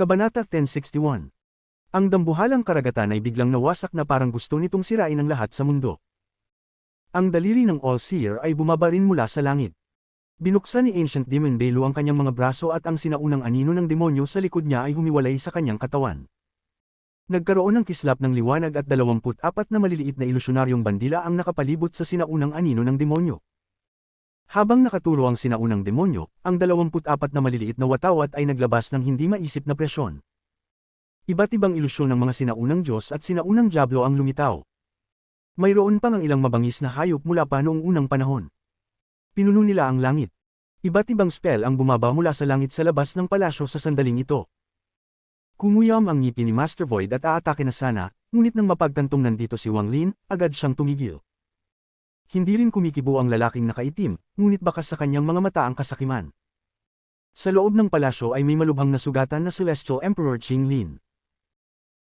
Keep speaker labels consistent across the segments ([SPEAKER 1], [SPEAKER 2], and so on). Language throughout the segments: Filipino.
[SPEAKER 1] Kabanata 1061. Ang dambuhalang karagatan ay biglang nawasak na parang gusto nitong sirain ang lahat sa mundo. Ang daliri ng All-Seer ay bumaba rin mula sa langit. Binuksan ni Ancient Demon Belu ang kanyang mga braso at ang sinaunang anino ng demonyo sa likod niya ay humiwalay sa kanyang katawan. Nagkaroon ng kislap ng liwanag at 24 na maliliit na ilusyonaryong bandila ang nakapalibot sa sinaunang anino ng demonyo. Habang nakaturo ang sinaunang demonyo, ang 24 na maliliit na watawat ay naglabas ng hindi maisip na presyon. Iba't ibang ilusyon ng mga sinaunang Diyos at sinaunang Diablo ang lumitaw. Mayroon pang ang ilang mabangis na hayop mula pa noong unang panahon. Pinuno nila ang langit. Iba't ibang spell ang bumaba mula sa langit sa labas ng palasyo sa sandaling ito. Kumuyam ang ngipin ni Master Void at aatake na sana, ngunit nang mapagtantong nandito si Wang Lin, agad siyang tumigil. Hindi rin kumikibo ang lalaking nakaitim, ngunit bakas sa kanyang mga mata ang kasakiman. Sa loob ng palasyo ay may malubhang na sugatan na Celestial Emperor Qing Lin.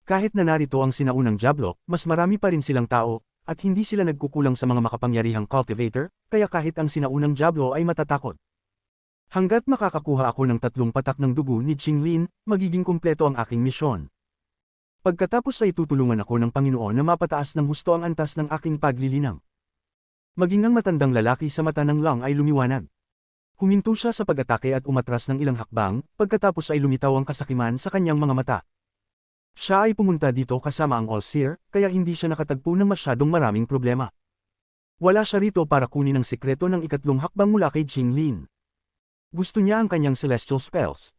[SPEAKER 1] Kahit na narito ang sinaunang Diablo, mas marami pa rin silang tao, at hindi sila nagkukulang sa mga makapangyarihang cultivator, kaya kahit ang sinaunang Diablo ay matatakot. Hanggat makakakuha ako ng 3 patak ng dugo ni Qing Lin, magiging kumpleto ang aking misyon. Pagkatapos ay tutulungan ako ng Panginoon na mapataas ng husto ang antas ng aking paglilinang. Maging ang matandang lalaki sa mata ng Lang ay lumiwanag. Huminto siya sa pag-atake at umatras ng ilang hakbang, pagkatapos ay lumitaw ang kasakiman sa kanyang mga mata. Siya ay pumunta dito kasama ang All-Seer, kaya hindi siya nakatagpo ng masyadong maraming problema. Wala siya rito para kunin ang sikreto ng ikatlong hakbang mula kay Qing Lin. Gusto niya ang kanyang celestial spells.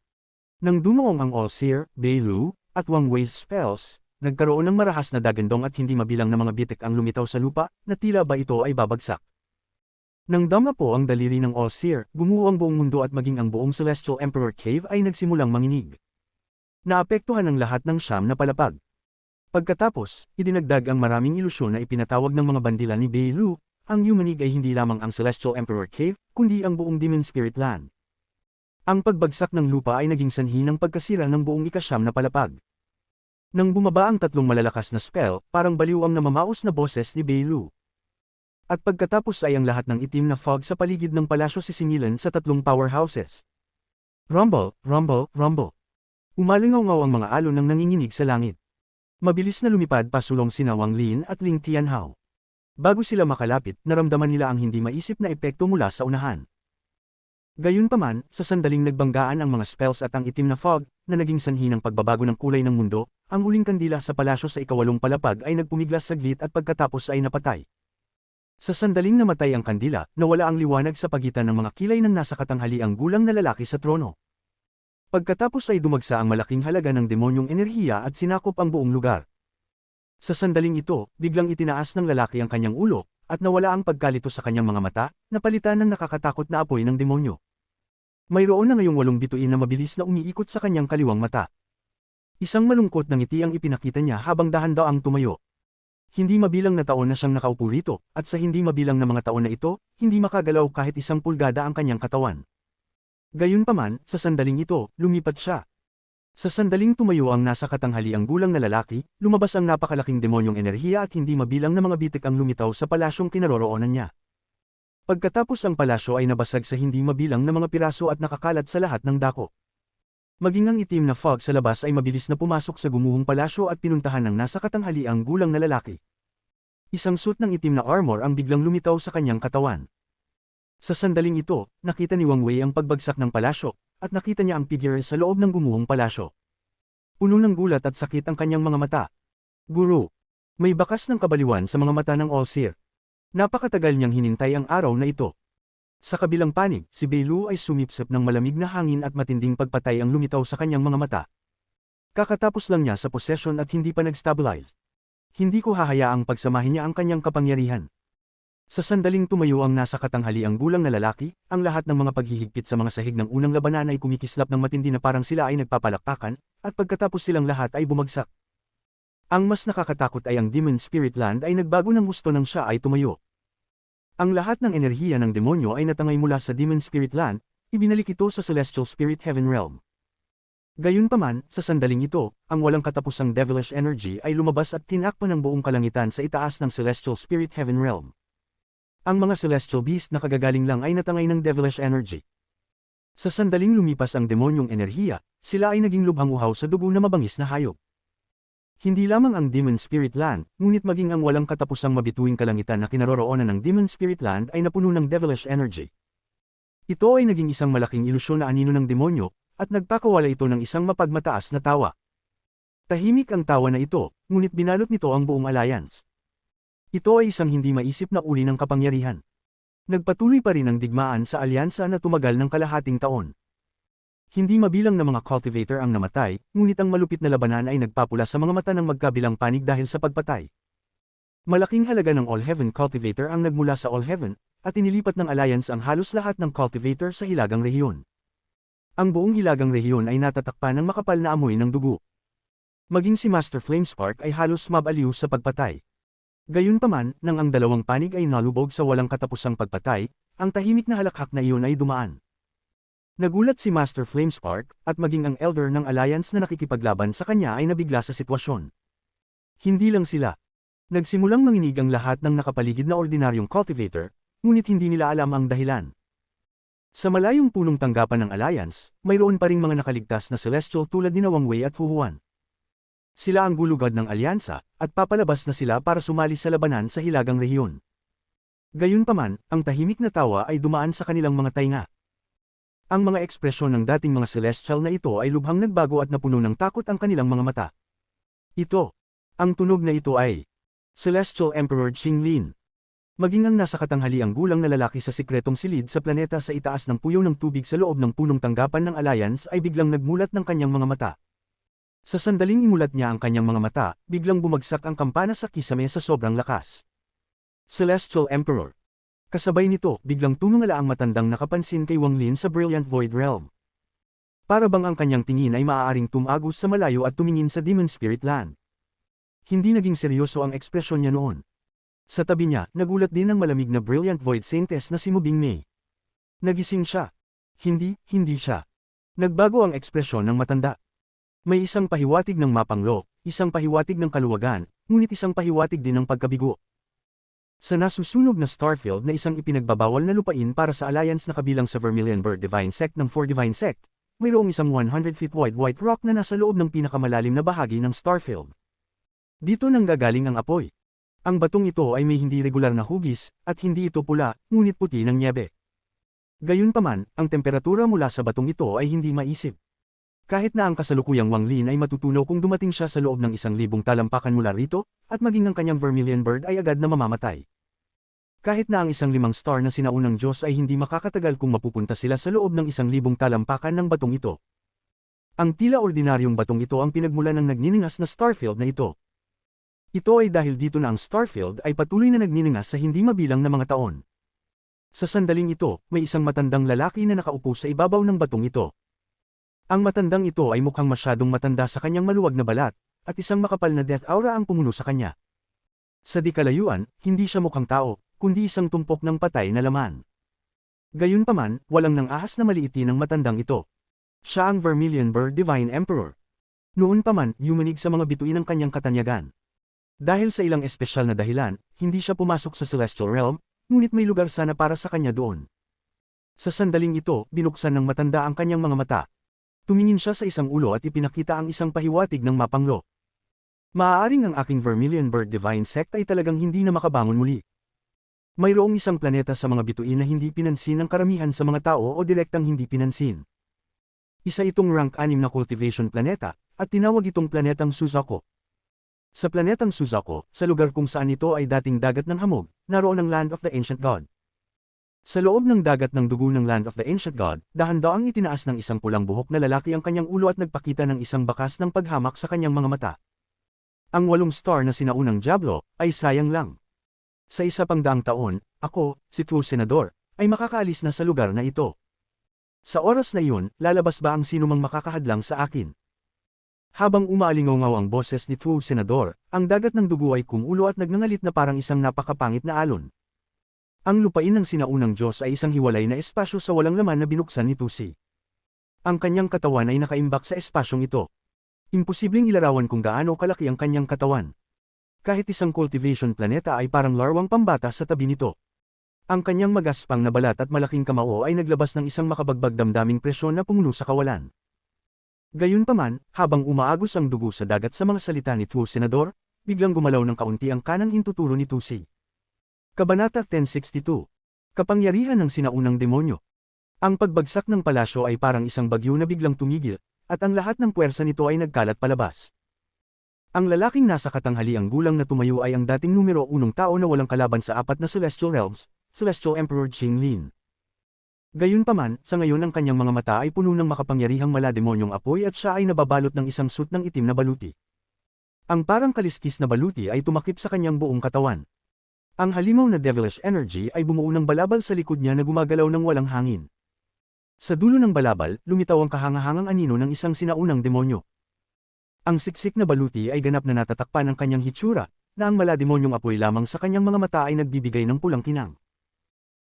[SPEAKER 1] Nang dumaong ang All-Seer, Belu, at Wang Wei's spells, nagkaroon ng marahas na dagandong at hindi mabilang na mga bitik ang lumitaw sa lupa, na tila ba ito ay babagsak. Nang dama po ang daliri ng All-Seer, gumuho ang buong mundo at maging ang buong Celestial Emperor Cave ay nagsimulang manginig. Naapektuhan ang lahat ng siyam na palapag. Pagkatapos, idinagdag ang maraming ilusyon na ipinatawag ng mga bandila ni Belu, ang yumanig ay hindi lamang ang Celestial Emperor Cave, kundi ang buong Demon Spirit Land. Ang pagbagsak ng lupa ay naging sanhi ng pagkasira ng buong ikasyam na palapag. Nang bumaba ang 3 malalakas na spell, parang baliw ang namamaos na boses ni Belu. At pagkatapos ay ang lahat ng itim na fog sa paligid ng palasyo sisingilan sa 3 powerhouses. Rumble, rumble, rumble. Umalingaw-ngaw ang mga alon ng nanginginig sa langit. Mabilis na lumipad pasulong sina Wang Lin at Ling Tianhao. Bago sila makalapit, naramdaman nila ang hindi maisip na epekto mula sa unahan. Gayunpaman, sa sandaling nagbanggaan ang mga spells at ang itim na fog, na naging sanhi ng pagbabago ng kulay ng mundo, ang uling kandila sa palasyo sa ika-8 palapag ay nagpumiglas saglit at pagkatapos ay napatay. Sa sandaling namatay ang kandila, nawala ang liwanag sa pagitan ng mga kilay ng nasa katanghaliang gulang na lalaki sa trono. Pagkatapos ay dumagsa ang malaking halaga ng demonyong enerhiya at sinakop ang buong lugar. Sa sandaling ito, biglang itinaas ng lalaki ang kanyang ulo, at nawala ang pagkalito sa kanyang mga mata, napalitan ng nakakatakot na apoy ng demonyo. Mayroon na ngayong 8 bituin na mabilis na umiikot sa kanyang kaliwang mata. Isang malungkot na ngiti ang ipinakita niya habang dahan-daang tumayo. Hindi mabilang na taon na siyang nakaupo rito, at sa hindi mabilang na mga taon na ito, hindi makagalaw kahit 1 pulgada ang kanyang katawan. Gayunpaman, sa sandaling ito, lumipat siya. Sa sandaling tumayo ang nasa katanghaliang gulang na lalaki, lumabas ang napakalaking demonyong enerhiya at hindi mabilang na mga bitik ang lumitaw sa palasyong kinaroroonan niya. Pagkatapos ang palasyo ay nabasag sa hindi mabilang na mga piraso at nakakalat sa lahat ng dako. Maging ang itim na fog sa labas ay mabilis na pumasok sa gumuhong palasyo at pinuntahan ng nasa katanghaliang gulang na lalaki. Isang suit ng itim na armor ang biglang lumitaw sa kanyang katawan. Sa sandaling ito, nakita ni Wang Wei ang pagbagsak ng palasyo, at nakita niya ang figure sa loob ng gumuhong palasyo. Puno ng gulat at sakit ang kanyang mga mata. Guru! May bakas ng kabaliwan sa mga mata ng All-Seer. Napakatagal niyang hinintay ang araw na ito. Sa kabilang panig, si Belu ay sumipsip ng malamig na hangin at matinding pagpatay ang lumitaw sa kanyang mga mata. Kakatapos lang niya sa possession at hindi pa nag-stabilize. Hindi ko hahayaang pagsamahin niya ang kanyang kapangyarihan. Sa sandaling tumayo ang nasa katanghaliang gulang na lalaki, ang lahat ng mga paghihigpit sa mga sahig ng unang labanan ay kumikislap ng matindi na parang sila ay nagpapalakpakan, at pagkatapos silang lahat ay bumagsak. Ang mas nakakatakot ay ang Demon Spirit Land ay nagbago ng gusto nang siya ay tumayo. Ang lahat ng enerhiya ng demonyo ay natangay mula sa Demon Spirit Land, ibinalik ito sa Celestial Spirit Heaven Realm. Gayunpaman, sa sandaling ito, ang walang katapusang devilish energy ay lumabas at tinakpan ng buong kalangitan sa itaas ng Celestial Spirit Heaven Realm. Ang mga celestial beast na kagagaling lang ay natangay ng devilish energy. Sa sandaling lumipas ang demonyong enerhiya, sila ay naging lubhang-uhaw sa dugo na mabangis na hayop. Hindi lamang ang Demon Spirit Land, ngunit maging ang walang katapusang mabituing kalangitan na kinaroroonan ng Demon Spirit Land ay napuno ng devilish energy. Ito ay naging isang malaking ilusyon na anino ng demonyo, at nagpakawala ito ng isang mapagmataas na tawa. Tahimik ang tawa na ito, ngunit binalot nito ang buong alliance. Ito ay isang hindi maisip na uri ng kapangyarihan. Nagpatuloy pa rin ang digmaan sa alyansa na tumagal ng kalahating taon. Hindi mabilang na mga cultivator ang namatay, ngunit ang malupit na labanan ay nagpapula sa mga mata ng magkabilang panig dahil sa pagpatay. Malaking halaga ng All Heaven cultivator ang nagmula sa All Heaven, at inilipat ng alliance ang halos lahat ng cultivator sa hilagang rehiyon. Ang buong hilagang rehiyon ay natatakpan ng makapal na amoy ng dugo. Maging si Master Flamespark ay halos mabaliw sa pagpatay. Gayunpaman, nang ang dalawang panig ay nalubog sa walang katapusang pagpatay, ang tahimik na halakhak na iyon ay dumaan. Nagulat si Master Flamespark, at maging ang Elder ng Alliance na nakikipaglaban sa kanya ay nabigla sa sitwasyon. Hindi lang sila. Nagsimulang manginig ang lahat ng nakapaligid na ordinaryong cultivator, ngunit hindi nila alam ang dahilan. Sa malayong punong tanggapan ng Alliance, mayroon pa ring mga nakaligtas na celestial tulad ni Wang Wei at Fu Huan. Sila ang gulugad ng alyansa, at papalabas na sila para sumali sa labanan sa hilagang rehiyon. Gayunpaman, ang tahimik na tawa ay dumaan sa kanilang mga tainga. Ang mga ekspresyon ng dating mga celestial na ito ay lubhang nagbago at napuno ng takot ang kanilang mga mata. Ang tunog na ito ay Celestial Emperor Qinglin. Maging ang nasa katanghaliang gulang na lalaki sa sikretong silid sa planeta sa itaas ng puyaw ng tubig sa loob ng punong tanggapan ng Alliance ay biglang nagmulat ng kanyang mga mata. Sa sandaling imulat niya ang kanyang mga mata, biglang bumagsak ang kampana sa kisame sa sobrang lakas. Celestial Emperor. Kasabay nito, biglang tumingala ang matandang nakapansin kay Wang Lin sa Brilliant Void Realm. Para bang ang kanyang tingin ay maaaring tumagos sa malayo at tumingin sa Demon Spirit Land. Hindi naging seryoso ang ekspresyon niya noon. Sa tabi niya, nagulat din ang malamig na Brilliant Void Saintess na si Mu Bingmei. Nagising siya. Hindi siya. Nagbago ang ekspresyon ng matanda. May isang pahiwatig ng mapanglo, isang pahiwatig ng kaluwagan, ngunit isang pahiwatig din ng pagkabigo. Sa nasusunog na starfield na isang ipinagbabawal na lupain para sa alliance na kabilang sa Vermilion Bird Divine Sect ng Four Divine Sect, mayroong isang 100 feet wide white rock na nasa loob ng pinakamalalim na bahagi ng starfield. Dito nanggagaling ang apoy. Ang batong ito ay may hindi regular na hugis, at hindi ito pula, ngunit puti ng nyebe. Gayunpaman, ang temperatura mula sa batong ito ay hindi maisip. Kahit na ang kasalukuyang Wang Lin ay matutunaw kung dumating siya sa loob ng 1,000 talampakan mula rito, at maging ang kanyang Vermilion Bird ay agad na mamamatay. Kahit na ang 5 star na sinaunang Diyos ay hindi makakatagal kung mapupunta sila sa loob ng 1,000 talampakan ng batong ito. Ang tila ordinaryong batong ito ang pinagmulan ng nagniningas na starfield na ito. Ito ay dahil dito na ang starfield ay patuloy na nagniningas sa hindi mabilang na mga taon. Sa sandaling ito, may isang matandang lalaki na nakaupo sa ibabaw ng batong ito. Ang matandang ito ay mukhang masyadong matanda sa kanyang maluwag na balat, at isang makapal na death aura ang pumuno sa kanya. Sa di kalayuan, hindi siya mukhang tao, kundi isang tumpok ng patay na laman. Gayunpaman, walang nang ahas na maliitin ng matandang ito. Siya ang Vermilion Bird Divine Emperor. Noon pa man, yumanig sa mga bituin ng kanyang katanyagan. Dahil sa ilang espesyal na dahilan, hindi siya pumasok sa Celestial Realm, ngunit may lugar sana para sa kanya doon. Sa sandaling ito, binuksan ng matanda ang kanyang mga mata. Tumingin siya sa isang ulo at ipinakita ang isang pahiwatig ng mapanglo. Maaaring ang aking Vermilion Bird Divine Sect ay talagang hindi na makabangon muli. Mayroong isang planeta sa mga bituin na hindi pinansin ng karamihan sa mga tao o direktang hindi pinansin. Isa itong rank 6 na cultivation planeta, at tinawag itong planetang Suzaku. Sa planetang Suzaku, sa lugar kung saan ito ay dating dagat ng hamog, naroon ang Land of the Ancient God. Sa loob ng dagat ng dugo ng Land of the Ancient God, dahan-daang itinaas ng isang pulang buhok na lalaki ang kanyang ulo at nagpakita ng isang bakas ng paghamak sa kanyang mga mata. Ang 8 star na sinaunang Diablo, ay sayang lang. Sa 100 taon, ako, si True Senador, ay makakaalis na sa lugar na ito. Sa oras na iyon, lalabas ba ang sinumang makakahadlang sa akin? Habang umaalingaw ang boses ni True Senador, ang dagat ng dugo ay kumulo at nagngangalit na parang isang napakapangit na alon. Ang lupain ng sinaunang Diyos ay isang hiwalay na espasyo sa walang laman na binuksan ni Tusi. Ang kanyang katawan ay nakaimbak sa espasyong ito. Imposibleng ilarawan kung gaano kalaki ang kanyang katawan. Kahit isang cultivation planeta ay parang larwang pambata sa tabi nito. Ang kanyang magaspang na balat at malaking kamao ay naglabas ng isang makabagbag damdaming presyon na pumuno sa kawalan. Gayunpaman, habang umaagos ang dugo sa dagat sa mga salita ni Tu Senador, biglang gumalaw ng kaunti ang kanang hintuturo ni Tusi. Kabanata 1062. Kapangyarihan ng sinaunang demonyo. Ang pagbagsak ng palasyo ay parang isang bagyo na biglang tumigil, at ang lahat ng puwersa nito ay nagkalat palabas. Ang lalaking nasa katanghaliang gulang na tumayo ay ang dating numero 1 tao na walang kalaban sa 4 na Celestial Realms, Celestial Emperor Qinglin. Gayunpaman, sa ngayon ang kanyang mga mata ay puno ng makapangyarihang malademonyong apoy at siya ay nababalot ng isang suit ng itim na baluti. Ang parang kaliskis na baluti ay tumakip sa kanyang buong katawan. Ang halimaw na devilish energy ay bumuo ng balabal sa likod niya na gumagalaw ng walang hangin. Sa dulo ng balabal, lumitaw ang kahangahangang anino ng isang sinaunang demonyo. Ang siksik na baluti ay ganap na natatakpan ng kanyang hitsura, na ang malademonyong apoy lamang sa kanyang mga mata ay nagbibigay ng pulang kinang.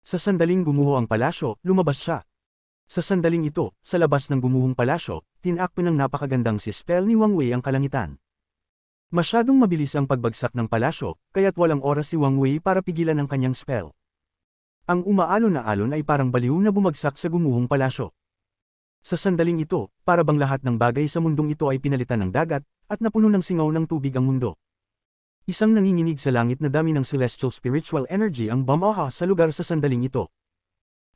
[SPEAKER 1] Sa sandaling gumuho ang palasyo, lumabas siya. Sa sandaling ito, sa labas ng gumuhong palasyo, tinakpan ng napakagandang si spell ni Wang Wei ang kalangitan. Masyadong mabilis ang pagbagsak ng palasyo, kaya't walang oras si Wang Wei para pigilan ang kanyang spell. Ang umaalon na alon ay parang baliw na bumagsak sa gumuhong palasyo. Sa sandaling ito, para bang lahat ng bagay sa mundong ito ay pinalitan ng dagat, at napuno ng singaw ng tubig ang mundo. Isang nanginginig sa langit na dami ng celestial spiritual energy ang bumaha sa lugar sa sandaling ito.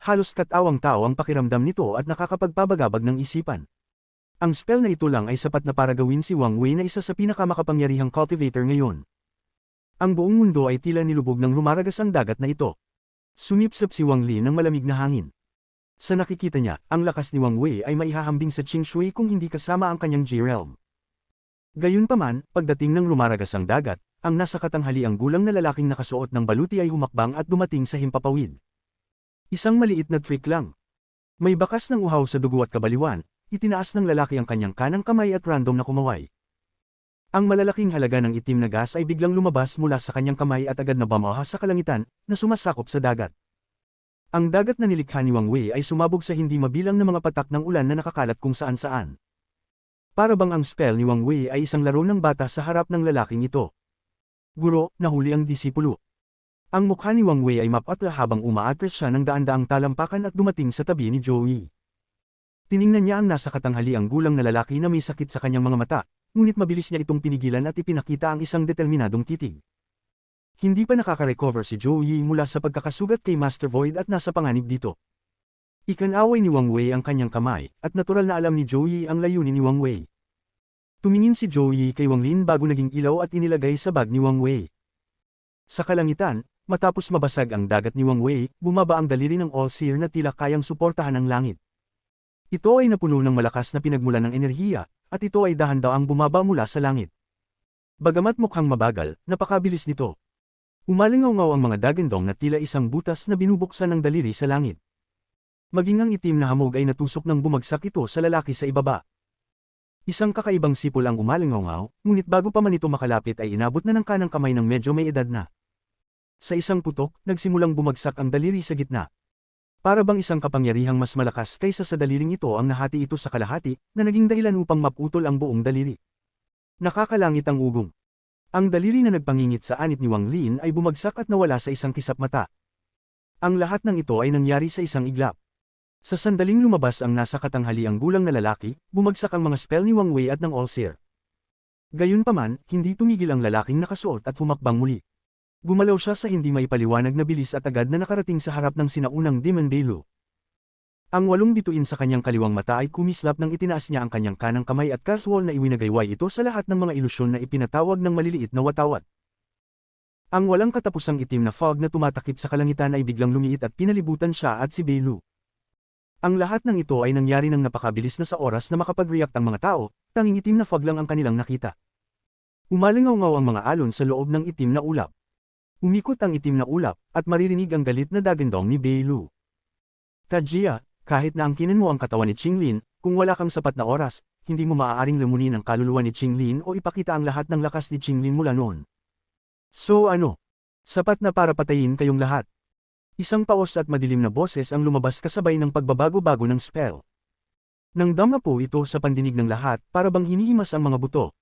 [SPEAKER 1] Halos katawang-tao ang pakiramdam nito at nakakapagpabagabag ng isipan. Ang spell na ito lang ay sapat na para gawin si Wang Wei na isa sa pinakamakapangyarihang cultivator ngayon. Ang buong mundo ay tila nilubog ng lumaragas ang dagat na ito. Sumipsip si Wang Li ng malamig na hangin. Sa nakikita niya, ang lakas ni Wang Wei ay maihahambing sa Qingshui kung hindi kasama ang kanyang G-Realm. Gayunpaman, pagdating ng lumaragas ang dagat, ang nasa katanghaliang gulang na lalaking nakasuot ng baluti ay humakbang at dumating sa himpapawid. Isang maliit na trick lang. May bakas ng uhaw sa dugo at kabaliwan, itinaas ng lalaki ang kanyang kanang kamay at random na kumaway. Ang malalaking halaga ng itim na gas ay biglang lumabas mula sa kanyang kamay at agad na bumaha sa kalangitan, na sumasakop sa dagat. Ang dagat na nilikha ni Wang Wei ay sumabog sa hindi mabilang na mga patak ng ulan na nakakalat kung saan-saan. Para bang ang spell ni Wang Wei ay isang laro ng bata sa harap ng lalaking ito. Guro, nahuli ang disipulo. Ang mukha ni Wang Wei ay mapatla habang umaatras siya ng daan-daang talampakan at dumating sa tabi ni Joey. Tiningnan niya ang nasa katanghaliang gulang na lalaki na may sakit sa kanyang mga mata, ngunit mabilis niya itong pinigilan at ipinakita ang isang determinadong titig. Hindi pa nakaka-recover si Joey mula sa pagkakasugat kay Master Void at nasa panganib dito. Ikanaway ni Wang Wei ang kanyang kamay, at natural na alam ni Joey ang layunin ni Wang Wei. Tumingin si Joey kay Wang Lin bago naging ilaw at inilagay sa bag ni Wang Wei. Sa kalangitan, matapos mabasag ang dagat ni Wang Wei, bumaba ang daliri ng All-Seer na tila kayang suportahan ang langit. Ito ay napuno ng malakas na pinagmulan ng enerhiya, at ito ay dahan-daang bumaba mula sa langit. Bagamat mukhang mabagal, napakabilis nito. Umalingaw-ngaw ang mga dagandong na tila isang butas na binubuksan ng daliri sa langit. Maging ang itim na hamog ay natusok ng bumagsak ito sa lalaki sa ibaba. Isang kakaibang sipol ang umalingaw-ngaw, ngunit bago pa man ito makalapit ay inabot na ng kanang kamay ng medyo may edad na. Sa isang putok, nagsimulang bumagsak ang daliri sa gitna. Para bang isang kapangyarihang mas malakas kaysa sa daliring ito ang nahati ito sa kalahati, na naging dahilan upang maputol ang buong daliri. Nakakalangit ang ugong. Ang daliri na nagpangingit sa anit ni Wang Lin ay bumagsak at nawala sa isang kisap mata. Ang lahat ng ito ay nangyari sa isang iglap. Sa sandaling lumabas ang nasa katanghaliang gulang na lalaki, bumagsak ang mga spell ni Wang Wei at ng All-Seer. Gayunpaman, hindi tumigil ang lalaking nakasuot at humakbang muli. Gumalaw siya sa hindi maipaliwanag na bilis at agad na nakarating sa harap ng sinaunang Demon Bailu. Ang 8 bituin sa kanyang kaliwang mata ay kumislap nang itinaas niya ang kanyang kanang kamay at casual na iwinagayway ito sa lahat ng mga ilusyon na ipinatawag ng maliliit na watawat. Ang walang katapusang itim na fog na tumatakip sa kalangitan ay biglang lumiit at pinalibutan siya at si Bailu. Ang lahat ng ito ay nangyari ng napakabilis na sa oras na makapag-react ang mga tao, tanging itim na fog lang ang kanilang nakita. Umalingaw-ngaw ang mga alon sa loob ng itim na ulap. Umikot ang itim na ulap, at maririnig ang galit na dagandong ni Bailu. Tajia, kahit na angkinin mo ang katawan ni Qinglin, kung wala kang sapat na oras, hindi mo maaaring lamunin ang kaluluwa ni Qinglin o ipakita ang lahat ng lakas ni Qinglin mula noon. So ano? Sapat na para patayin kayong lahat. Isang paos at madilim na boses ang lumabas kasabay ng pagbabago-bago ng spell. Nang damna po ito sa pandinig ng lahat para bang hinihimas ang mga buto.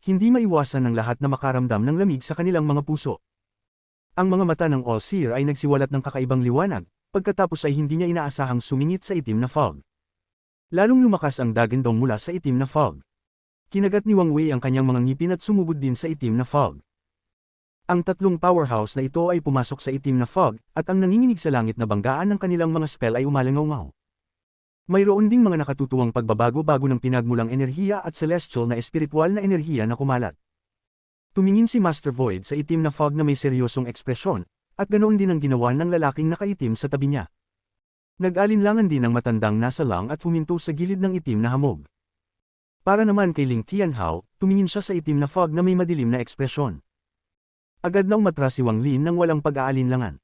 [SPEAKER 1] Hindi maiwasan ng lahat na makaramdam ng lamig sa kanilang mga puso. Ang mga mata ng All-Seer ay nagsiwalat ng kakaibang liwanag, pagkatapos ay hindi niya inaasahang sumingit sa itim na fog. Lalong lumakas ang dagandong mula sa itim na fog. Kinagat ni Wang Wei ang kanyang mga ngipin at sumugod din sa itim na fog. Ang tatlong powerhouse na ito ay pumasok sa itim na fog, at ang nanginginig sa langit na banggaan ng kanilang mga spell ay umalangaw-ngaw. Mayroon ding mga nakatutuwang pagbabago-bago ng pinagmulang enerhiya at celestial na espiritual na enerhiya na kumalat. Tumingin si Master Void sa itim na fog na may seryosong ekspresyon, at ganoon din ang ginawa ng lalaking nakaitim sa tabi niya. Nag-alinlangan din ang matandang nasa lang at huminto sa gilid ng itim na hamog. Para naman kay Ling Tianhao, tumingin siya sa itim na fog na may madilim na ekspresyon. Agad na umatras si Wang Lin nang walang pag-aalinlangan.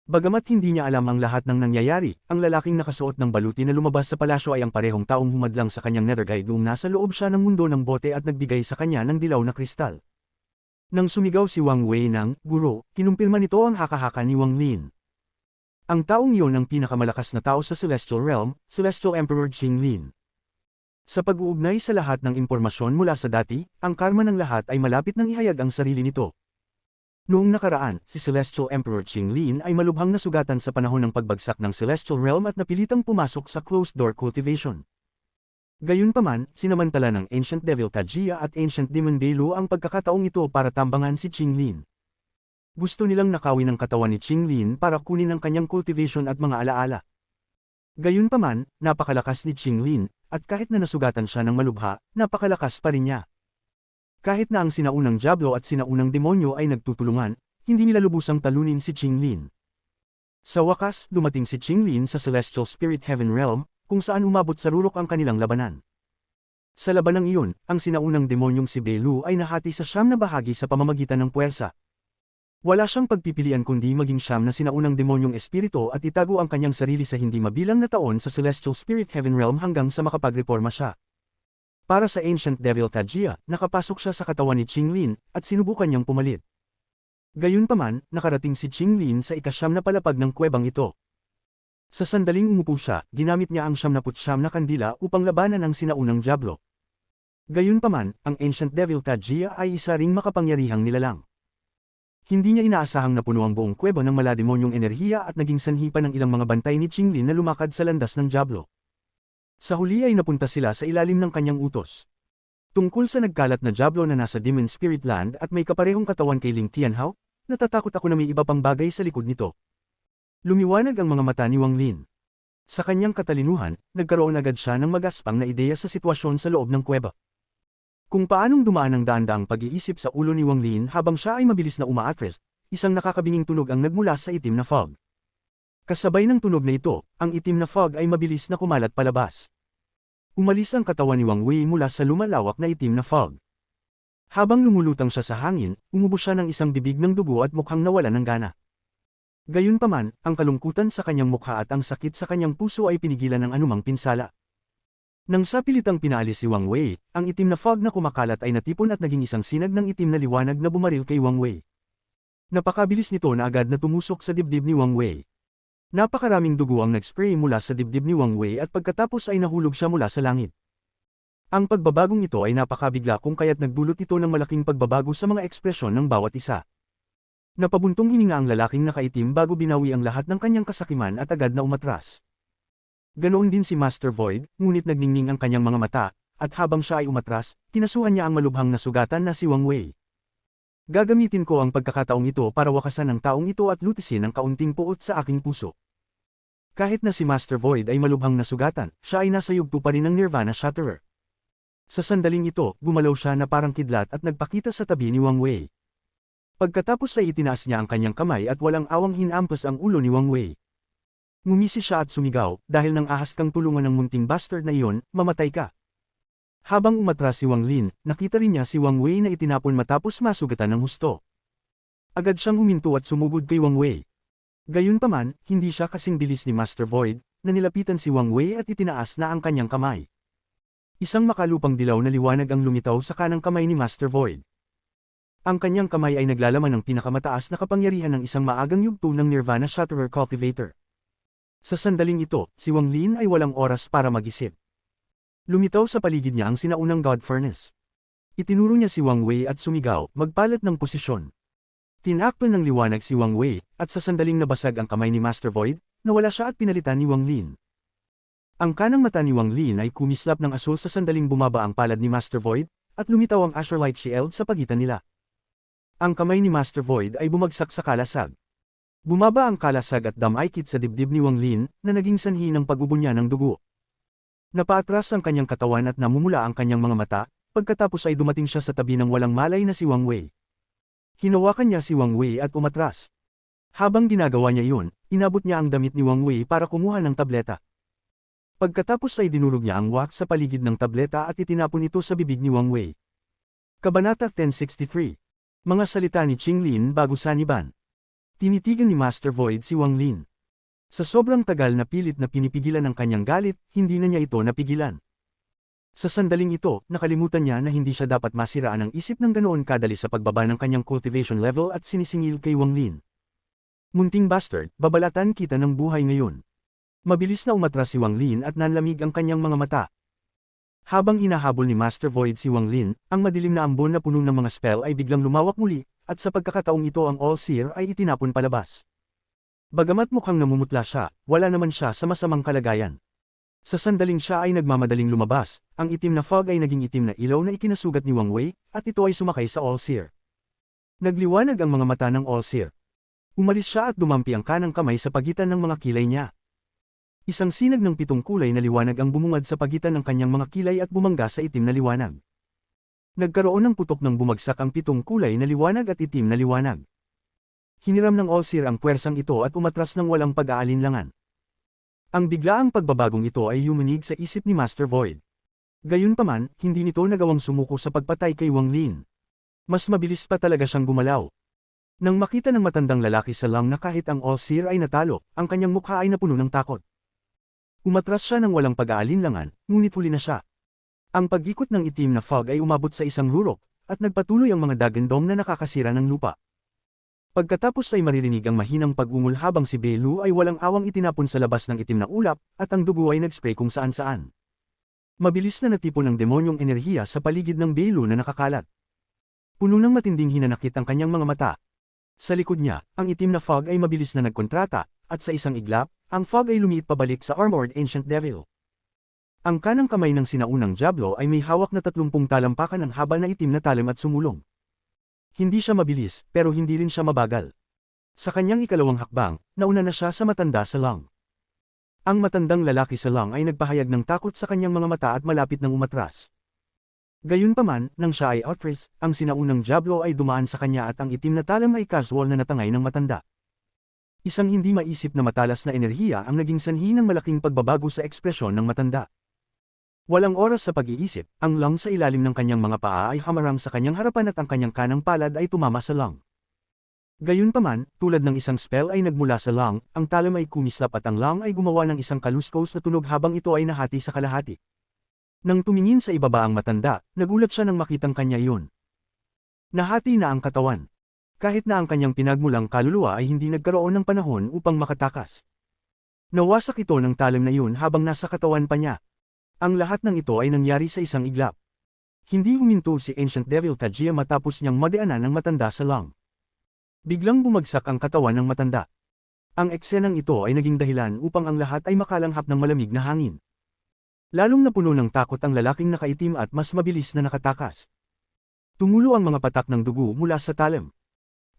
[SPEAKER 1] Bagamat hindi niya alam ang lahat ng nangyayari, ang lalaking nakasuot ng baluti na lumabas sa palasyo ay ang parehong taong humadlang sa kanyang nether guide noong nasa loob siya ng mundo ng bote at nagbigay sa kanya ng dilaw na kristal. Nang sumigaw si Wang Wei ng, "Guro," kinumpirma nito ang haka-haka ni Wang Lin. Ang taong iyon ang pinakamalakas na tao sa Celestial Realm, Celestial Emperor Qinglin. Sa pag-uugnay sa lahat ng impormasyon mula sa dati, ang karma ng lahat ay malapit nang ihayag ang sarili nito. Noong nakaraan, si Celestial Emperor Qinglin ay malubhang nasugatan sa panahon ng pagbagsak ng Celestial Realm at napilitang pumasok sa closed-door cultivation. Gayunpaman, sinamantala ng Ancient Devil Tajia at Ancient Demon Belu ang pagkakataong ito para tambangan si Qinglin. Gusto nilang nakawin ang katawan ni Qinglin para kunin ang kanyang cultivation at mga alaala. Gayunpaman, napakalakas ni Qinglin, at kahit na nasugatan siya ng malubha, napakalakas pa rin niya. Kahit na ang sinaunang Diablo at sinaunang demonyo ay nagtutulungan, hindi nila lubusang talunin si Qinglin. Sa wakas, dumating si Qinglin sa Celestial Spirit Heaven Realm, kung saan umabot sa rurok ang kanilang labanan. Sa labanang iyon, ang sinaunang demonyong si Belu ay nahati sa 9 na bahagi sa pamamagitan ng puwersa. Wala siyang pagpipilian kundi maging 9 na sinaunang demonyong espiritu at itago ang kanyang sarili sa hindi mabilang na taon sa Celestial Spirit Heaven Realm hanggang sa makapagreporma siya. Para sa Ancient Devil Tajia, nakapasok siya sa katawan ni Qinglin, at sinubukan niyang pumalit. Gayunpaman, nakarating si Qinglin sa ika-9 na palapag ng kuwebang ito. Sa sandaling umupo siya, ginamit niya ang 99 na kandila upang labanan ang sinaunang Diablo. Gayunpaman, ang Ancient Devil Tajia ay isa ring makapangyarihang nilalang. Hindi niya inaasahang napuno ang buong kuweba ng malademonyong enerhiya at naging sanhi pa ng ilang mga bantay ni Qinglin na lumakad sa landas ng Diablo. Sa huli ay napunta sila sa ilalim ng kanyang utos. Tungkol sa nagkalat na Diablo na nasa Demon Spirit Land at may kaparehong katawan kay Ling Tianhao, natatakot ako na may iba pang bagay sa likod nito. Lumiwanag ang mga mata ni Wang Lin. Sa kanyang katalinuhan, nagkaroon agad siya ng magaspang na ideya sa sitwasyon sa loob ng kuweba. Kung paanong dumaan ang daan-daang pag-iisip sa ulo ni Wang Lin habang siya ay mabilis na umaatres, isang nakakabinging tunog ang nagmula sa itim na fog. Kasabay ng tunog na ito, ang itim na fog ay mabilis na kumalat palabas. Umalis ang katawan ni Wang Wei mula sa lumalawak na itim na fog. Habang lumulutang siya sa hangin, umubos siya ng isang bibig ng dugo at mukhang nawalan ng gana. Gayunpaman, ang kalungkutan sa kanyang mukha at ang sakit sa kanyang puso ay pinigilan ng anumang pinsala. Nang sapilitang pinaalis si Wang Wei, ang itim na fog na kumakalat ay natipon at naging isang sinag ng itim na liwanag na bumaril kay Wang Wei. Napakabilis nito na agad na tumusok sa dibdib ni Wang Wei. Napakaraming dugo ang nag-spray mula sa dibdib ni Wang Wei at pagkatapos ay nahulog siya mula sa langit. Ang pagbabagong ito ay napakabigla kung kaya't nagdulot ito ng malaking pagbabago sa mga ekspresyon ng bawat isa. Napabuntong hininga ang lalaking nakaitim bago binawi ang lahat ng kanyang kasakiman at agad na umatras. Ganoon din si Master Void, ngunit nagningning ang kanyang mga mata, at habang siya ay umatras, kinasuhan niya ang malubhang na sugatan na si Wang Wei. Gagamitin ko ang pagkakataong ito para wakasan ang taong ito at lutisin ang kaunting puot sa aking puso. Kahit na si Master Void ay malubhang nasugatan, siya ay nasa yugto pa rin ng Nirvana Shatterer. Sa sandaling ito, gumalaw siya na parang kidlat at nagpakita sa tabi ni Wang Wei. Pagkatapos ay itinaas niya ang kanyang kamay at walang awang hinampas ang ulo ni Wang Wei. Ngumisi siya at sumigaw, dahil nang ahas kang tulungan ng munting bastard na iyon, mamatay ka. Habang umatras si Wang Lin, nakita rin niya si Wang Wei na itinapon matapos masugatan ng husto. Agad siyang huminto at sumugod kay Wang Wei. Gayunpaman, hindi siya kasing bilis ni Master Void, na nilapitan si Wang Wei at itinaas na ang kanyang kamay. Isang makalupang dilaw na liwanag ang lumitaw sa kanang kamay ni Master Void. Ang kanyang kamay ay naglalaman ng pinakamataas na kapangyarihan ng isang maagang yugto ng Nirvana Shatterer Cultivator. Sa sandaling ito, si Wang Lin ay walang oras para mag-isip. Lumitaw sa paligid niya ang sinaunang God Furnace. Itinuro niya si Wang Wei at sumigaw, magpalit ng posisyon. Tinakpan ng liwanag si Wang Wei, at sa sandaling nabasag ang kamay ni Master Void, nawala siya at pinalitan ni Wang Lin. Ang kanang mata ni Wang Lin ay kumislap ng asul sa sandaling bumaba ang palad ni Master Void, at lumitaw ang Azure Light Shield sa pagitan nila. Ang kamay ni Master Void ay bumagsak sa kalasag. Bumaba ang kalasag at damaykit sa dibdib ni Wang Lin, na naging sanhi ng pag-ubunya ng dugo. Napaatras ang kanyang katawan at namumula ang kanyang mga mata, pagkatapos ay dumating siya sa tabi ng walang malay na si Wang Wei. Hinawakan niya si Wang Wei at umatras. Habang ginagawa niya iyon, inabot niya ang damit ni Wang Wei para kumuha ng tableta. Pagkatapos ay dinurog niya ang wax sa paligid ng tableta at itinapon ito sa bibig ni Wang Wei. Kabanata 1063. Mga salita ni Qing Lin bago saniban. Tinitigan ni Master Void si Wang Lin. Sa sobrang tagal na pilit na pinipigilan ang kanyang galit, hindi na niya ito napigilan. Sa sandaling ito, nakalimutan niya na hindi siya dapat masiraan ang isip ng ganoon kadali sa pagbaba ng kanyang cultivation level at sinisingil kay Wang Lin. Munting bastard, babalatan kita ng buhay ngayon. Mabilis na umatras si Wang Lin at nanlamig ang kanyang mga mata. Habang hinahabol ni Master Void si Wang Lin, ang madilim na ambon na puno ng mga spell ay biglang lumawak muli, at sa pagkakataong ito ang All-Seer ay itinapon palabas. Bagamat mukhang namumutla siya, wala naman siya sa masamang kalagayan. Sa sandaling siya ay nagmamadaling lumabas, ang itim na fog ay naging itim na ilaw na ikinasugat ni Wang Wei, at ito ay sumakay sa All-Seer. Nagliwanag ang mga mata ng All-Seer. Umalis siya at dumampi ang kanang kamay sa pagitan ng mga kilay niya. Isang sinag ng 7 kulay na liwanag ang bumungad sa pagitan ng kanyang mga kilay at bumangga sa itim na liwanag. Nagkaroon ng putok nang bumagsak ang 7 kulay na liwanag at itim na liwanag. Hiniram ng All-Seer ang pwersang ito at umatras ng walang pag-aalinlangan. Ang biglaang pagbabagong ito ay yumanig sa isip ni Master Void. Gayunpaman, hindi nito nagawang sumuko sa pagpatay kay Wang Lin. Mas mabilis pa talaga siyang gumalaw. Nang makita ng matandang lalaki sa lang na kahit ang All-Seer ay natalo, ang kanyang mukha ay napuno ng takot. Umatras siya ng walang pag-aalinlangan, ngunit huli na siya. Ang pag-ikot ng itim na fog ay umabot sa isang rurok, at nagpatuloy ang mga dagandong na nakakasira ng lupa. Pagkatapos ay maririnig ang mahinang pag-ungol habang si Belu ay walang awang itinapon sa labas ng itim na ulap, at ang dugo ay nag-spray kung saan-saan. Mabilis na natipon ng demonyong enerhiya sa paligid ng Belu na nakakalat. Puno ng matinding hinanakit ang kanyang mga mata. Sa likod niya, ang itim na fog ay mabilis na nagkontrata, at sa isang iglap, ang fog ay lumiit pabalik sa Armored Ancient Devil. Ang kanang kamay ng sinaunang Diablo ay may hawak na 30 talampakan ng haba na itim na talim at sumulong. Hindi siya mabilis, pero hindi rin siya mabagal. Sa kanyang ikalawang hakbang, nauna na siya sa matanda sa lang. Ang matandang lalaki sa lang ay nagpahayag ng takot sa kanyang mga mata at malapit nang umatras. Gayunpaman, nang siya ay outris, ang sinaunang Diablo ay dumaan sa kanya at ang itim na talim ay casual na natangay ng matanda. Isang hindi maisip na matalas na enerhiya ang naging sanhi ng malaking pagbabago sa ekspresyon ng matanda. Walang oras sa pag-iisip, ang lang sa ilalim ng kanyang mga paa ay hamarang sa kanyang harapan at ang kanyang kanang palad ay tumama sa lang. Gayunpaman, tulad ng isang spell ay nagmula sa lang, ang talim ay kumislap at ang lang ay gumawa ng isang kaluskos na tunog habang ito ay nahati sa kalahati. Nang tumingin sa ibaba ang matanda, nagulat siya nang makitang kanya iyon. Nahati na ang katawan. Kahit na ang kanyang pinagmulang kaluluwa ay hindi nagkaroon ng panahon upang makatakas. Nawasak ito ng talim na iyon habang nasa katawan pa niya. Ang lahat ng ito ay nangyari sa isang iglap. Hindi huminto si Ancient Devil Tajia matapos niyang madaanan ng matanda sa lang. Biglang bumagsak ang katawan ng matanda. Ang eksenang ito ay naging dahilan upang ang lahat ay makalanghap ng malamig na hangin. Lalong napuno ng takot ang lalaking nakaitim at mas mabilis na nakatakas. Tumulo ang mga patak ng dugo mula sa talim.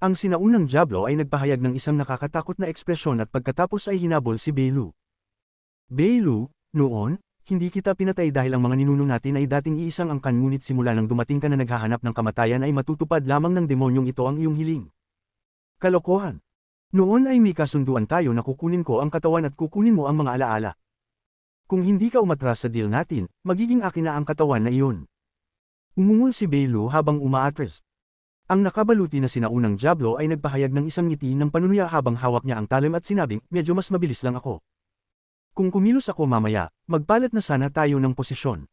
[SPEAKER 1] Ang sinaunang Diablo ay nagpahayag ng isang nakakatakot na ekspresyon at pagkatapos ay hinabol si Belu. Belu, noon, hindi kita pinatay dahil ang mga ninuno natin ay dating iisang angkan ngunit simula nang dumating ka na naghahanap ng kamatayan ay matutupad lamang ng demonyong ito ang iyong hiling. Kalokohan. Noon ay may kasunduan tayo na kukunin ko ang katawan at kukunin mo ang mga alaala. Kung hindi ka umatras sa deal natin, magiging akin na ang katawan na iyon. Umungol si Belu habang umaatras. Ang nakabaluti na sinaunang Diablo ay nagpahayag ng isang ngiti ng panunuya habang hawak niya ang talim at sinabing, medyo mas mabilis lang ako. Kung kumilos ako mamaya, magpalit na sana tayo ng posisyon.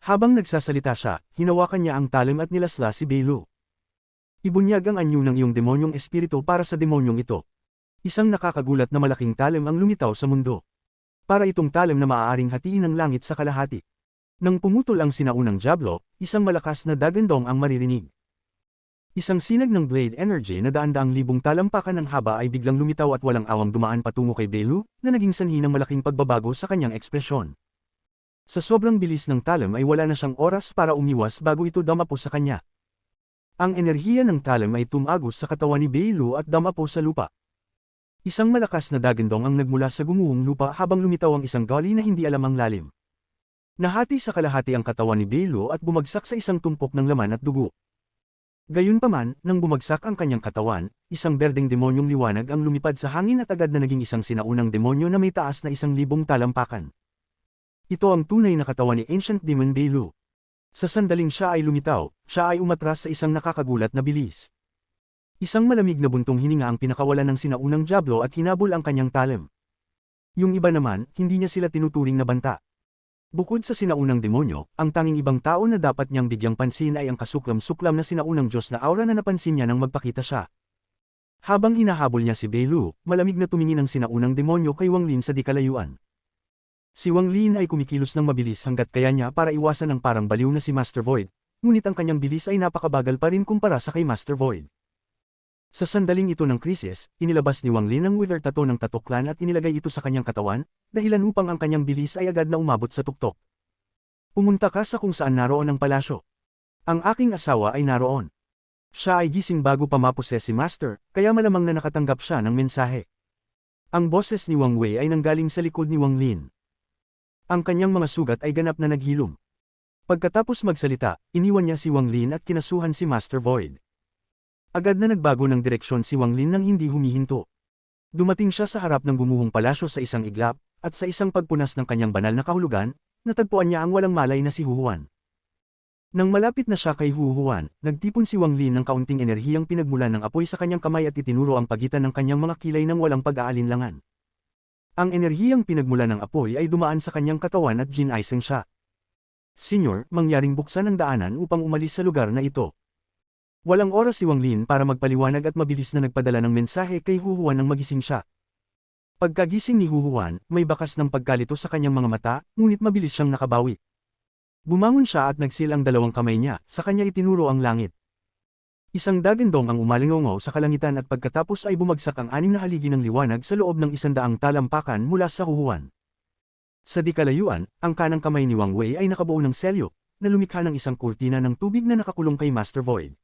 [SPEAKER 1] Habang nagsasalita siya, hinawakan niya ang talim at nilasla si Belu. Ibunyag ang anyo ng iyong demonyong espiritu para sa demonyong ito. Isang nakakagulat na malaking talim ang lumitaw sa mundo. Para itong talim na maaaring hatiin ng langit sa kalahati. Nang pumutol ang sinaunang Diablo, isang malakas na dagandong ang maririnig. Isang sinag ng blade energy na daan-daang libong talampakan ng haba ay biglang lumitaw at walang awang dumaan patungo kay Belu, na naging sanhi ng malaking pagbabago sa kanyang ekspresyon. Sa sobrang bilis ng talam ay wala na siyang oras para umiwas bago ito damapo sa kanya. Ang enerhiya ng talam ay tumagos sa katawan ni Belu at damapo sa lupa. Isang malakas na dagandong ang nagmula sa gumuhong lupa habang lumitaw ang isang gali na hindi alam ang lalim. Nahati sa kalahati ang katawan ni Belu at bumagsak sa isang tumpok ng laman at dugo. Gayunpaman, nang bumagsak ang kanyang katawan, isang berdeng demonyong liwanag ang lumipad sa hangin at agad na naging isang sinaunang demonyo na may taas na 1,000 talampakan. Ito ang tunay na katawan ni Ancient Demon Belu. Sa sandaling siya ay lumitaw, siya ay umatras sa isang nakakagulat na bilis. Isang malamig na buntong hininga ang pinakawalan ng sinaunang Diablo at hinabol ang kanyang talim. Yung iba naman, hindi niya sila tinuturing na banta. Bukod sa sinaunang demonyo, ang tanging ibang tao na dapat niyang bigyang pansin ay ang kasuklam-suklam na sinaunang Diyos na aura na napansin niya nang magpakita siya. Habang hinahabol niya si Belu, malamig na tumingin ang sinaunang demonyo kay Wang Lin sa di kalayuan. Si Wang Lin ay kumikilos ng mabilis hanggat kaya niya para iwasan ang parang baliw na si Master Void, ngunit ang kanyang bilis ay napakabagal pa rin kumpara sa kay Master Void. Sa sandaling ito ng krisis, inilabas ni Wang Lin ang Wither Tattoo ng Tattoo Clan at inilagay ito sa kanyang katawan, dahilan upang ang kanyang bilis ay agad na umabot sa tuktok. Pumunta ka sa kung saan naroon ang palasyo. Ang aking asawa ay naroon. Siya ay gising bago pa maposes si Master, kaya malamang na nakatanggap siya ng mensahe. Ang boses ni Wang Wei ay nanggaling sa likod ni Wang Lin. Ang kanyang mga sugat ay ganap na naghilom. Pagkatapos magsalita, iniwan niya si Wang Lin at kinasuhan si Master Void. Agad na nagbago ng direksyon si Wang Lin nang hindi humihinto. Dumating siya sa harap ng gumuhong palasyo sa isang iglap, at sa isang pagpunas ng kanyang banal na kahulugan, natagpuan niya ang walang malay na si Huhuan. Nang malapit na siya kay Huhuan, nagtipon si Wang Lin ng kaunting enerhiyang pinagmulan ng apoy sa kanyang kamay at itinuro ang pagitan ng kanyang mga kilay ng walang pag-aalinlangan. Ang enerhiyang pinagmulan ng apoy ay dumaan sa kanyang katawan at ginaiseng siya. Senyor, mangyaring buksan ang daanan upang umalis sa lugar na ito. Walang oras si Wang Lin para magpaliwanag at mabilis na nagpadala ng mensahe kay Huhuan nang magising siya. Pagkagising ni Huhuan, may bakas ng pagkalito sa kanyang mga mata, ngunit mabilis siyang nakabawi. Bumangon siya at nagsil ang dalawang kamay niya, sa kanya itinuro ang langit. Isang dagandong ang umalingongaw sa kalangitan at pagkatapos ay bumagsak ang 6 na haligi ng liwanag sa loob ng 100 talampakan mula sa Huhuan. Sa di kalayuan, ang kanang kamay ni Wang Wei ay nakabuo ng selyo, na lumikha ng isang kurtina ng tubig na nakakulong kay Master Void.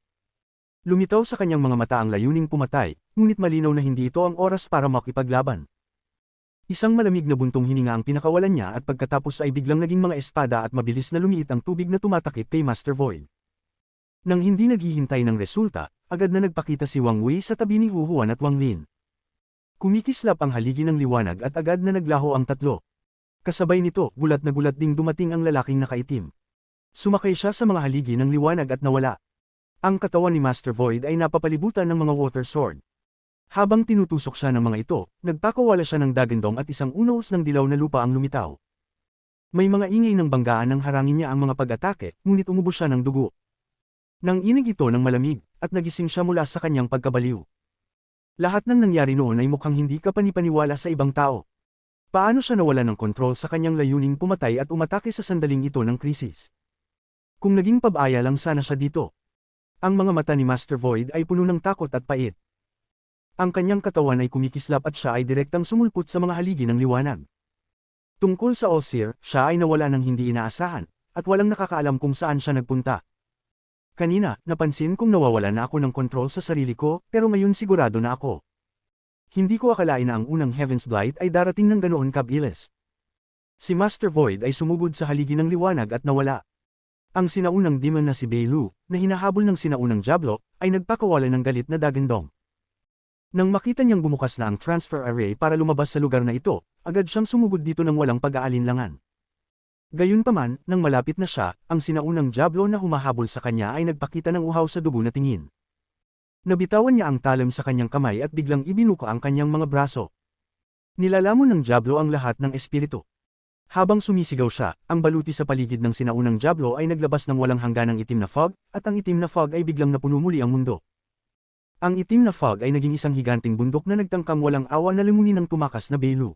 [SPEAKER 1] Lumitaw sa kanyang mga mata ang layuning pumatay, ngunit malinaw na hindi ito ang oras para makipaglaban. Isang malamig na buntong hininga ang pinakawalan niya at pagkatapos ay biglang naging mga espada at mabilis na lumiit ang tubig na tumatakip kay Master Void. Nang hindi naghihintay ng resulta, agad na nagpakita si Wang Wei sa tabi ni Huhuan at Wang Lin. Kumikislap ang haligi ng liwanag at agad na naglaho ang tatlo. Kasabay nito, gulat na gulat ding dumating ang lalaking nakaitim. Sumakay siya sa mga haligi ng liwanag at nawala. Ang katawan ni Master Void ay napapalibutan ng mga water sword. Habang tinutusok siya ng mga ito, nagpakawala siya ng dagandong at isang unos ng dilaw na lupa ang lumitaw. May mga ingay ng banggaan nang harangin niya ang mga pag-atake, ngunit umubos siya ng dugo. Nang inig ito ng malamig, at nagising siya mula sa kanyang pagkabaliw. Lahat ng nangyari noon ay mukhang hindi kapanipaniwala sa ibang tao. Paano siya nawala ng kontrol sa kanyang layuning pumatay at umatake sa sandaling ito ng krisis? Kung naging pabaya lang sana siya dito. Ang mga mata ni Master Void ay puno ng takot at pait. Ang kanyang katawan ay kumikislap at siya ay direktang sumulpot sa mga haligi ng liwanag. Tungkol sa Allseer, siya ay nawala ng hindi inaasahan, at walang nakakaalam kung saan siya nagpunta. Kanina, napansin kong nawawala na ako ng kontrol sa sarili ko, pero ngayon sigurado na ako. Hindi ko akalain na ang unang Heaven's Blight ay darating ng ganoon kabilis. Si Master Void ay sumugod sa haligi ng liwanag at nawala. Ang sinaunang demon na si Belu, na hinahabol ng sinaunang Diablo, ay nagpakawala ng galit na dagandong. Nang makita niyang bumukas na ang transfer array para lumabas sa lugar na ito, agad siyang sumugod dito ng walang pag-aalinlangan. Gayunpaman, nang malapit na siya, ang sinaunang Diablo na humahabol sa kanya ay nagpakita ng uhaw sa dugo na tingin. Nabitawan niya ang talim sa kanyang kamay at biglang ibinuka ang kanyang mga braso. Nilalamon ng Diablo ang lahat ng espiritu. Habang sumisigaw siya, ang baluti sa paligid ng sinaunang Diablo ay naglabas ng walang hangganang itim na fog, at ang itim na fog ay biglang napuno muli ang mundo. Ang itim na fog ay naging isang higanting bundok na nagtangkang walang awa na limunin ng tumakas na Belu.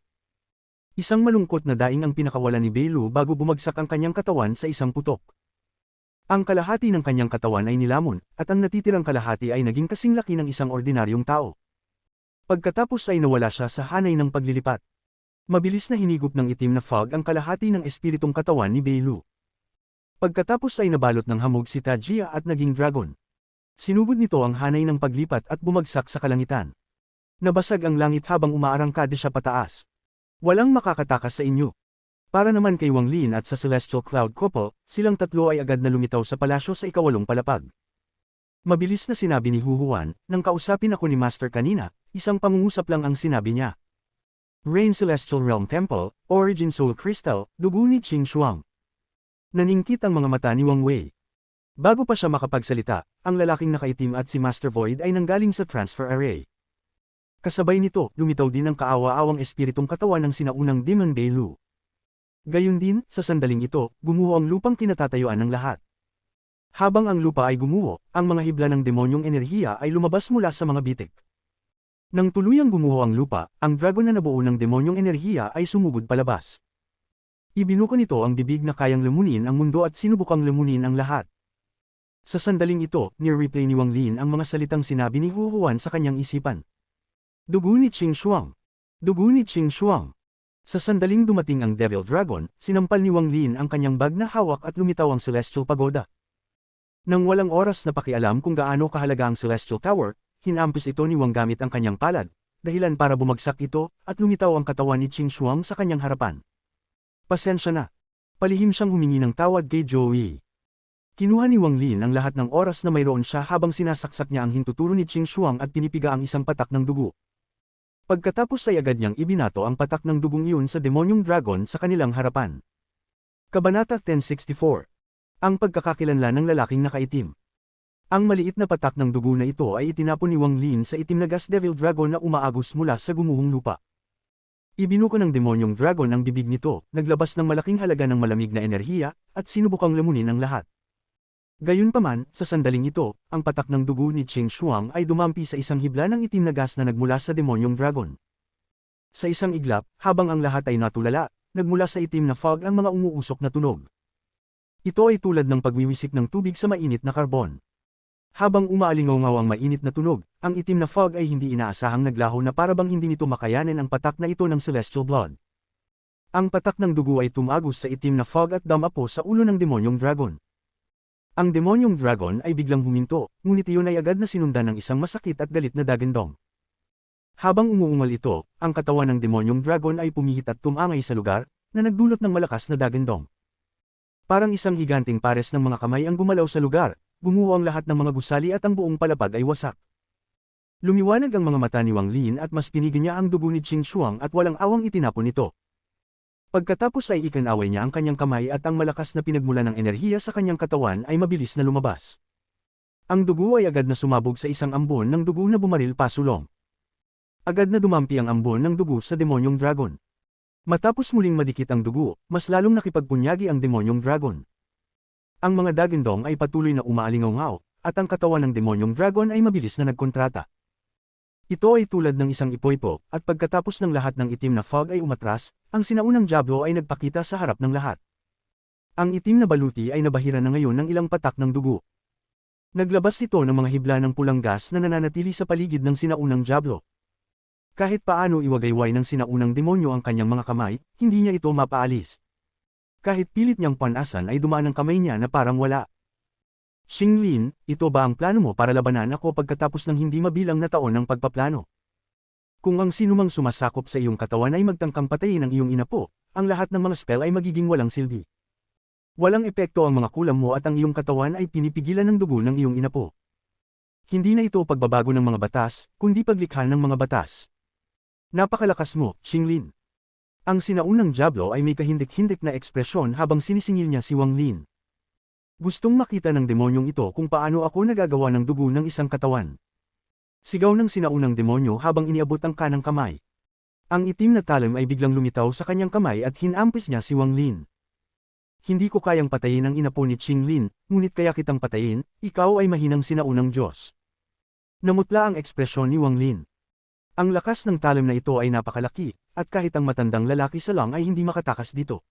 [SPEAKER 1] Isang malungkot na daing ang pinakawalan ni Belu bago bumagsak ang kanyang katawan sa isang putok. Ang kalahati ng kanyang katawan ay nilamon, at ang natitirang kalahati ay naging kasing laki ng isang ordinaryong tao. Pagkatapos ay nawala siya sa hanay ng paglilipat. Mabilis na hinigop ng itim na fog ang kalahati ng espiritong katawan ni Beilu. Pagkatapos ay nabalot ng hamog si Tajia at naging dragon. Sinugod nito ang hanay ng paglipat at bumagsak sa kalangitan. Nabasag ang langit habang umaarangkada siya pataas. Walang makakatakas sa inyo. Para naman kay Wang Lin at sa Celestial Cloud Couple, silang tatlo ay agad na lumitaw sa palasyo sa ikawalong palapag. Mabilis na sinabi ni Hu Huan, nang kausapin ako ni Master kanina, isang pangungusap lang ang sinabi niya. Rain Celestial Realm Temple, Origin Soul Crystal, dugo ni Qing Shuang. Naningkit ang mga mata ni Wang Wei. Bago pa siya makapagsalita, ang lalaking nakaitim at si Master Void ay nanggaling sa transfer array. Kasabay nito, lumitaw din ang kaawa-awang espiritong katawan ng sinaunang Demon Beilu. Gayun din, sa sandaling ito, gumuho ang lupang kinatatayuan ng lahat. Habang ang lupa ay gumuho, ang mga hibla ng demonyong enerhiya ay lumabas mula sa mga bitik. Nang tuluyang gumuho ang lupa, ang dragon na nabuo ng demonyong enerhiya ay sumugod palabas. Ibinuko nito ang bibig na kayang lamunin ang mundo at sinubukang lamunin ang lahat. Sa sandaling ito, ni-replay ni Wang Lin ang mga salitang sinabi ni Hu Huan sa kanyang isipan. Dugo ni Qing Shuang. Dugo ni Qing Shuang. Sa sandaling dumating ang Devil Dragon, sinampal ni Wang Lin ang kanyang bag na hawak at lumitaw ang Celestial Pagoda. Nang walang oras na pakialam kung gaano kahalaga ang Celestial Tower, hinampis ito ni Wang gamit ang kanyang palad, dahilan para bumagsak ito at lumitaw ang katawan ni Qing Shuang sa kanyang harapan. Pasensya na. Palihim siyang humingi ng tawad kay Joey. Kinuha ni Wang Lin ang lahat ng oras na mayroon siya habang sinasaksak niya ang hintuturo ni Qing Shuang at pinipiga ang isang patak ng dugo. Pagkatapos ay agad niyang ibinato ang patak ng dugong iyon sa demonyong dragon sa kanilang harapan. Kabanata 1064. Ang pagkakakilanlan ng lalaking nakaitim. Ang maliit na patak ng dugo na ito ay itinapon ni Wang Lin sa itim na gas devil dragon na umaagos mula sa gumuhong lupa. Ibinuko ng demonyong dragon ang bibig nito, naglabas ng malaking halaga ng malamig na enerhiya, at sinubukang lamunin ang lahat. Gayunpaman, sa sandaling ito, ang patak ng dugo ni Qing Shuang ay dumampi sa isang hibla ng itim na gas na nagmula sa demonyong dragon. Sa isang iglap, habang ang lahat ay natulala, nagmula sa itim na fog ang mga umuusok na tunog. Ito ay tulad ng pagwiwisik ng tubig sa mainit na karbon. Habang umaalingaw-ngaw ang mainit na tunog, ang itim na fog ay hindi inaasahang naglaho na parabang hindi nito makayanin ang patak na ito ng celestial blood. Ang patak ng dugo ay tumagos sa itim na fog at damapo sa ulo ng demonyong dragon. Ang demonyong dragon ay biglang huminto, ngunit iyon ay agad na sinundan ng isang masakit at galit na dagandong. Habang umuungal ito, ang katawan ng demonyong dragon ay pumihit at tumangay sa lugar, na nagdulot ng malakas na dagandong. Parang isang higanting pares ng mga kamay ang gumalaw sa lugar, gumuho ang lahat ng mga gusali at ang buong palapag ay wasak. Lumiwanag ang mga mata ni Wang Lin at mas pinigil niya ang dugo ni Qing Shuang at walang awang itinapon ito. Pagkatapos ay ikinaway niya ang kanyang kamay at ang malakas na pinagmula ng enerhiya sa kanyang katawan ay mabilis na lumabas. Ang dugo ay agad na sumabog sa isang ambon ng dugo na bumaril pasulong. Agad na dumampi ang ambon ng dugo sa demonyong dragon. Matapos muling madikit ang dugo, mas lalong nakipagpunyagi ang demonyong dragon. Ang mga dagandong ay patuloy na umaalingaw-ngaw, at ang katawan ng demonyong dragon ay mabilis na nagkontrata. Ito ay tulad ng isang ipoypo, at pagkatapos ng lahat ng itim na fog ay umatras, ang sinaunang Diablo ay nagpakita sa harap ng lahat. Ang itim na baluti ay nabahira na ngayon ng ilang patak ng dugo. Naglabas ito ng mga hibla ng pulang gas na nananatili sa paligid ng sinaunang Diablo. Kahit paano iwagayway ng sinaunang demonyo ang kanyang mga kamay, hindi niya ito mapaalis. Kahit pilit niyang panasan ay dumaan ang kamay niya na parang wala. Xinglin, ito ba ang plano mo para labanan ako pagkatapos ng hindi mabilang na taon ng pagpaplano? Kung ang sinumang sumasakop sa iyong katawan ay magtangkang patayin ang iyong inapo, ang lahat ng mga spell ay magiging walang silbi. Walang epekto ang mga kulam mo at ang iyong katawan ay pinipigilan ng dugo ng iyong inapo. Hindi na ito pagbabago ng mga batas, kundi paglikha ng mga batas. Napakalakas mo, Xinglin. Ang sinaunang Diablo ay may kahindik-hindik na ekspresyon habang sinisingil niya si Wang Lin. Gustong makita ng demonyong ito kung paano ako nagagawa ng dugo ng isang katawan. Sigaw ng sinaunang demonyo habang iniabot ang kanang kamay. Ang itim na talim ay biglang lumitaw sa kanyang kamay at hinampis niya si Wang Lin. Hindi ko kayang patayin ang inapo ni Xinglin, ngunit kaya kitang patayin, ikaw ay mahinang sinaunang Diyos. Namutla ang ekspresyon ni Wang Lin. Ang lakas ng talim na ito ay napakalaki, at kahit ang matandang lalaki sa lang ay hindi makatakas dito.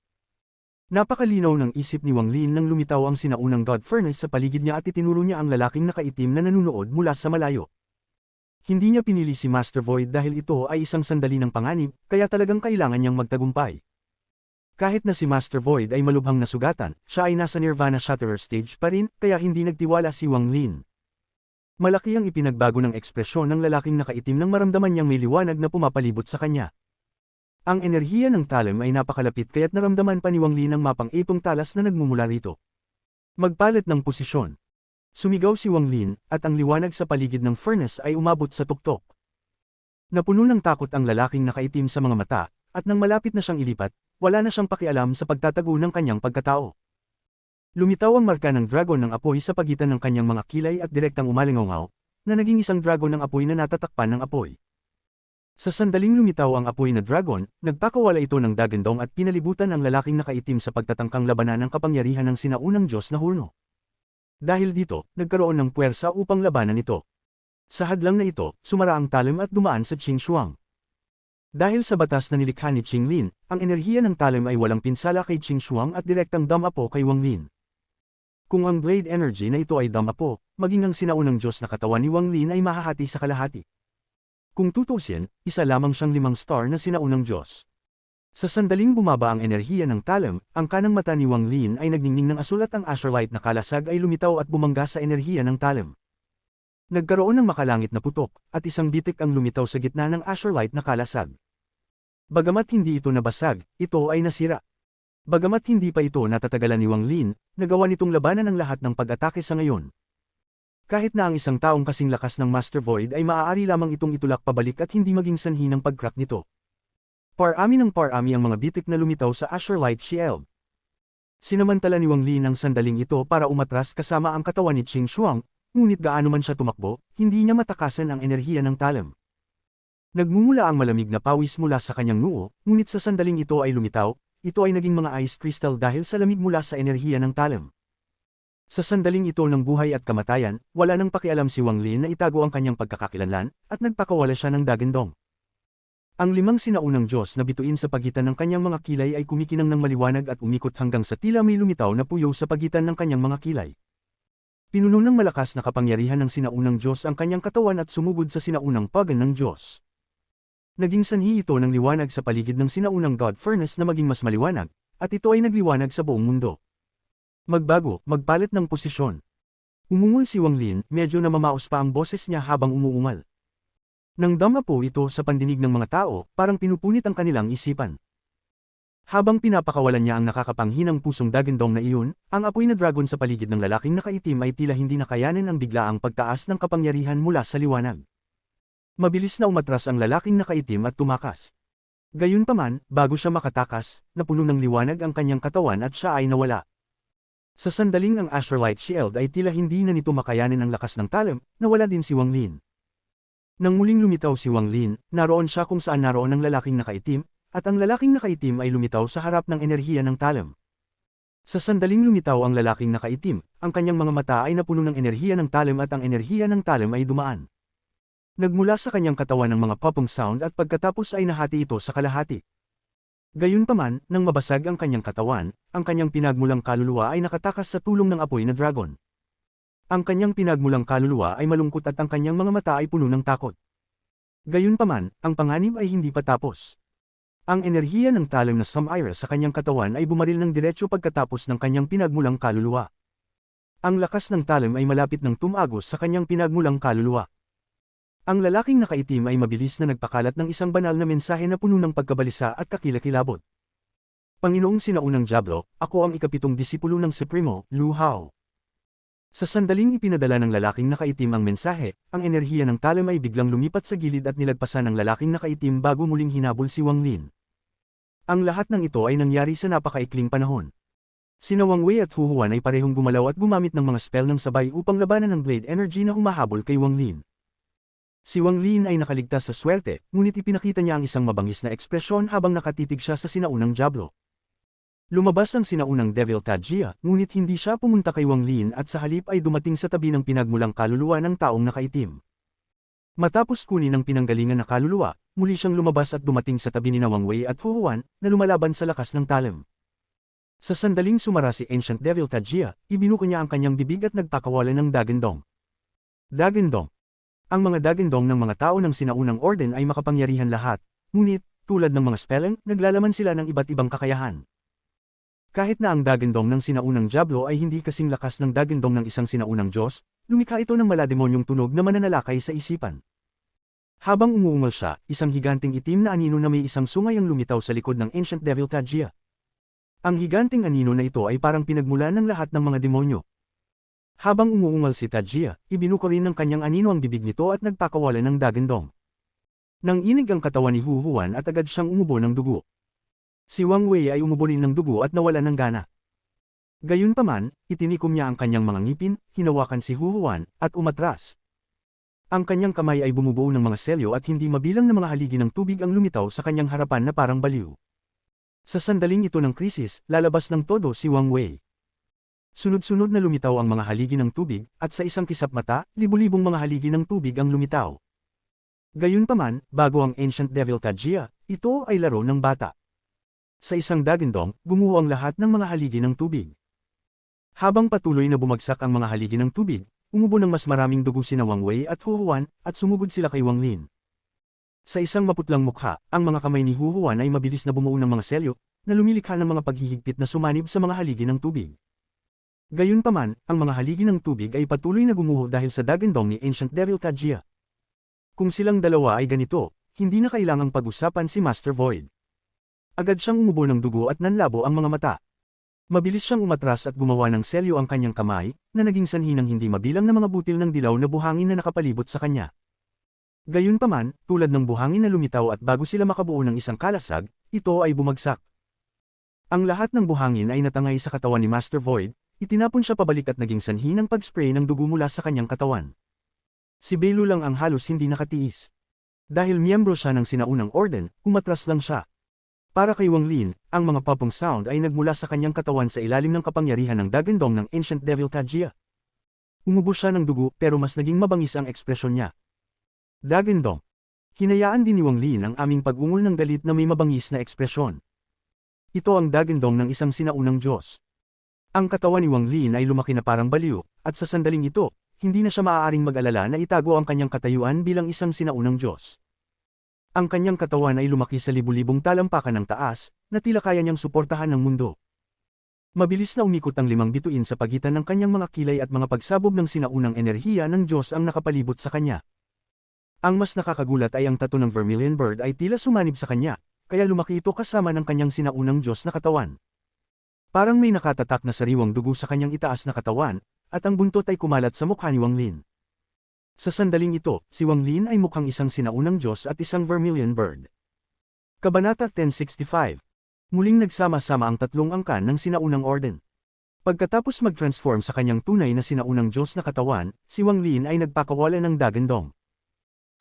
[SPEAKER 1] Napakalinaw ng isip ni Wang Lin nang lumitaw ang sinaunang God Furnace sa paligid niya at itinuro niya ang lalaking nakaitim na nanunood mula sa malayo. Hindi niya pinili si Master Void dahil ito ay isang sandali ng panganib, kaya talagang kailangan niyang magtagumpay. Kahit na si Master Void ay malubhang nasugatan, siya ay nasa Nirvana Shatterer stage pa rin, kaya hindi nagtiwala si Wang Lin. Malaki ang ipinagbago ng ekspresyon ng lalaking nakaitim nang maramdaman niyang may liwanag na pumapalibot sa kanya. Ang enerhiya ng Talem ay napakalapit kaya't naramdaman pa ni Wang Lin ang mapang-ipong talas na nagmumula rito. Magpalit ng posisyon. Sumigaw si Wang Lin, at ang liwanag sa paligid ng furnace ay umabot sa tuktok. Napuno ng takot ang lalaking nakaitim sa mga mata, at nang malapit na siyang ilipat, wala na siyang pakialam sa pagtatago ng kanyang pagkatao. Lumitaw ang marka ng dragon ng apoy sa pagitan ng kanyang mga kilay at direktang umalingaw, na naging isang dragon ng apoy na natatakpan ng apoy. Sa sandaling lumitaw ang apoy na dragon, nagpakawala ito ng dagandong at pinalibutan ang lalaking nakaitim sa pagtatangkang labanan ng kapangyarihan ng sinaunang Diyos na Hurno. Dahil dito, nagkaroon ng puwersa upang labanan ito. Sa hadlang na ito, sumara ang Talem at dumaan sa Qing Shuang. Dahil sa batas na nilikha ni Qing Lin, ang enerhiya ng Talem ay walang pinsala kay Qing Shuang at direktang damapo kay Wang Lin. Kung ang blade energy na ito ay damapo, maging ang sinaunang Diyos na katawan ni Wang Lin ay mahahati sa kalahati. Kung tutusin, isa lamang siyang 5 star na sinaunang Diyos. Sa sandaling bumaba ang enerhiya ng Talem, ang kanang mata ni Wang Lin ay nagningning ng asul at ang Azurite na kalasag ay lumitaw at bumangga sa enerhiya ng Talem. Nagkaroon ng makalangit na putok, at isang bitik ang lumitaw sa gitna ng Azurite na kalasag. Bagamat hindi ito nabasag, ito ay nasira. Bagamat hindi pa ito natatagalan ni Wang Lin, nagawa nitong labanan ang lahat ng pag-atake sa ngayon. Kahit na ang isang taong kasing lakas ng Master Void ay maaari lamang itong itulak pabalik at hindi maging sanhi ng pag-crack nito. Parami ng parami ang mga bitik na lumitaw sa Azurite Shield. Sinamantala ni Wang Lin ang sandaling ito para umatras kasama ang katawan ni Qing Shuang, ngunit gaano man siya tumakbo, hindi niya matakasan ang enerhiya ng Talem. Nagmumula ang malamig na pawis mula sa kanyang noo, ngunit sa sandaling ito ay lumitaw, ito ay naging mga ice crystal dahil sa lamig mula sa enerhiya ng Talem. Sa sandaling ito ng buhay at kamatayan, wala nang pakialam si Wang Lin na itago ang kanyang pagkakakilanlan, at nagpakawala siya ng dagandong. Ang 5 sinaunang Diyos na bituin sa pagitan ng kanyang mga kilay ay kumikinang ng maliwanag at umikot hanggang sa tila may lumitaw na puyo sa pagitan ng kanyang mga kilay. Pinuno ng malakas na kapangyarihan ng sinaunang Diyos ang kanyang katawan at sumugod sa sinaunang pagan ng Diyos. Naging sanhi ito ng liwanag sa paligid ng sinaunang God Furnace na maging mas maliwanag, at ito ay nagliwanag sa buong mundo. Magpalit ng posisyon. Umungol si Wang Lin, medyo namamaos pa ang boses niya habang umuungal. Nang dama po ito sa pandinig ng mga tao, parang pinupunit ang kanilang isipan. Habang pinapakawalan niya ang nakakapanghinang pusong dagandong na iyon, ang apoy na dragon sa paligid ng lalaking nakaitim ay tila hindi nakayanin ang biglaang pagtaas ng kapangyarihan mula sa liwanag. Mabilis na umatras ang lalaking nakaitim at tumakas. Gayunpaman, bago siya makatakas, napuno ng liwanag ang kanyang katawan at siya ay nawala. Sa sandaling ang Azurite Shield ay tila hindi na nito makayanin ang lakas ng Talem, nawala din si Wang Lin. Nang muling lumitaw si Wang Lin, naroon siya kung saan naroon ang lalaking nakaitim, at ang lalaking nakaitim ay lumitaw sa harap ng enerhiya ng Talem. Sa sandaling lumitaw ang lalaking nakaitim, ang kanyang mga mata ay napuno ng enerhiya ng Talem at ang enerhiya ng Talem ay dumaan. Nagmula sa kanyang katawan ng mga popping sound at pagkatapos ay nahati ito sa kalahati. Gayunpaman, nang mabasag ang kanyang katawan, ang kanyang pinagmulang kaluluwa ay nakatakas sa tulong ng apoy na dragon. Ang kanyang pinagmulang kaluluwa ay malungkot at ang kanyang mga mata ay puno ng takot. Gayunpaman, ang panganib ay hindi pa tapos. Ang enerhiya ng Talem na Samira sa kanyang katawan ay bumaril ng diretsyo pagkatapos ng kanyang pinagmulang kaluluwa. Ang lakas ng Talem ay malapit ng tumagos sa kanyang pinagmulang kaluluwa. Ang lalaking nakaitim ay mabilis na nagpakalat ng isang banal na mensahe na puno ng pagkabalisa at kakilakilabot. Panginoong Sinaunang Diablo, ako ang ikapitong disipulo ng Supremo, Lu Hao. Sa sandaling ipinadala ng lalaking nakaitim ang mensahe, ang enerhiya ng Talem ay biglang lumipat sa gilid at nilagpasan ng lalaking nakaitim bago muling hinabol si Wang Lin. Ang lahat ng ito ay nangyari sa napakaikling panahon. Sina Wang Wei at Hu Huan ay parehong gumalaw at gumamit ng mga spell ng sabay upang labanan ng blade energy na humahabol kay Wang Lin. Si Wang Lin ay nakaligtas sa swerte, ngunit ipinakita niya ang isang mabangis na ekspresyon habang nakatitig siya sa sinaunang Diablo. Lumabas ang sinaunang Devil Tajia, ngunit hindi siya pumunta kay Wang Lin at sa halip ay dumating sa tabi ng pinagmulang kaluluwa ng taong nakaitim. Matapos kunin ang pinanggalingan na kaluluwa, muli siyang lumabas at dumating sa tabi ni Wang Wei at Hu Huan, na lumalaban sa lakas ng Talem. Sa sandaling sumara si Ancient Devil Tajia, ibinuko niya ang kanyang bibig at nagpakawalan ng Dagendong. Dagendong. Ang mga Dagendong ng mga tao ng sinaunang orden ay makapangyarihan lahat, ngunit, tulad ng mga spelling, naglalaman sila ng iba't ibang kakayahan. Kahit na ang Dagendong ng sinaunang Diablo ay hindi kasing lakas ng Dagendong ng isang sinaunang Diyos, lumikha ito ng malademonyong tunog na mananalakay sa isipan. Habang umuungal siya, isang higanting itim na anino na may isang sungay ang lumitaw sa likod ng Ancient Devil Tajia. Ang higanting anino na ito ay parang pinagmulan ng lahat ng mga demonyo. Habang umuungal si Tajia, ibinuko rin ng kanyang anino ang bibig nito at nagpakawalan ng Dagendong. Nang inig ang katawan ni Hu Huan at agad siyang umubo ng dugo. Si Wang Wei ay umubo rin ng dugo at nawala ng gana. Gayunpaman, itinikom niya ang kanyang mga ngipin, hinawakan si Hu Huan, at umatras. Ang kanyang kamay ay bumubuo ng mga selyo at hindi mabilang na mga haligi ng tubig ang lumitaw sa kanyang harapan na parang baliw. Sa sandaling ito ng krisis, lalabas ng todo si Wang Wei. Sunod-sunod na lumitaw ang mga haligi ng tubig, at sa isang kisap mata, libu-libong mga haligi ng tubig ang lumitaw. Gayunpaman, bago ang Ancient Devil Tajia, ito ay laro ng bata. Sa isang Dagendong, gumuho ang lahat ng mga haligi ng tubig. Habang patuloy na bumagsak ang mga haligi ng tubig, umubo ng mas maraming dugo sina Wang Wei at Hu Huan, at sumugod sila kay Wang Lin. Sa isang maputlang mukha, ang mga kamay ni Hu Huan ay mabilis na bumuo ng mga selyo, na lumilikha ng mga paghihigpit na sumanib sa mga haligi ng tubig. Gayunpaman, ang mga haligi ng tubig ay patuloy na gumuho dahil sa Dagendong ni Ancient Devil Tajia. Kung silang dalawa ay ganito, hindi na kailangang pag-usapan si Master Void. Agad siyang umubo ng dugo at nanlabo ang mga mata. Mabilis siyang umatras at gumawa ng selyo ang kanyang kamay, na naging sanhi ng hindi mabilang na mga butil ng dilaw na buhangin na nakapalibot sa kanya. Gayunpaman, tulad ng buhangin na lumitaw at bago sila makabuo ng isang kalasag, ito ay bumagsak. Ang lahat ng buhangin ay natangay sa katawan ni Master Void, itinapon siya pabalik at naging sanhi ng pag-spray ng dugo mula sa kanyang katawan. Si Belu lang ang halos hindi nakatiis. Dahil miyembro siya ng sinaunang orden, umatras lang siya. Para kay Wang Lin, ang mga popong sound ay nagmula sa kanyang katawan sa ilalim ng kapangyarihan ng Dagendong ng Ancient Devil Tajia. Umubo siya ng dugo pero mas naging mabangis ang ekspresyon niya. Dagendong. Hinayaan din ni Wang Lin ang aming pag-ungol ng galit na may mabangis na ekspresyon. Ito ang Dagendong ng isang sinaunang Diyos. Ang katawan ni Wang Lin ay lumaki na parang baliw, at sa sandaling ito, hindi na siya maaaring mag-alala na itago ang kanyang katayuan bilang isang sinaunang Diyos. Ang kanyang katawan ay lumaki sa libu-libong talampakan ng taas, na tila kaya niyang suportahan ng mundo. Mabilis na umikot ang 5 bituin sa pagitan ng kanyang mga kilay at mga pagsabog ng sinaunang enerhiya ng Diyos ang nakapalibot sa kanya. Ang mas nakakagulat ay ang tattoo ng Vermilion Bird ay tila sumanib sa kanya, kaya lumaki ito kasama ng kanyang sinaunang Diyos na katawan. Parang may nakatatak na sariwang dugo sa kanyang itaas na katawan, at ang buntot ay kumalat sa mukha ni Wang Lin. Sa sandaling ito, si Wang Lin ay mukhang isang sinaunang Diyos at isang Vermilion Bird. Kabanata 1065. Muling nagsama-sama ang tatlong angkan ng sinaunang orden. Pagkatapos mag-transform sa kanyang tunay na sinaunang Diyos na katawan, si Wang Lin ay nagpakawala ng Dagendong.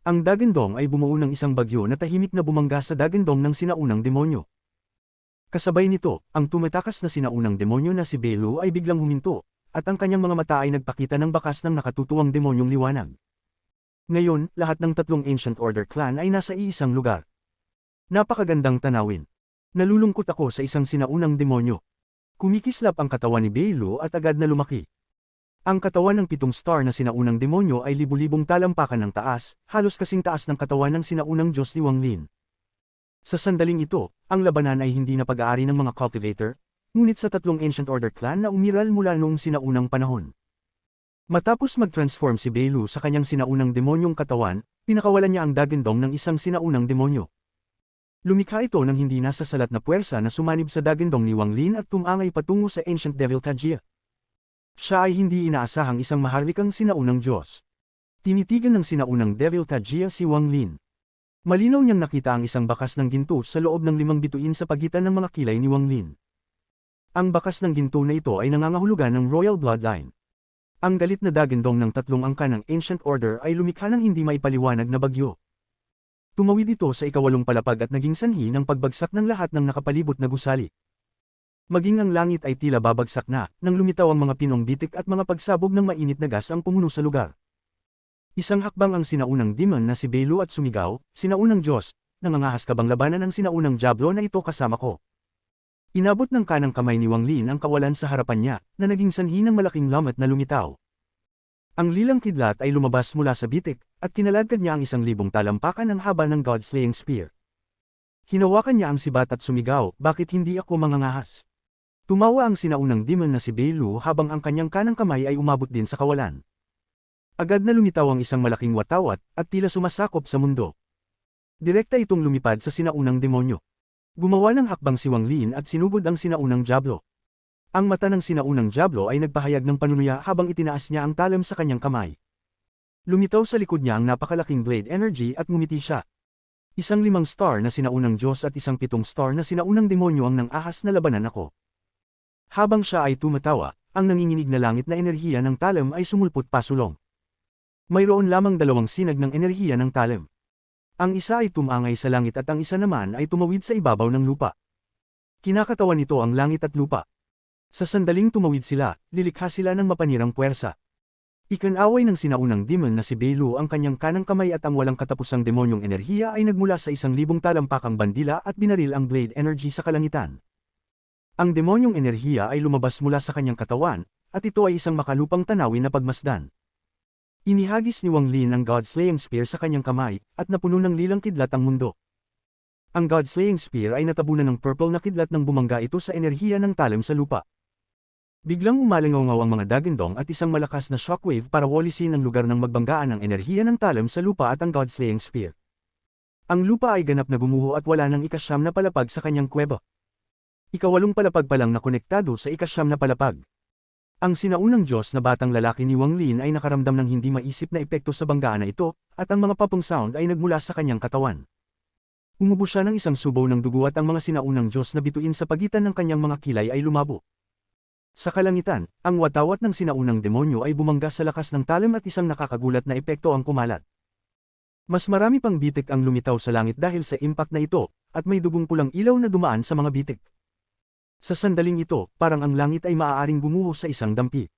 [SPEAKER 1] Ang Dagendong ay bumuo ng isang bagyo na tahimik na bumangga sa Dagendong ng sinaunang demonyo. Kasabay nito, ang tumatakas na sinaunang demonyo na si Belu ay biglang huminto, at ang kanyang mga mata ay nagpakita ng bakas ng nakatutuwang demonyong liwanag. Ngayon, lahat ng tatlong Ancient Order clan ay nasa iisang lugar. Napakagandang tanawin. Nalulungkot ako sa isang sinaunang demonyo. Kumikislap ang katawan ni Belu at agad na lumaki. Ang katawan ng 7 star na sinaunang demonyo ay libu-libong talampakan ng taas, halos kasing taas ng katawan ng sinaunang Diyos ni Wang Lin. Sa sandaling ito, ang labanan ay hindi na pag-aari ng mga cultivator, ngunit sa tatlong Ancient Order clan na umiral mula noong sinaunang panahon. Matapos mag-transform si Belu sa kanyang sinaunang demonyong katawan, pinakawalan niya ang Dagendong ng isang sinaunang demonyo. Lumikha ito ng hindi nasasalat na puwersa na sumanib sa Dagendong ni Wang Lin at tumangay patungo sa Ancient Devil Tajia. Siya ay hindi inaasahang isang maharlikang sinaunang Diyos. Tinitigan ng sinaunang Devil Tajia si Wang Lin. Malinaw niyang nakita ang isang bakas ng ginto sa loob ng 5 bituin sa pagitan ng mga kilay ni Wang Lin. Ang bakas ng ginto na ito ay nangangahulugan ng Royal Bloodline. Ang galit na Dagendong ng tatlong angkan ng Ancient Order ay lumikha ng hindi maipaliwanag na bagyo. Tumawid ito sa ika-8 palapag at naging sanhi ng pagbagsak ng lahat ng nakapalibot na gusali. Maging ang langit ay tila babagsak na, nang lumitaw ang mga pinong bitik at mga pagsabog ng mainit na gas ang pumuno sa lugar. Isang hakbang ang sinaunang demon na si Belu at sumigaw, "Sinaunang Diyos, nangangahas ka bang labanan ang sinaunang Diablo na ito kasama ko?" Inabot ng kanang kamay ni Wang Lin ang kawalan sa harapan niya, na naging sanhi ng malaking lamat na lumitaw. Ang lilang kidlat ay lumabas mula sa bitik, at kinaladkad niya ang 1,000 talampakan ng haba ng God-slaying spear. Hinawakan niya ang sibat at sumigaw, "Bakit hindi ako mangangahas?" Tumawa ang sinaunang demon na si Beilu habang ang kanyang kanang kamay ay umabot din sa kawalan. Agad na lumitaw ang isang malaking watawat, at tila sumasakop sa mundo. Direkta itong lumipad sa sinaunang demonyo. Gumawa ng hakbang si Wang Lin at sinugod ang sinaunang Diablo. Ang mata ng sinaunang Diablo ay nagpahayag ng panunuya habang itinaas niya ang talam sa kanyang kamay. Lumitaw sa likod niya ang napakalaking blade energy at ngumiti siya. 5 star na sinaunang Diyos at 7 star na sinaunang demonyo ang nang-ahas na labanan ako. Habang siya ay tumatawa, ang nanginginig na langit na enerhiya ng talam ay sumulpot pasulong. Mayroon lamang 2 sinag ng enerhiya ng talam. Ang isa ay tumangay sa langit at ang isa naman ay tumawid sa ibabaw ng lupa. Kinakatawan nito ang langit at lupa. Sa sandaling tumawid sila, lilikha sila ng mapanirang puwersa. Ikinaway ng sinaunang demon na si Beilu ang kanyang kanang kamay at ang walang katapusang demonyong enerhiya ay nagmula sa 1,000 talampakang bandila at binaril ang blade energy sa kalangitan. Ang demonyong enerhiya ay lumabas mula sa kanyang katawan, at ito ay isang makalupang tanawin na pagmasdan. Inihagis ni Wang Lin ang God-slaying spear sa kanyang kamay, at napuno ng lilang kidlat ang mundo. Ang God-slaying spear ay natabunan ng purple na kidlat nang bumangga ito sa enerhiya ng talam sa lupa. Biglang umalingaw-ngaw ang mga dagindong at isang malakas na shockwave para walisin ang lugar ng magbanggaan ng enerhiya ng talam sa lupa at ang God-slaying spear. Ang lupa ay ganap na gumuho at wala ng 9 na palapag sa kanyang kuweba. 8 palapag pa lang na konektado sa 9 na palapag. Ang sinaunang Diyos na batang lalaki ni Wang Lin ay nakaramdam ng hindi maisip na epekto sa banggaan na ito, at ang mga papong sound ay nagmula sa kanyang katawan. Umubo siya ng isang subaw ng dugo at ang mga sinaunang Diyos na bituin sa pagitan ng kanyang mga kilay ay lumabo. Sa kalangitan, ang watawat ng sinaunang demonyo ay bumangga sa lakas ng talam at isang nakakagulat na epekto ang kumalat. Mas marami pang bitik ang lumitaw sa langit dahil sa impact na ito, at may dugong pulang ilaw na dumaan sa mga bitik. Sa sandaling ito, parang ang langit ay maaaring gumuho sa isang dampi.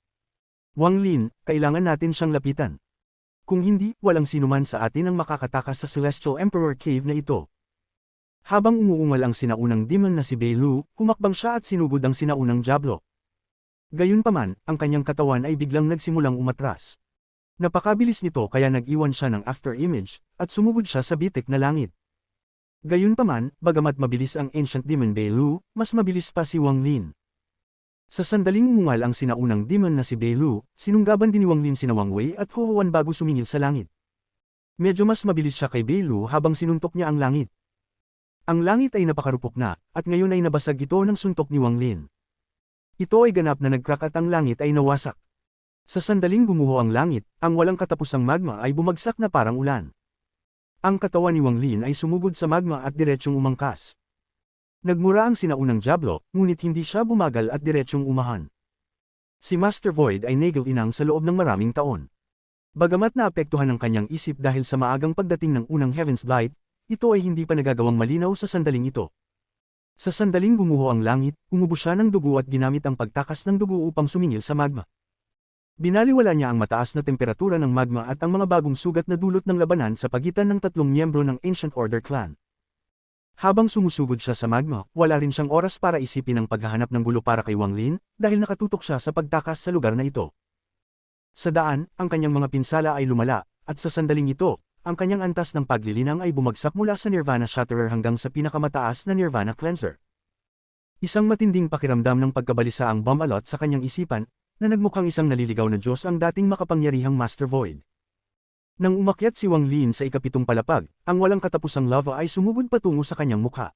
[SPEAKER 1] Wang Lin, kailangan natin siyang lapitan. Kung hindi, walang sinuman sa atin ang makakatakas sa Celestial Emperor Cave na ito. Habang umuungal ang sinaunang demon na si Beilu, humakbang siya at sinugod ang sinaunang Diablo. Gayunpaman, ang kanyang katawan ay biglang nagsimulang umatras. Napakabilis nito kaya nag-iwan siya ng after image, at sumugod siya sa bitik na langit. Gayunpaman, bagamat mabilis ang Ancient Demon Beilu, mas mabilis pa si Wang Lin. Sa sandaling umungal ang sinaunang demon na si Beilu, sinunggaban din ni Wang Lin sina Wang Wei at Hu Huan bago sumingil sa langit. Medyo mas mabilis siya kay Beilu habang sinuntok niya ang langit. Ang langit ay napakarupok na, at ngayon ay nabasag ito ng suntok ni Wang Lin. Ito ay ganap na nag-crack at ang langit ay nawasak. Sa sandaling gumuho ang langit, ang walang katapusang magma ay bumagsak na parang ulan. Ang katawan ni Wang Lin ay sumugod sa magma at diretsyong umangkas. Nagmura ang sinaunang Diablo, ngunit hindi siya bumagal at diretsyong umahan. Si Master Void ay nagal-inang sa loob ng maraming taon. Bagamat naapektuhan ang kanyang isip dahil sa maagang pagdating ng unang Heaven's Blight, ito ay hindi pa nagagawang malinaw sa sandaling ito. Sa sandaling gumuho ang langit, umubo siya ng dugo at ginamit ang pagtakas ng dugo upang sumingil sa magma. Binaliwala niya ang mataas na temperatura ng magma at ang mga bagong sugat na dulot ng labanan sa pagitan ng 3 miyembro ng Ancient Order Clan. Habang sumusugod siya sa magma, wala rin siyang oras para isipin ang paghahanap ng gulo para kay Wang Lin, dahil nakatutok siya sa pagtakas sa lugar na ito. Sa daan, ang kanyang mga pinsala ay lumala, at sa sandaling ito, ang kanyang antas ng paglilinang ay bumagsak mula sa Nirvana Shatterer hanggang sa pinakamataas na Nirvana Cleanser. Isang matinding pakiramdam ng pagkabalisa ang bumalot sa kanyang isipan, na nagmukhang isang naliligaw na Diyos ang dating makapangyarihang Master Void. Nang umakyat si Wang Lin sa 7 palapag, ang walang katapusang lava ay sumugod patungo sa kanyang mukha.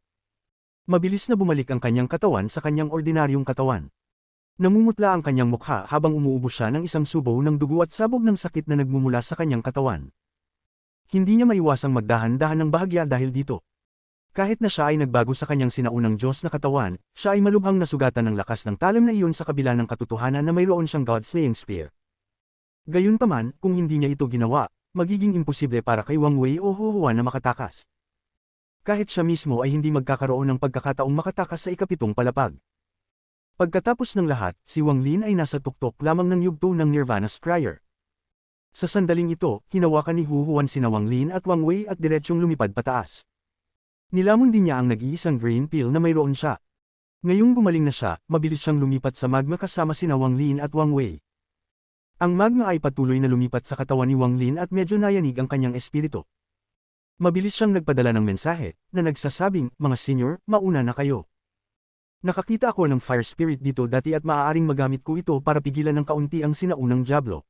[SPEAKER 1] Mabilis na bumalik ang kanyang katawan sa kanyang ordinaryong katawan. Namumutla ang kanyang mukha habang umuubos siya ng isang subaw ng dugo at sabog ng sakit na nagmumula sa kanyang katawan. Hindi niya maiwasang magdahan-dahan ng bahagya dahil dito. Kahit na siya ay nagbago sa kanyang sinaunang Diyos na katawan, siya ay malubhang nasugatan ng lakas ng talim na iyon sa kabila ng katotohanan na mayroon siyang God-slaying spear. Gayunpaman, kung hindi niya ito ginawa, magiging imposible para kay Wang Wei o Hu Huan na makatakas. Kahit siya mismo ay hindi magkakaroon ng pagkakataong makatakas sa 7 palapag. Pagkatapos ng lahat, si Wang Lin ay nasa tuktok lamang ng yugto ng Nirvana Scryer. Sa sandaling ito, hinawakan ni Hu Huan sina Wang Lin at Wang Wei at diretsyong lumipad pataas. Nilamon din niya ang nag-iisang green pill na mayroon siya. Ngayong gumaling na siya, mabilis siyang lumipat sa magma kasama sina Wang Lin at Wang Wei. Ang magma ay patuloy na lumipat sa katawan ni Wang Lin at medyo nayanig ang kanyang espiritu. Mabilis siyang nagpadala ng mensahe, na nagsasabing, mga senior, mauna na kayo. Nakakita ako ng fire spirit dito dati at maaaring magamit ko ito para pigilan ng kaunti ang sinaunang Diablo.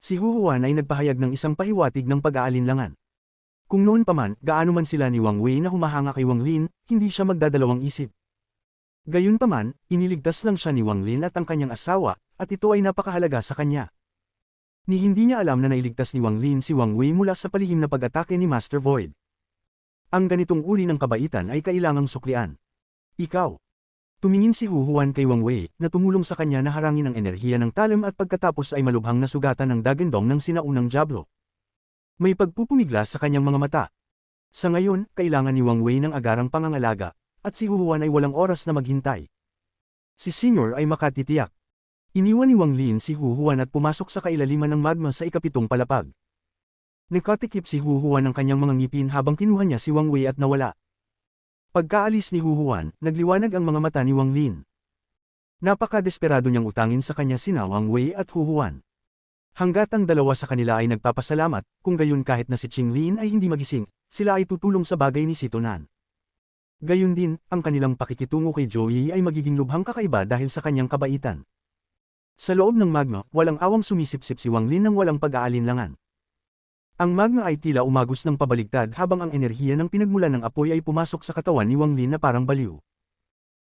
[SPEAKER 1] Si Huhuan ay nagpahayag ng isang pahiwatig ng pag-aalinlangan. Kung noon pa man, gaano man sila ni Wang Wei na humahanga kay Wang Lin, hindi siya magdadalawang isip. Gayunpaman, iniligtas lang siya ni Wang Lin at ang kanyang asawa, at ito ay napakahalaga sa kanya. Ni hindi niya alam na nailigtas ni Wang Lin si Wang Wei mula sa palihim na pag-atake ni Master Void. Ang ganitong uri ng kabaitan ay kailangang suklian. Ikaw. Tumingin si Huhuan kay Wang Wei, na tumulong sa kanya na harangin ang enerhiya ng talim at pagkatapos ay malubhang nasugatan ng dagandong ng sinaunang Diablo. May pagpupumigla sa kanyang mga mata. Sa ngayon, kailangan ni Wang Wei ng agarang pangangalaga, at si Huhuan ay walang oras na maghintay. Si Senior ay makatitiyak. Iniwan ni Wang Lin si Huhuan at pumasok sa kailaliman ng magma sa ikapitong palapag. Nakatikip si Huhuan ng kanyang mga ngipin habang kinuha niya si Wang Wei at nawala. Pagkaalis ni Huhuan, nagliwanag ang mga mata ni Wang Lin. Napaka-desperado niyang utangin sa kanya sina Wang Wei at Huhuan. Hanggat ang dalawa sa kanila ay nagpapasalamat, kung gayon kahit na si Qing Lin ay hindi magising, sila ay tutulong sa bagay ni si Tunan. Gayon din, ang kanilang pakikitungo kay Joey ay magiging lubhang kakaiba dahil sa kanyang kabaitan. Sa loob ng magma, walang awang sumisipsip si Wang Lin ng walang pag-aalinlangan. Ang magma ay tila umagos ng pabaligtad habang ang enerhiya ng pinagmulan ng apoy ay pumasok sa katawan ni Wang Lin na parang baliw.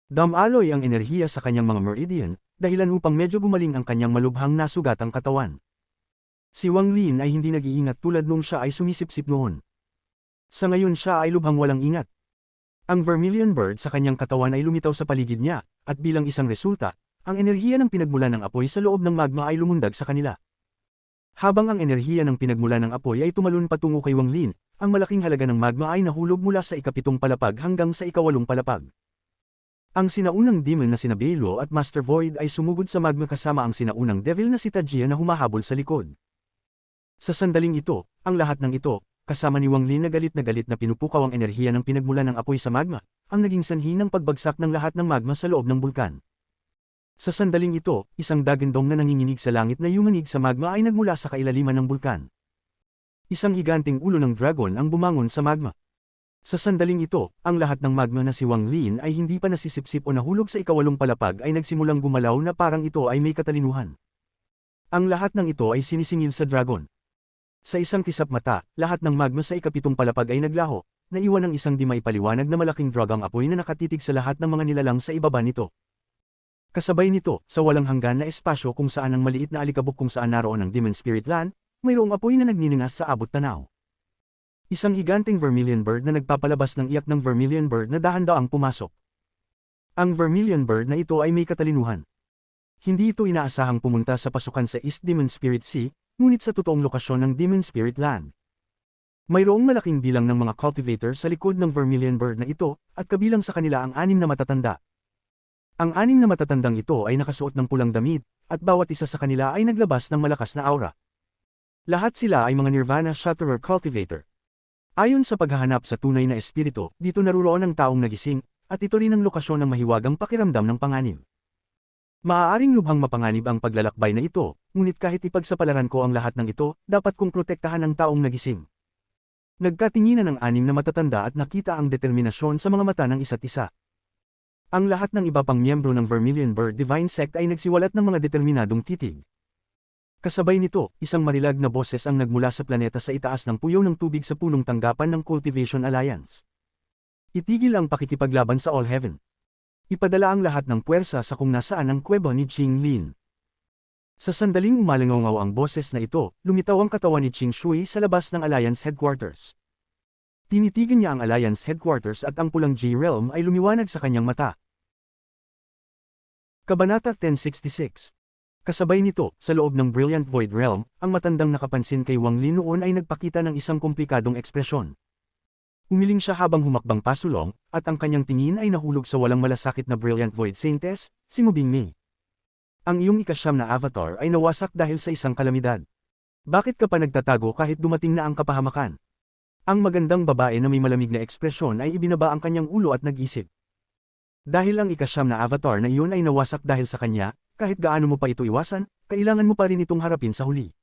[SPEAKER 1] Damaloy ang enerhiya sa kanyang mga meridian, dahilan upang medyo gumaling ang kanyang malubhang nasugatang katawan. Si Wang Lin ay hindi nag-iingat tulad nung siya ay sumisipsip noon. Sa ngayon siya ay lubhang walang ingat. Ang vermilion bird sa kanyang katawan ay lumitaw sa paligid niya, at bilang isang resulta, ang enerhiya ng pinagmulan ng apoy sa loob ng magma ay lumundag sa kanila. Habang ang enerhiya ng pinagmulan ng apoy ay tumalon patungo kay Wang Lin, ang malaking halaga ng magma ay nahulog mula sa ikapitong palapag hanggang sa ikawalong palapag. Ang sinaunang demon na sina Beilo at Master Void ay sumugod sa magma kasama ang sinaunang devil na si Tajia na humahabol sa likod. Sa sandaling ito, ang lahat ng ito, kasama ni Wang Lin na galit na pinupukaw ang enerhiya ng pinagmulan ng apoy sa magma, ang naging sanhi ng pagbagsak ng lahat ng magma sa loob ng bulkan. Sa sandaling ito, isang dagandong na nanginginig sa langit na yumanig sa magma ay nagmula sa kailaliman ng bulkan. Isang higanting ulo ng dragon ang bumangon sa magma. Sa sandaling ito, ang lahat ng magma na si Wang Lin ay hindi pa nasisipsip o nahulog sa ikawalong palapag ay nagsimulang gumalaw na parang ito ay may katalinuhan. Ang lahat ng ito ay sinisingil sa dragon. Sa isang kisap mata, lahat ng magma sa ikapitong palapag ay naglaho, naiwan ng isang di maipaliwanag na malaking dragang apoy na nakatitig sa lahat ng mga nilalang sa ibaba nito. Kasabay nito, sa walang hanggan na espasyo kung saan ang maliit na alikabok kung saan naroon ang Demon Spirit Land, mayroong apoy na nagniningas sa abot tanaw. Isang higanting vermilion bird na nagpapalabas ng iyak ng vermilion bird na dahan-daang pumasok. Ang vermilion bird na ito ay may katalinuhan. Hindi ito inaasahang pumunta sa pasukan sa East Demon Spirit Sea, ngunit sa totoong lokasyon ng Demon Spirit Land. Mayroong malaking bilang ng mga cultivator sa likod ng vermilion bird na ito, at kabilang sa kanila ang 6 na matatanda. Ang 6 na matatandang ito ay nakasuot ng pulang damit, at bawat isa sa kanila ay naglabas ng malakas na aura. Lahat sila ay mga Nirvana Shatterer Cultivator. Ayon sa paghahanap sa tunay na espiritu, dito naruroon ang taong nagising, at ito rin ang lokasyon ng mahiwagang pakiramdam ng panganib. Maaaring lubhang mapanganib ang paglalakbay na ito, ngunit kahit ipagsapalaran ko ang lahat ng ito, dapat kong protektahan ang taong nagising. Nagkatinginan ng 6 na matatanda at nakita ang determinasyon sa mga mata ng isa't isa. Ang lahat ng iba pang miyembro ng Vermilion Bird Divine Sect ay nagsiwalat ng mga determinadong titig. Kasabay nito, isang marilag na boses ang nagmula sa planeta sa itaas ng puyaw ng tubig sa punong tanggapan ng Cultivation Alliance. Itigil ang pakikipaglaban sa All Heaven. Ipadala ang lahat ng puwersa sa kung nasaan ang kuweba ni Qing Lin. Sa sandaling umalingaw ang boses na ito, lumitaw ang katawan ni Qing Shui sa labas ng Alliance Headquarters. Tinitigan niya ang Alliance Headquarters at ang pulang J-Realm ay lumiwanag sa kanyang mata. Kabanata 1066. Kasabay nito, sa loob ng Brilliant Void Realm, ang matandang nakapansin kay Wang Lin noon ay nagpakita ng isang komplikadong ekspresyon. Umiling siya habang humakbang pasulong, at ang kanyang tingin ay nahulog sa walang malasakit na Brilliant Void Saintess, si Mubing Mei. Ang iyong ikasyam na avatar ay nawasak dahil sa isang kalamidad. Bakit ka pa nagtatago kahit dumating na ang kapahamakan? Ang magandang babae na may malamig na ekspresyon ay ibinaba ang kanyang ulo at nag-isip. Dahil ang ika-9 na avatar na iyon ay nawasak dahil sa kanya, kahit gaano mo pa ito iwasan, kailangan mo pa rin itong harapin sa huli.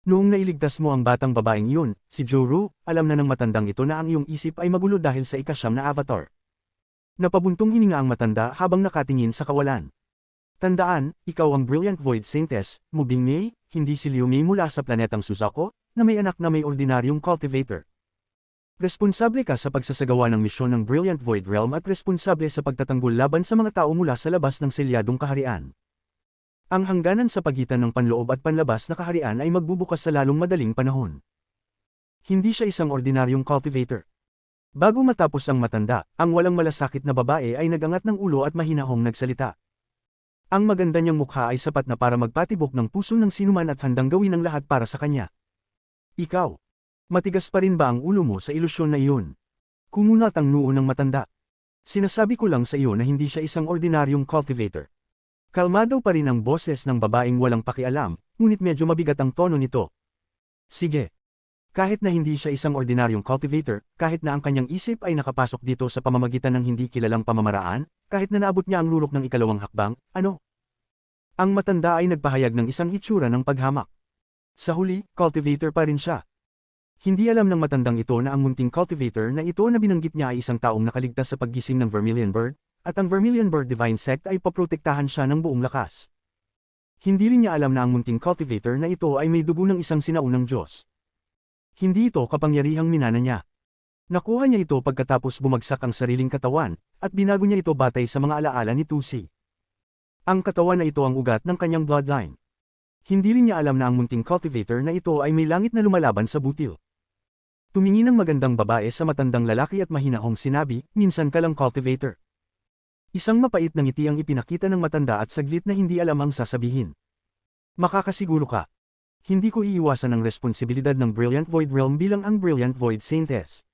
[SPEAKER 1] Noong nailigtas mo ang batang babaeng iyon, si Joru, alam na ng matandang ito na ang iyong isip ay magulo dahil sa ika-9 na avatar. Napabuntong hininga ang matanda habang nakatingin sa kawalan. Tandaan, ikaw ang Brilliant Void Saintess, Mubing Mei, hindi si Liu Mei mula sa planetang Suzaku, na may anak na may ordinaryong cultivator. Responsable ka sa pagsasagawa ng misyon ng Brilliant Void Realm at responsable sa pagtatanggol laban sa mga tao mula sa labas ng selyadong kaharian. Ang hangganan sa pagitan ng panloob at panlabas na kaharian ay magbubukas sa lalong madaling panahon. Hindi siya isang ordinaryong cultivator. Bago matapos ang matanda, ang walang malasakit na babae ay nagangat ng ulo at mahinahong nagsalita. Ang maganda niyang mukha ay sapat na para magpatibok ng puso ng sinuman at handang gawin ang lahat para sa kanya. Ikaw. Matigas pa rin ba ang ulo mo sa ilusyon na iyon? Kumunat ang noo ng matanda. Sinasabi ko lang sa iyo na hindi siya isang ordinaryong cultivator. Kalmado pa rin ang boses ng babaeng walang pakialam, ngunit medyo mabigat ang tono nito. Sige. Kahit na hindi siya isang ordinaryong cultivator, kahit na ang kanyang isip ay nakapasok dito sa pamamagitan ng hindi kilalang pamamaraan, kahit na naabot niya ang rurok ng ikalawang hakbang, ano? Ang matanda ay nagpahayag ng isang hitsura ng paghamak. Sa huli, cultivator pa rin siya. Hindi alam ng matandang ito na ang munting cultivator na ito na binanggit niya ay isang taong nakaligtas sa paggising ng Vermilion Bird, at ang Vermilion Bird Divine Sect ay paprotektahan siya ng buong lakas. Hindi rin niya alam na ang munting cultivator na ito ay may dugo ng isang sinaunang Diyos. Hindi ito kapangyarihang minana niya. Nakuha niya ito pagkatapos bumagsak ang sariling katawan, at binago niya ito batay sa mga alaala ni Tusi. Ang katawan na ito ang ugat ng kanyang bloodline. Hindi rin niya alam na ang munting cultivator na ito ay may langit na lumalaban sa butil. Tumingin ang magandang babae sa matandang lalaki at mahinahong sinabi, minsan ka lang cultivator. Isang mapait na ngiti ang ipinakita ng matanda at saglit na hindi alam ang sasabihin. Makakasiguro ka. Hindi ko iiwasan ang responsibilidad ng Brilliant Void Realm bilang ang Brilliant Void Saintess.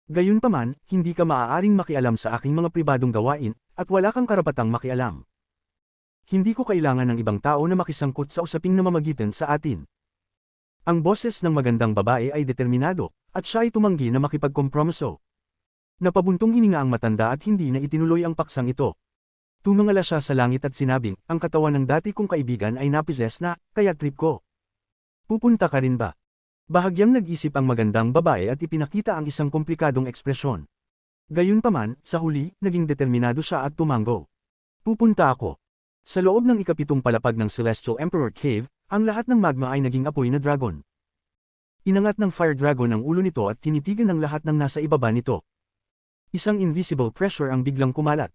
[SPEAKER 1] Gayunpaman, hindi ka maaaring makialam sa aking mga pribadong gawain, at wala kang karapatang makialam. Hindi ko kailangan ng ibang tao na makisangkot sa usaping namamagitan sa atin. Ang boses ng magandang babae ay determinado, at siya ay tumanggi na makipagkompromiso. Napabuntong hininga ang matanda at hindi na itinuloy ang paksang ito. Tumangala siya sa langit at sinabing, ang katawan ng dati kong kaibigan ay napizes na, kaya trip ko. Pupunta ka rin ba? Bahagyang nag-isip ang magandang babae at ipinakita ang isang komplikadong ekspresyon. Gayunpaman, sa huli, naging determinado siya at tumango. Pupunta ako. Sa loob ng ikapitong palapag ng Celestial Emperor Cave, ang lahat ng magma ay naging apoy na dragon. Inangat ng Fire Dragon ang ulo nito at tinitigan ng lahat ng nasa ibaba nito. Isang invisible pressure ang biglang kumalat.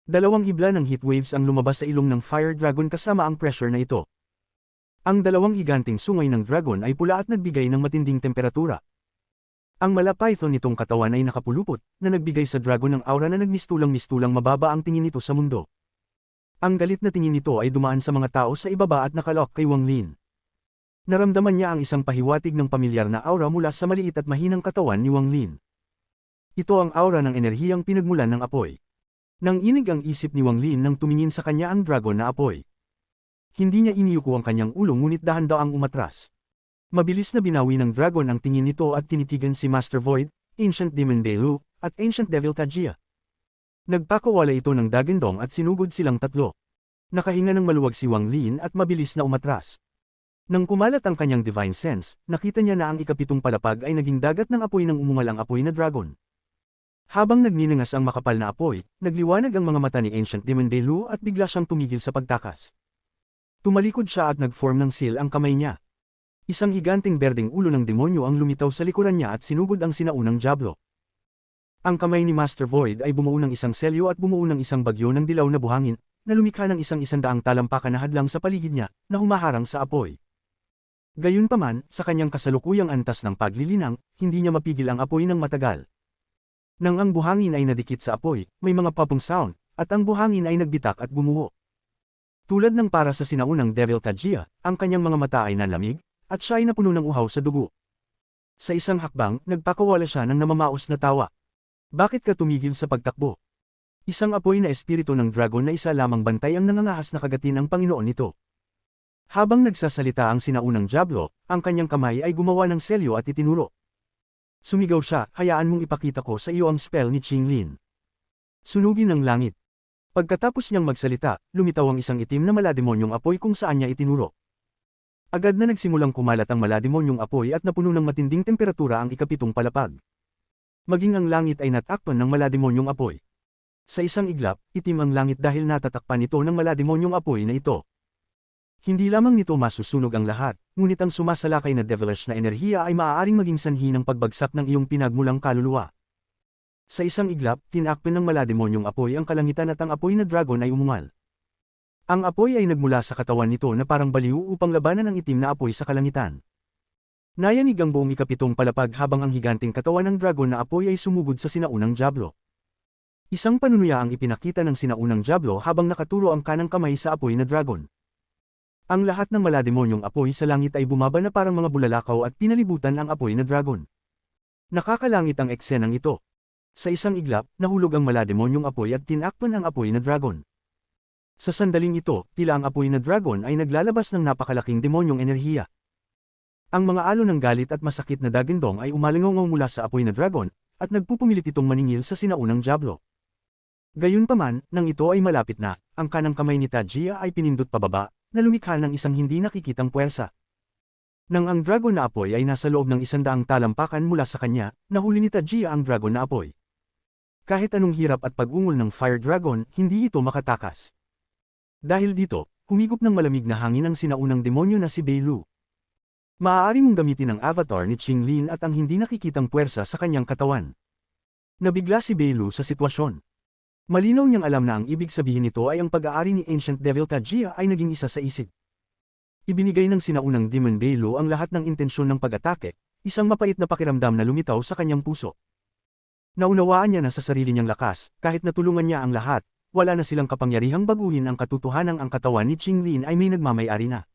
[SPEAKER 1] Dalawang hibla ng heat waves ang lumabas sa ilong ng Fire Dragon kasama ang pressure na ito. Ang dalawang higanting sungay ng dragon ay pula at nagbigay ng matinding temperatura. Ang mala-python nitong katawan ay nakapulupot, na nagbigay sa dragon ng aura na nagmistulang-mistulang mababa ang tingin nito sa mundo. Ang galit na tingin nito ay dumaan sa mga tao sa ibaba at nakalok kay Wang Lin. Naramdaman niya ang isang pahiwatig ng pamilyar na aura mula sa maliit at mahinang katawan ni Wang Lin. Ito ang aura ng enerhiyang pinagmulan ng apoy. Nang inig ang isip ni Wang Lin nang tumingin sa kanya ang dragon na apoy. Hindi niya iniyuko ang kanyang ulo ngunit dahan-daang umatras. Mabilis na binawi ng dragon ang tingin nito at tinitigan si Master Void, Ancient Demon Belu, at Ancient Devil Tajia. Nagpakawala ito ng dagandong at sinugod silang tatlo. Nakahinga ng maluwag si Wang Lin at mabilis na umatras. Nang kumalat ang kanyang divine sense, nakita niya na ang ikapitong palapag ay naging dagat ng apoy ng umungal ang apoy na dragon. Habang nagniningas ang makapal na apoy, nagliwanag ang mga mata ni Ancient Demon Belu at bigla siyang tumigil sa pagtakas. Tumalikod siya at nag-form ng seal ang kamay niya. Isang higanting berdeng ulo ng demonyo ang lumitaw sa likuran niya at sinugod ang sinaunang Diablo. Ang kamay ni Master Void ay bumuo ng isang selyo at bumuo ng isang bagyo ng dilaw na buhangin, na lumikha ng isang-isandaang talampakan na hadlang sa paligid niya, na humaharang sa apoy. Gayunpaman, sa kanyang kasalukuyang antas ng paglilinang, hindi niya mapigil ang apoy ng matagal. Nang ang buhangin ay nadikit sa apoy, may mga popping sound, at ang buhangin ay nagbitak at gumuho. Tulad ng para sa sinaunang Devil Tajia, ang kanyang mga mata ay nanlamig, at siya ay napuno ng uhaw sa dugo. Sa isang hakbang, nagpakawala siya ng namamaos na tawa. Bakit ka tumigil sa pagtakbo? Isang apoy na espiritu ng dragon na isa lamang bantay ang nangangahas na kagatin ang Panginoon nito. Habang nagsasalita ang sinaunang Diablo, ang kanyang kamay ay gumawa ng selyo at itinuro. Sumigaw siya, hayaan mong ipakita ko sa iyo ang spell ni Qinglin. Sunugin ng langit. Pagkatapos niyang magsalita, lumitaw ang isang itim na malademonyong apoy kung saan niya itinuro. Agad na nagsimulang kumalat ang malademonyong apoy at napuno ng matinding temperatura ang ikapitong palapag. Maging ang langit ay natakpan ng malademonyong apoy. Sa isang iglap, itim ang langit dahil natatakpan ito ng malademonyong apoy na ito. Hindi lamang nito masusunog ang lahat, ngunit ang sumasalakay na devilish na enerhiya ay maaaring maging sanhi ng pagbagsak ng iyong pinagmulang kaluluwa. Sa isang iglap, tinakpan ng malademonyong apoy ang kalangitan at ang apoy na dragon ay umungal. Ang apoy ay nagmula sa katawan nito na parang baliw upang labanan ang itim na apoy sa kalangitan. Nayanig ang buong ikapitong palapag habang ang higanting katawan ng dragon na apoy ay sumugod sa sinaunang diablo. Isang panunuya ang ipinakita ng sinaunang diablo habang nakaturo ang kanang kamay sa apoy na dragon. Ang lahat ng malademonyong apoy sa langit ay bumaba na parang mga bulalakaw at pinalibutan ang apoy na dragon. Nakakalangit ang eksenang ito. Sa isang iglap, nahulog ang malademonyong apoy at tinakpan ang apoy na dragon. Sa sandaling ito, tila ang apoy na dragon ay naglalabas ng napakalaking demonyong enerhiya. Ang mga alon ng galit at masakit na dagindong ay umalingaw mula sa apoy na dragon, at nagpupumilit itong maningil sa sinaunang diablo. Gayunpaman, nang ito ay malapit na, ang kanang kamay ni Tajia ay pinindot pababa, na lumikha ng isang hindi nakikitang puwersa. Nang ang dragon na apoy ay nasa loob ng 100 talampakan mula sa kanya, nahuli ni Tajia ang dragon na apoy. Kahit anong hirap at pag-ungol ng fire dragon, hindi ito makatakas. Dahil dito, humigop ng malamig na hangin ang sinaunang demonyo na si Beilu. Maaari mong gamitin ang avatar ni Qinglin at ang hindi nakikitang puwersa sa kanyang katawan. Nabigla si Beilu sa sitwasyon. Malinaw niyang alam na ang ibig sabihin nito ay ang pag-aari ni Ancient Devil Tajia ay naging isa sa isip. Ibinigay ng sinaunang Demon Beilu ang lahat ng intensyon ng pag-atake, isang mapait na pakiramdam na lumitaw sa kanyang puso. Naunawaan niya na sa sarili niyang lakas, kahit natulungan niya ang lahat, wala na silang kapangyarihang baguhin ang katotohanang ang katawan ni Qinglin ay may nagmamay-ari na.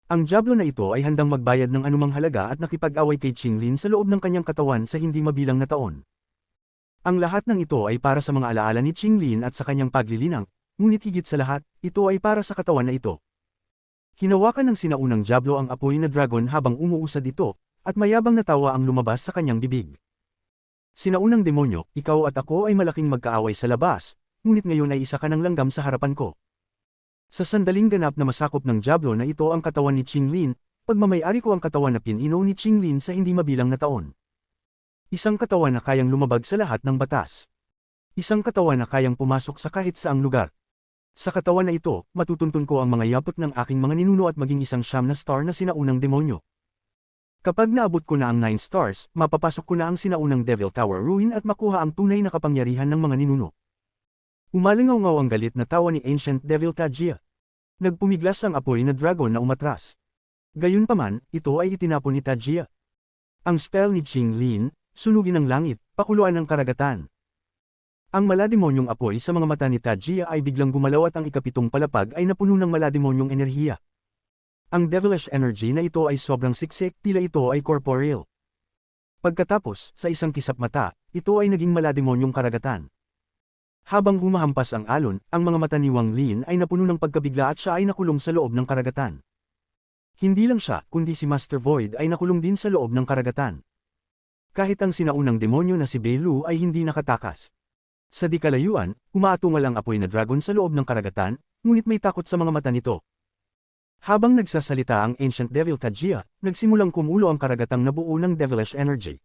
[SPEAKER 1] Ang diablo na ito ay handang magbayad ng anumang halaga at nakipag-away kay Qinglin sa loob ng kanyang katawan sa hindi mabilang na taon. Ang lahat ng ito ay para sa mga alaala ni Qinglin at sa kanyang paglilinang, ngunit higit sa lahat, ito ay para sa katawan na ito. Hinawakan ng sinaunang diablo ang apoy na dragon habang umuusad ito, at mayabang na tawa ang lumabas sa kanyang bibig. Sinaunang demonyo, ikaw at ako ay malaking magkaaway sa labas, ngunit ngayon ay isa ka ng langgam sa harapan ko. Sa sandaling ganap na masakop ng diablo na ito ang katawan ni Qinglin, pagmamay-ari ko ang katawan na pinino ni Qinglin sa hindi mabilang na taon. Isang katawan na kayang lumabag sa lahat ng batas. Isang katawan na kayang pumasok sa kahit saang lugar. Sa katawan na ito, matutuntun ko ang mga yapot ng aking mga ninuno at maging isang siyam na star na sinaunang demonyo. Kapag naabot ko na ang 9 stars, mapapasok ko na ang sinaunang Devil Tower Ruin at makuha ang tunay na kapangyarihan ng mga ninuno. Umalingaw-ngaw ang galit na tawa ni Ancient Devil Tajia. Nagpumiglas ang apoy na dragon na umatras. Gayunpaman, ito ay itinapon ni Tajia. Ang spell ni Qinglin, sunugin ng langit, pakuluan ng karagatan. Ang malademonyong apoy sa mga mata ni Tajia ay biglang gumalaw at ang ikapitong palapag ay napuno ng malademonyong enerhiya. Ang devilish energy na ito ay sobrang siksik, tila ito ay corporeal. Pagkatapos, sa isang kisap mata, ito ay naging malademonyong karagatan. Habang humahampas ang alon, ang mga mata ni Wang Lin ay napuno ng pagkabigla at siya ay nakulong sa loob ng karagatan. Hindi lang siya, kundi si Master Void ay nakulong din sa loob ng karagatan. Kahit ang sinaunang demonyo na si Beilu ay hindi nakatakas. Sa di kalayuan, umaatungal ang apoy na dragon sa loob ng karagatan, ngunit may takot sa mga mata nito. Habang nagsasalita ang Ancient Devil Tajia, nagsimulang kumulo ang karagatang nabuo ng devilish energy.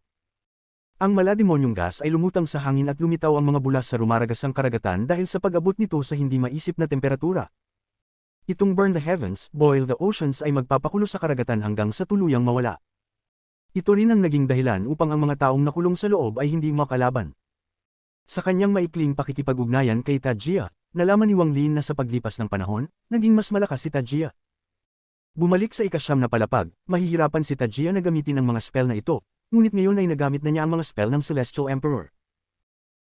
[SPEAKER 1] Ang malademonyong gas ay lumutang sa hangin at lumitaw ang mga bulas sa rumaragasang karagatan dahil sa pag-abot nito sa hindi maisip na temperatura. Itong burn the heavens, boil the oceans ay magpapakulo sa karagatan hanggang sa tuluyang mawala. Ito rin ang naging dahilan upang ang mga taong nakulong sa loob ay hindi makalaban. Sa kanyang maikling pakikipag-ugnayan kay Tajia, nalaman ni Wang Lin na sa paglipas ng panahon, naging mas malakas si Tajia. Bumalik sa ikasyam na palapag, mahihirapan si Tajia na gamitin ang mga spell na ito, ngunit ngayon ay nagamit na niya ang mga spell ng Celestial Emperor.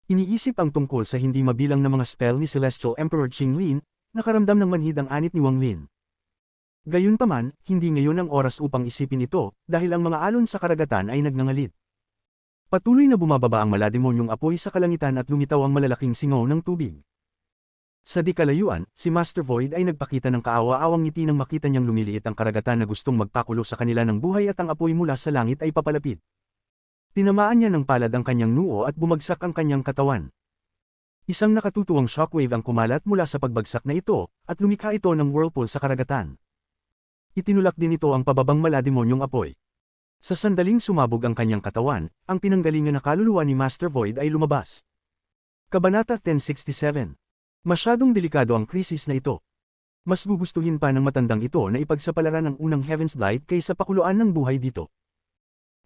[SPEAKER 1] Iniisip ang tungkol sa hindi mabilang na mga spell ni Celestial Emperor Qinglin, nakaramdam ng manhid ang anit ni Wang Lin. Gayunpaman, hindi ngayon ang oras upang isipin ito, dahil ang mga alon sa karagatan ay nagngangalit. Patuloy na bumababa ang malademonyong apoy sa kalangitan at lumitaw ang malalaking singaw ng tubig. Sa di kalayuan, si Master Void ay nagpakita ng kaawa-awang ngiti nang makita niyang lumiliit ang karagatan na gustong magpakulo sa kanila ng buhay at ang apoy mula sa langit ay papalapit. Tinamaan niya ng palad ang kanyang noo at bumagsak ang kanyang katawan. Isang nakatutuwang shockwave ang kumalat mula sa pagbagsak na ito, at lumikha ito ng whirlpool sa karagatan. Itinulak din ito ang pababang malademonyong apoy. Sa sandaling sumabog ang kanyang katawan, ang pinanggalingan na kaluluwa ni Master Void ay lumabas. Kabanata 1067. Masyadong delikado ang krisis na ito. Mas gugustuhin pa ng matandang ito na ipagsapalaran ng unang Heaven's Blight kaysa pakuluan ng buhay dito.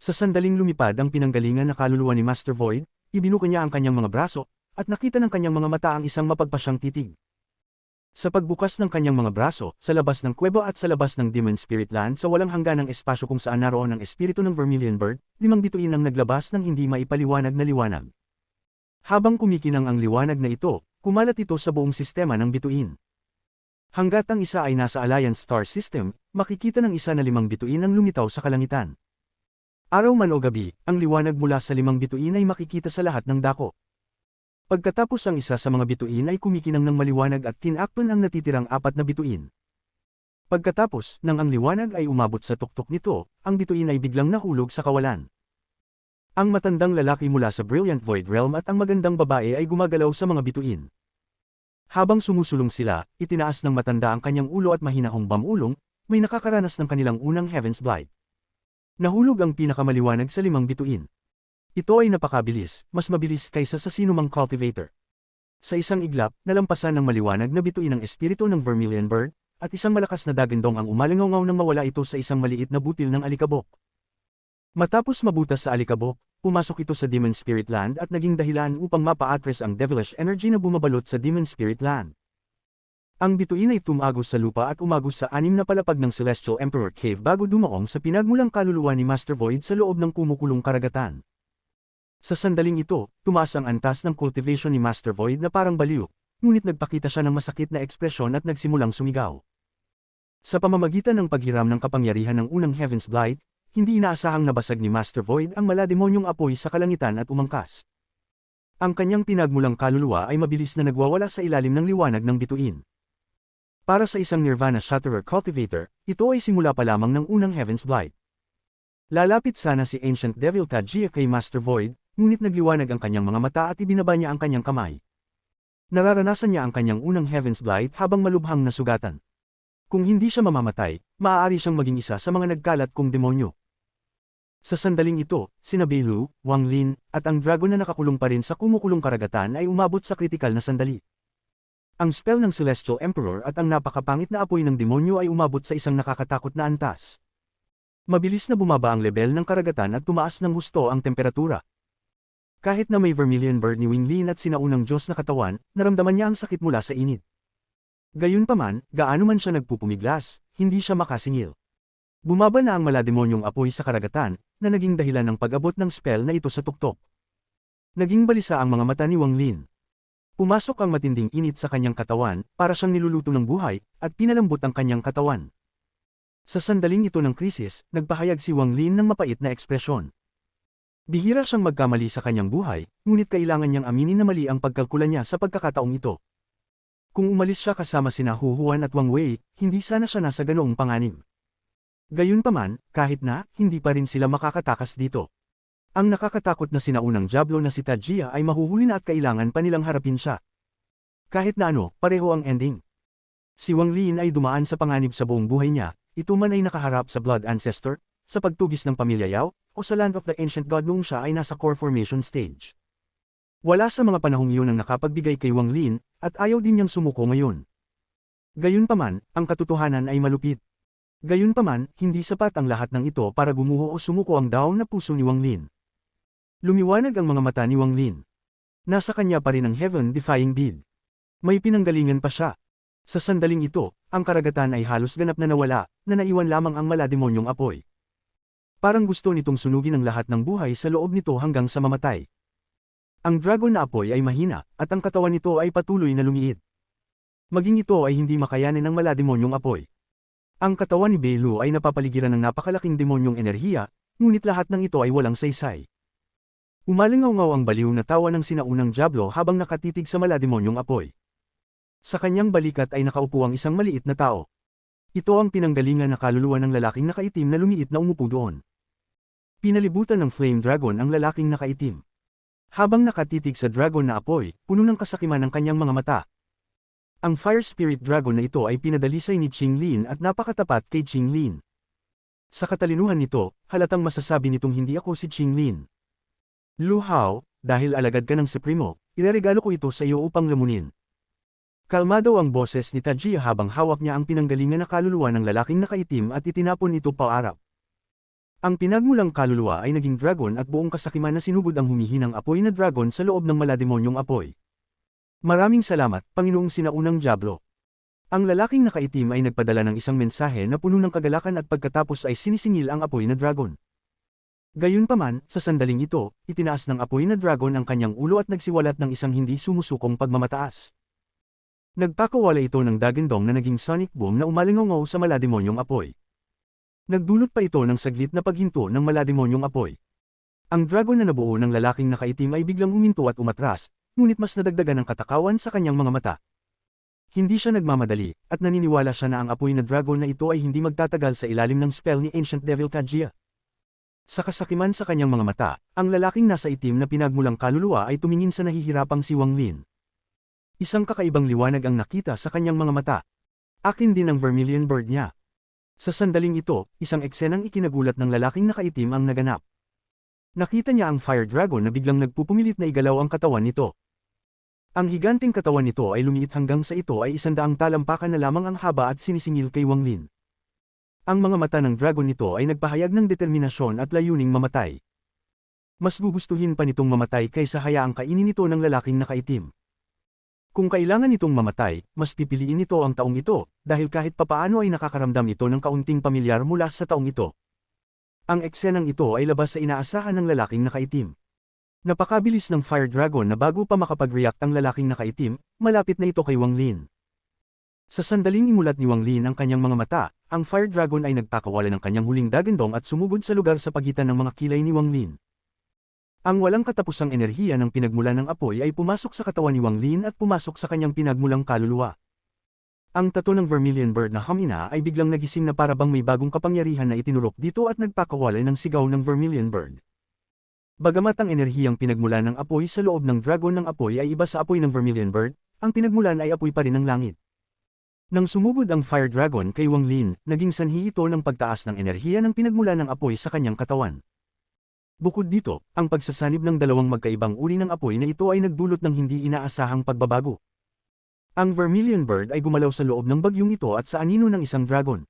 [SPEAKER 1] Sa sandaling lumipad ang pinanggalingan na kaluluwa ni Master Void, ibinuka niya ang kanyang mga braso, at nakita ng kanyang mga mata ang isang mapagpasyang titig. Sa pagbukas ng kanyang mga braso, sa labas ng kuweba at sa labas ng Demon Spirit Land sa walang hangganang espasyo kung saan naroon ang espiritu ng Vermilion Bird, 5 bituin ang naglabas ng hindi maipaliwanag na liwanag. Habang kumikinang ang liwanag na ito, kumalat ito sa buong sistema ng bituin. Hanggat ang isa ay nasa Alliance Star System, makikita ng isa na 5 bituin ang lumitaw sa kalangitan. Araw man o gabi, ang liwanag mula sa 5 bituin ay makikita sa lahat ng dako. Pagkatapos ang isa sa mga bituin ay kumikinang ng maliwanag at tinakpan ang natitirang 4 na bituin. Pagkatapos, nang ang liwanag ay umabot sa tuktok nito, ang bituin ay biglang nahulog sa kawalan. Ang matandang lalaki mula sa Brilliant Void Realm at ang magandang babae ay gumagalaw sa mga bituin. Habang sumusulong sila, itinaas ng matanda ang kanyang ulo at mahinahong bamulong, may nakakaranas ng kanilang unang Heaven's Blight. Nahulog ang pinakamaliwanag sa 5 bituin. Ito ay napakabilis, mas mabilis kaysa sa sinumang cultivator. Sa isang iglap, nalampasan ng maliwanag na bituin ang espiritu ng Vermilion Bird, at isang malakas na dagandong ang umalingaw nang mawala ito sa isang maliit na butil ng alikabok. Matapos mabutas sa alikabok, pumasok ito sa Demon Spirit Land at naging dahilan upang mapa-address ang devilish energy na bumabalot sa Demon Spirit Land. Ang bituin ay tumagos sa lupa at umagos sa 6 na palapag ng Celestial Emperor Cave bago dumaong sa pinagmulang kaluluwa ni Master Void sa loob ng kumukulong karagatan. Sa sandaling ito, tumaas ang antas ng cultivation ni Master Void na parang baliw, ngunit nagpakita siya ng masakit na ekspresyon at nagsimulang sumigaw. Sa pamamagitan ng paghiram ng kapangyarihan ng unang Heaven's Blight, hindi inaasahang nabasag ni Master Void ang malademonyong apoy sa kalangitan at umangkas. Ang kanyang pinagmulang kaluluwa ay mabilis na nagwawala sa ilalim ng liwanag ng bituin. Para sa isang Nirvana Shatterer Cultivator, ito ay simula pa lamang ng unang Heaven's Blight. Lalapit sana si Ancient Devil Tajia kay Master Void, ngunit nagliwanag ang kanyang mga mata at ibinaba niya ang kanyang kamay. Nararanasan niya ang kanyang unang Heaven's Blight habang malubhang nasugatan. Kung hindi siya mamamatay, maaari siyang maging isa sa mga nagkalat kong demonyo. Sa sandaling ito, sina Beilu, Wang Lin, at ang dragon na nakakulong pa rin sa kumukulong karagatan ay umabot sa kritikal na sandali. Ang spell ng Celestial Emperor at ang napakapangit na apoy ng demonyo ay umabot sa isang nakakatakot na antas. Mabilis na bumaba ang level ng karagatan at tumaas ng husto ang temperatura. Kahit na may Vermilion Bird ni Wing Lin at sinaunang Diyos na katawan, naramdaman niya ang sakit mula sa init. Gayunpaman, gaano man siya nagpupumiglas, hindi siya makasingil. Bumaba na ang malademonyong apoy sa karagatan, na naging dahilan ng pag-abot ng spell na ito sa tuktok. Naging balisa ang mga mata ni Wang Lin. Pumasok ang matinding init sa kanyang katawan, para siyang niluluto ng buhay, at pinalambot ang kanyang katawan. Sa sandaling ito ng krisis, nagpahayag si Wang Lin ng mapait na ekspresyon. Bihira siyang magkamali sa kanyang buhay, ngunit kailangan niyang aminin na mali ang pagkalkula niya sa pagkakataong ito. Kung umalis siya kasama sina Hu Huan at Wang Wei, hindi sana siya nasa ganoong panganib. Gayunpaman, kahit na, hindi pa rin sila makakatakas dito. Ang nakakatakot na sinaunang Diablo na si Tajia ay mahuhuli na at kailangan pa nilang harapin siya. Kahit na ano, pareho ang ending. Si Wang Lin ay dumaan sa panganib sa buong buhay niya, ito man ay nakaharap sa Blood Ancestor, sa pagtugis ng pamilya Yao, o sa Land of the Ancient God noong siya ay nasa core formation stage. Wala sa mga panahong iyon ang nakapagbigay kay Wang Lin, at ayaw din niyang sumuko ngayon. Gayunpaman, ang katotohanan ay malupit. Gayunpaman, hindi sapat ang lahat ng ito para gumuho o sumuko ang daon na puso ni Wang Lin. Lumiwanag ang mga mata ni Wang Lin. Nasa kanya pa rin ang heaven-defying bid. May pinanggalingan pa siya. Sa sandaling ito, ang karagatan ay halos ganap na nawala, na naiwan lamang ang malademonyong apoy. Parang gusto nitong sunugin ang lahat ng buhay sa loob nito hanggang sa mamatay. Ang dragon na apoy ay mahina, at ang katawan nito ay patuloy na lumiit. Maging ito ay hindi makayanin ng malademonyong apoy. Ang katawan ni Beilu ay napapaligiran ng napakalaking demonyong enerhiya, ngunit lahat ng ito ay walang saysay. Umalingaw-ngaw ang baliw na tawa ng sinaunang Diablo habang nakatitig sa malademonyong apoy. Sa kanyang balikat ay nakaupo ang isang maliit na tao. Ito ang pinanggalingan na kaluluwa ng lalaking nakaitim na lumiit na umupo doon. Pinalibutan ng Flame Dragon ang lalaking nakaitim. Habang nakatitig sa dragon na apoy, puno ng kasakiman ang kanyang mga mata. Ang Fire Spirit Dragon na ito ay pinadalisay ni Qinglin at napakatapat kay Qinglin. Sa katalinuhan nito, halatang masasabi nitong hindi ako si Qinglin. Lu Hao, dahil alagad ka ng Supremo, ireregalo ko ito sa iyo upang lamunin. Kalmado ang boses ni Tajia habang hawak niya ang pinanggalingan na kaluluwa ng lalaking nakaitim at itinapon ito paarap. Ang pinagmulang kaluluwa ay naging dragon at buong kasakiman na sinugod ang humihinang apoy na dragon sa loob ng malademonyong apoy. Maraming salamat, Panginoong Sinaunang Diablo. Ang lalaking nakaitim ay nagpadala ng isang mensahe na puno ng kagalakan at pagkatapos ay sinisingil ang apoy na dragon. Gayunpaman, sa sandaling ito, itinaas ng apoy na dragon ang kanyang ulo at nagsiwalat ng isang hindi sumusukong pagmamataas. Nagpakawala ito ng dagandong na naging sonic boom na umalingaw sa malademonyong apoy. Nagdulot pa ito ng saglit na paghinto ng malademonyong apoy. Ang dragon na nabuo ng lalaking nakaitim ay biglang huminto at umatras, ngunit mas nadagdagan ng katakawan sa kanyang mga mata. Hindi siya nagmamadali, at naniniwala siya na ang apoy na dragon na ito ay hindi magtatagal sa ilalim ng spell ni Ancient Devil Tajia. Sa kasakiman sa kanyang mga mata, ang lalaking nasa itim na pinagmulang kaluluwa ay tumingin sa nahihirapang si Wang Lin. Isang kakaibang liwanag ang nakita sa kanyang mga mata. Akin din ang vermilion bird niya. Sa sandaling ito, isang eksenang ikinagulat ng lalaking nakaitim ang naganap. Nakita niya ang fire dragon na biglang nagpupumilit na igalaw ang katawan nito. Ang higanting katawan nito ay lumiit hanggang sa ito ay 100 talampakan na lamang ang haba at sinisingil kay Wang Lin. Ang mga mata ng dragon nito ay nagpahayag ng determinasyon at layuning mamatay. Mas gugustuhin pa nitong mamatay kaysa hayaang kainin ito ng lalaking nakaitim. Kung kailangan itong mamatay, mas pipiliin nito ang taong ito, dahil kahit papaano ay nakakaramdam ito ng kaunting pamilyar mula sa taong ito. Ang eksenang ito ay labas sa inaasahan ng lalaking nakaitim. Napakabilis ng Fire Dragon na bago pa makapag-react ang lalaking nakaitim, malapit na ito kay Wang Lin. Sa sandaling imulat ni Wang Lin ang kanyang mga mata, ang Fire Dragon ay nagpakawala ng kanyang huling dagandong at sumugod sa lugar sa pagitan ng mga kilay ni Wang Lin. Ang walang katapusang enerhiya ng pinagmulan ng apoy ay pumasok sa katawan ni Wang Lin at pumasok sa kanyang pinagmulang kaluluwa. Ang tato ng vermilion bird na hamina ay biglang nagising na para bang may bagong kapangyarihan na itinurok dito at nagpakawala ng sigaw ng vermilion bird. Bagamat ang enerhiyang pinagmulan ng apoy sa loob ng dragon ng apoy ay iba sa apoy ng vermilion bird, ang pinagmulan ay apoy pa rin ng langit. Nang sumugod ang fire dragon kay Wang Lin, naging sanhi ito ng pagtaas ng enerhiya ng pinagmulan ng apoy sa kanyang katawan. Bukod dito, ang pagsasanib ng dalawang magkaibang uri ng apoy na ito ay nagdulot ng hindi inaasahang pagbabago. Ang vermilion bird ay gumalaw sa loob ng bagyong ito at sa anino ng isang dragon.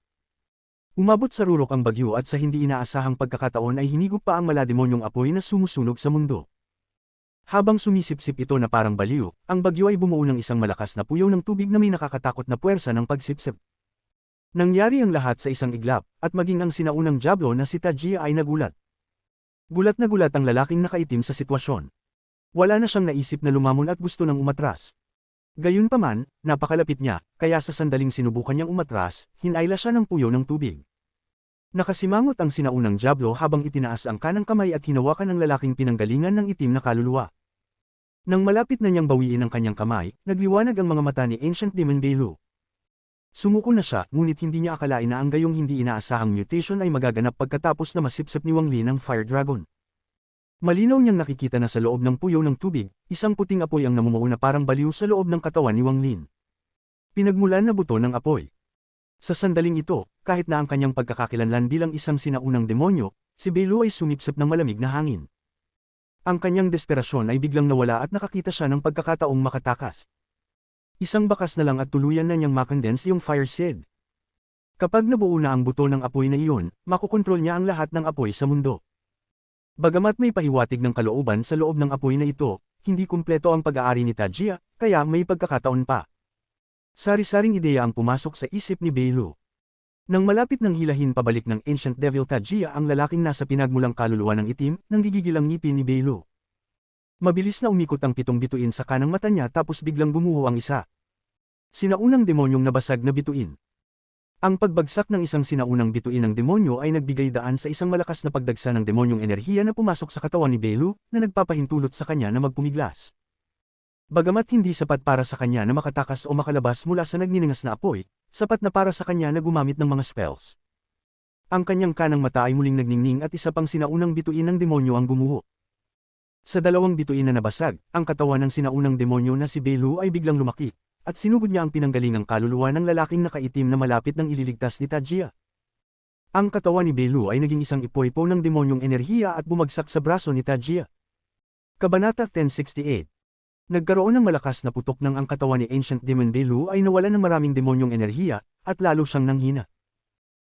[SPEAKER 1] Umabot sa rurok ang bagyo at sa hindi inaasahang pagkakataon ay hinigop pa ang malademonyong apoy na sumusunog sa mundo. Habang sumisipsip ito na parang baliw, ang bagyo ay bumuo ng isang malakas na puyaw ng tubig na may nakakatakot na puwersa ng pagsipsip. Nangyari ang lahat sa isang iglap, at maging ang sinaunang Diablo na si Tajia ay nagulat. Gulat na gulat ang lalaking nakaitim sa sitwasyon. Wala na siyang naisip na lumamon at gusto nang umatras. Gayunpaman, napakalapit niya, kaya sa sandaling sinubukan niyang umatras, hinayla siya ng puyaw ng tubig. Nakasimangot ang sinaunang Diablo habang itinaas ang kanang kamay at hinawakan ang lalaking pinanggalingan ng itim na kaluluwa. Nang malapit na niyang bawiin ang kanyang kamay, nagliwanag ang mga mata ni Ancient Demon Bailu. Sumuko na siya, ngunit hindi niya akalain na ang gayong hindi inaasahang mutation ay magaganap pagkatapos na masipsip ni Wang Lin ang Fire Dragon. Malinaw niyang nakikita na sa loob ng puyaw ng tubig, isang puting apoy ang namumuo na parang baliw sa loob ng katawan ni Wang Lin. Pinagmulan na buto ng apoy. Sa sandaling ito, kahit na ang kanyang pagkakakilanlan bilang isang sinaunang demonyo, si Bailu ay sumipsip ng malamig na hangin. Ang kanyang desperasyon ay biglang nawala at nakakita siya ng pagkakataong makatakas. Isang bakas na lang at tuluyan na niyang makondense yung fire seed. Kapag nabuo na ang buto ng apoy na iyon, makokontrol niya ang lahat ng apoy sa mundo. Bagamat may pahiwatig ng kalooban sa loob ng apoy na ito, hindi kumpleto ang pag-aari ni Tajia, kaya may pagkakataon pa. Sari-saring ideya ang pumasok sa isip ni Bailu. Nang malapit ng hilahin pabalik ng Ancient Devil Tajia ang lalaking nasa pinagmulang kaluluwa ng itim, nang gigigil ang ngipin ni Bailu. Mabilis na umikot ang 7 bituin sa kanang mata niya tapos biglang gumuho ang isa. Sinaunang demonyong nabasag na bituin. Ang pagbagsak ng isang sinaunang bituin ng demonyo ay nagbigay daan sa isang malakas na pagdagsa ng demonyong enerhiya na pumasok sa katawan ni Bailu, na nagpapahintulot sa kanya na magpumiglas. Bagamat hindi sapat para sa kanya na makatakas o makalabas mula sa nagniningas na apoy, sapat na para sa kanya na gumamit ng mga spells. Ang kanyang kanang mata ay muling nagningning at isa pang sinaunang bituin ng demonyo ang gumuho. Sa dalawang bituin na nabasag, ang katawan ng sinaunang demonyo na si Belu ay biglang lumaki, at sinugod niya ang pinanggalingang kaluluwa ng lalaking nakaitim na malapit ng ililigtas ni Tajia. Ang katawan ni Belu ay naging isang ipoy-po ng demonyong enerhiya at bumagsak sa braso ni Tajia. Kabanata 1068. Nagkaroon ng malakas na putok ng ang katawan ni Ancient Demon Belu ay nawalan ng maraming demonyong enerhiya, at lalo siyang nanghina.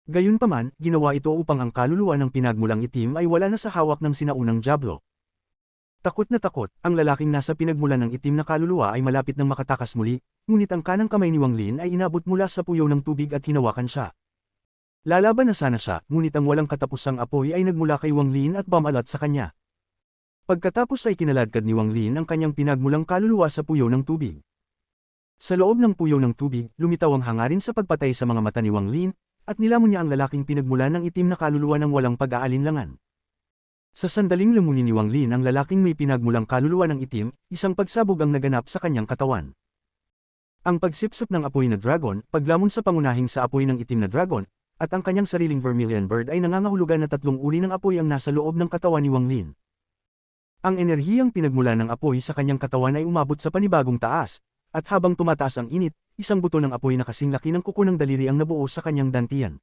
[SPEAKER 1] Gayunpaman, ginawa ito upang ang kaluluwa ng pinagmulang itim ay wala na sa hawak ng sinaunang Diablo. Takot na takot, ang lalaking nasa pinagmulan ng itim na kaluluwa ay malapit ng makatakas muli, ngunit ang kanang kamay ni Wang Lin ay inabot mula sa puyaw ng tubig at hinawakan siya. Lalaban na sana siya, ngunit ang walang katapusang apoy ay nagmula kay Wang Lin at bumalat sa kanya. Pagkatapos ay kinaladkad ni Wang Lin ang kanyang pinagmulang kaluluwa sa puyaw ng tubig. Sa loob ng puyaw ng tubig, lumitaw ang hangarin sa pagpatay sa mga mata ni Wang Lin, at nilamon niya ang lalaking pinagmulan ng itim na kaluluwa ng walang pag-aalinlangan. Sa sandaling lamunin ni Wang Lin ang lalaking may pinagmulang kaluluwa ng itim, isang pagsabog ang naganap sa kanyang katawan. Ang pagsipsip ng apoy na dragon, paglamon sa pangunahing sa apoy ng itim na dragon, at ang kanyang sariling vermilion bird ay nangangahulugan na 3 uri ng apoy ang nasa loob ng katawan ni Wang Lin. Ang enerhiyang pinagmula ng apoy sa kanyang katawan ay umabot sa panibagong taas, at habang tumataas ang init, isang buto ng apoy na kasing laki ng kuko ng daliri ang nabuo sa kanyang dantian.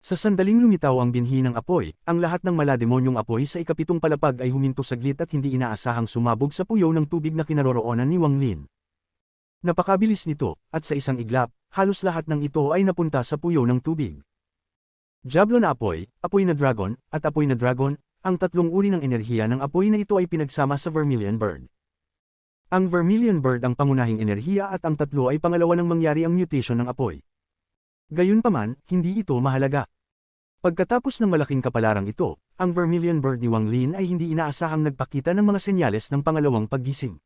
[SPEAKER 1] Sa sandaling lumitaw ang binhi ng apoy, ang lahat ng malademonyong apoy sa ikapitong palapag ay huminto saglit at hindi inaasahang sumabog sa puyaw ng tubig na kinaroroonan ni Wang Lin. Napakabilis nito, at sa isang iglap, halos lahat ng ito ay napunta sa puyaw ng tubig. Diablo na apoy na dragon, at apoy na dragon, ang 3 uri ng enerhiya ng apoy na ito ay pinagsama sa Vermilion Bird. Ang Vermilion Bird ang pangunahing enerhiya at ang 3 ay pangalawa nang mangyari ang mutation ng apoy. Gayunpaman, hindi ito mahalaga. Pagkatapos ng malaking kapalarang ito, ang Vermilion Bird ni Wang Lin ay hindi inaasahang nagpakita ng mga senyales ng pangalawang paggising.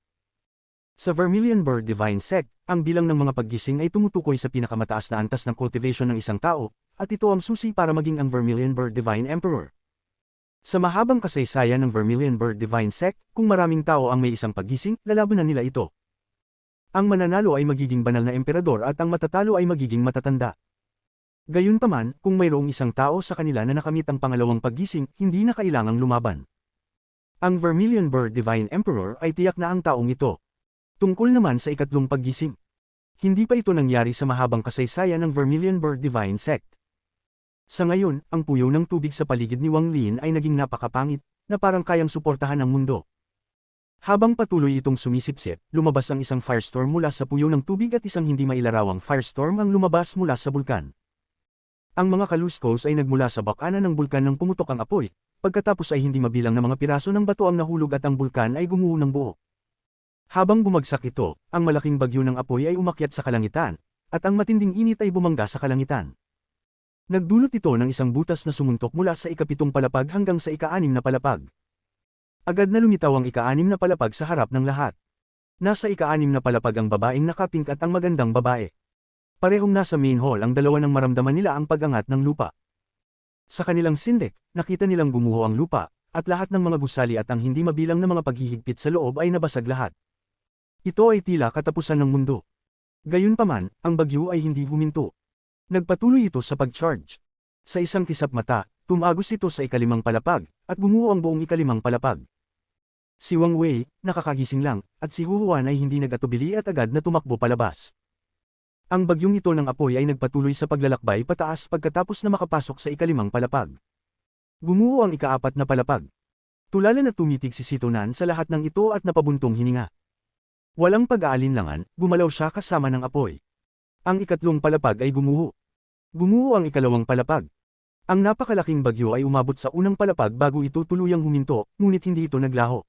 [SPEAKER 1] Sa Vermilion Bird Divine Sect, ang bilang ng mga paggising ay tumutukoy sa pinakamataas na antas ng cultivation ng isang tao, at ito ang susi para maging ang Vermilion Bird Divine Emperor. Sa mahabang kasaysayan ng Vermilion Bird Divine Sect, kung maraming tao ang may isang paggising, lalabanan nila ito. Ang mananalo ay magiging banal na emperador at ang matatalo ay magiging matatanda. Gayunpaman, kung mayroong isang tao sa kanila na nakamit ang pangalawang paggising, hindi na kailangang lumaban. Ang Vermilion Bird Divine Emperor ay tiyak na ang taong ito. Tungkol naman sa ikatlong paggising. Hindi pa ito nangyari sa mahabang kasaysayan ng Vermilion Bird Divine Sect. Sa ngayon, ang puyaw ng tubig sa paligid ni Wang Lin ay naging napakapangit, na parang kayang suportahan ang mundo. Habang patuloy itong sumisipsip, lumabas ang isang firestorm mula sa puyaw ng tubig at isang hindi mailarawang firestorm ang lumabas mula sa bulkan. Ang mga kaluskos ay nagmula sa bakanan ng bulkan nang pumutok ang apoy, pagkatapos ay hindi mabilang na mga piraso ng bato ang nahulog at ang bulkan ay gumuho ng buo. Habang bumagsak ito, ang malaking bagyo ng apoy ay umakyat sa kalangitan, at ang matinding init ay bumangga sa kalangitan. Nagdulot ito ng isang butas na sumuntok mula sa ikapitong palapag hanggang sa ika-6 na palapag. Agad na lumitaw ang ika-6 na palapag sa harap ng lahat. Nasa ika-6 na palapag ang babaeng nakapink at ang magandang babae. Parehong nasa main hall ang dalawa nang maramdaman nila ang pag-angat ng lupa. Sa kanilang sindek, nakita nilang gumuho ang lupa, at lahat ng mga gusali at ang hindi mabilang na mga paghihigpit sa loob ay nabasag lahat. Ito ay tila katapusan ng mundo. Gayunpaman, ang bagyo ay hindi huminto. Nagpatuloy ito sa pag-charge. Sa isang kisap mata, tumagos ito sa ika-5 palapag, at gumuho ang buong ika-5 palapag. Si Wang Wei, nakakagising lang, at si Hu Huan ay hindi nag-atubili at agad na tumakbo palabas. Ang bagyong ito ng apoy ay nagpatuloy sa paglalakbay pataas pagkatapos na makapasok sa ika-5 palapag. Gumuho ang ika-4 na palapag. Tulala na tumitig si Sito Nan sa lahat ng ito at napabuntong hininga. Walang pag-aalinlangan, gumalaw siya kasama ng apoy. Ang ika-3 palapag ay gumuho. Gumuho ang ika-2 palapag. Ang napakalaking bagyo ay umabot sa unang palapag bago ito tuluyang huminto, ngunit hindi ito naglaho.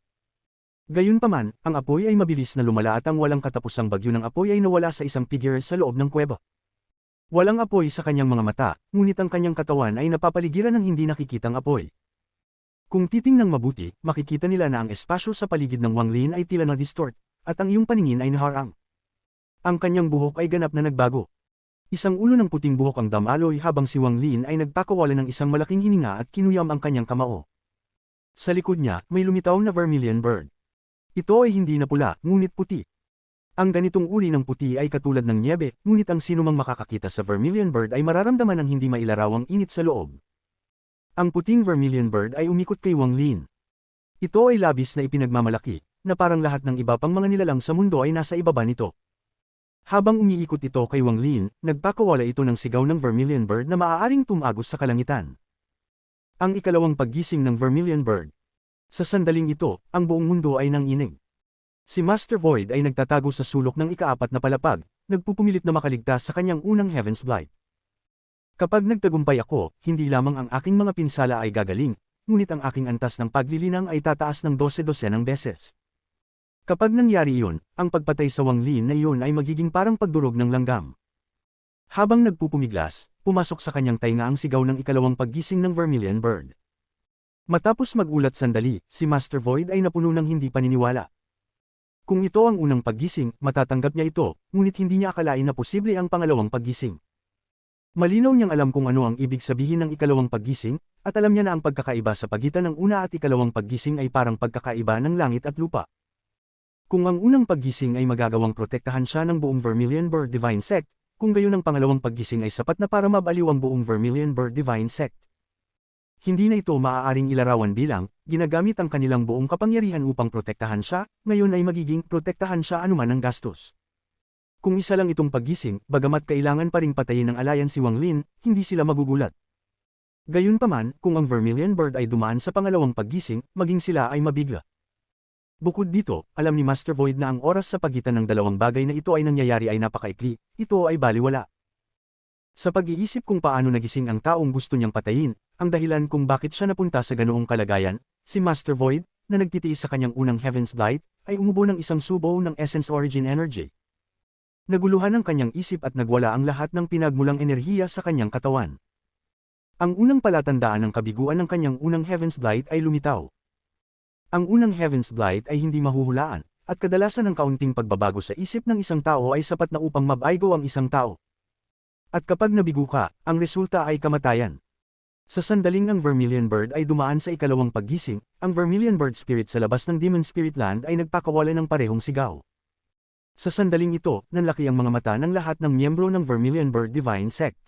[SPEAKER 1] Gayunpaman, ang apoy ay mabilis na lumala at ang walang katapusang bagyo ng apoy ay nawala sa isang figure sa loob ng kuweba. Walang apoy sa kanyang mga mata, ngunit ang kanyang katawan ay napapaligiran ng hindi nakikitang apoy. Kung titingnang mabuti, makikita nila na ang espasyo sa paligid ng Wang Lin ay tila na-distort, at ang iyong paningin ay naharang. Ang kanyang buhok ay ganap na nagbago. Isang ulo ng puting buhok ang damaloy habang si Wang Lin ay nagpakawala ng isang malaking hininga at kinuyam ang kanyang kamao. Sa likod niya, may lumitaw na Vermilion Bird. Ito ay hindi na pula, ngunit puti. Ang ganitong uri ng puti ay katulad ng nyebe, ngunit ang sinumang makakakita sa Vermilion Bird ay mararamdaman ng hindi mailarawang init sa loob. Ang puting Vermilion Bird ay umikot kay Wang Lin. Ito ay labis na ipinagmamalaki, na parang lahat ng iba pang mga nilalang sa mundo ay nasa ibaba nito. Habang umiikot ito kay Wang Lin, nagpakawala ito ng sigaw ng Vermilion Bird na maaaring tumagos sa kalangitan. Ang ikalawang paggising ng Vermilion Bird. Sa sandaling ito, ang buong mundo ay nanginig. Si Master Void ay nagtatago sa sulok ng ikaapat na palapag, nagpupumilit na makaligtas sa kanyang unang Heaven's Blight. Kapag nagtagumpay ako, hindi lamang ang aking mga pinsala ay gagaling, ngunit ang aking antas ng paglilinang ay tataas ng 12 ng beses. Kapag nangyari iyon, ang pagpatay sa Wang Lin na iyon ay magiging parang pagdurog ng langgam. Habang nagpupumiglas, pumasok sa kanyang tainga ang sigaw ng ikalawang paggising ng Vermilion Bird. Matapos magulat sandali, si Master Void ay napuno ng hindi paniniwala. Kung ito ang unang paggising, matatanggap niya ito, ngunit hindi niya akalain na posible ang pangalawang paggising. Malinaw niyang alam kung ano ang ibig sabihin ng ikalawang paggising, at alam niya na ang pagkakaiba sa pagitan ng una at ikalawang paggising ay parang pagkakaiba ng langit at lupa. Kung ang unang paggising ay magagawang protektahan siya ng buong Vermilion Bird Divine Sect, kung gayon ang pangalawang paggising ay sapat na para mabaliw ang buong Vermilion Bird Divine Sect. Hindi na ito maaaring ilarawan bilang, ginagamit ang kanilang buong kapangyarihan upang protektahan siya, ngayon ay magiging protektahan siya anuman ang gastos. Kung isa lang itong paggising, bagamat kailangan pa ring patayin ng alayan si Wang Lin, hindi sila magugulat. Gayunpaman, kung ang Vermilion Bird ay dumaan sa pangalawang paggising, maging sila ay mabigla. Bukod dito, alam ni Master Void na ang oras sa pagitan ng dalawang bagay na ito ay nangyayari ay napakaikli, ito ay baliwala. Sa pag-iisip kung paano nagising ang taong gusto niyang patayin, ang dahilan kung bakit siya napunta sa ganoong kalagayan, si Master Void, na nagtitiis sa kanyang unang Heaven's Blight, ay umubo ng isang subo ng Essence Origin Energy. Naguluhan ang kanyang isip at nagwala ang lahat ng pinagmulang enerhiya sa kanyang katawan. Ang unang palatandaan ng kabiguan ng kanyang unang Heaven's Blight ay lumitaw. Ang unang Heaven's Blight ay hindi mahuhulaan, at kadalasan ang kaunting pagbabago sa isip ng isang tao ay sapat na upang mabaigo ang isang tao. At kapag nabigo ka, ang resulta ay kamatayan. Sa sandaling ang Vermilion Bird ay dumaan sa ikalawang paggising, ang Vermilion Bird Spirit sa labas ng Demon Spirit Land ay nagpakawala ng parehong sigaw. Sa sandaling ito, nanlaki ang mga mata ng lahat ng miyembro ng Vermilion Bird Divine Sect.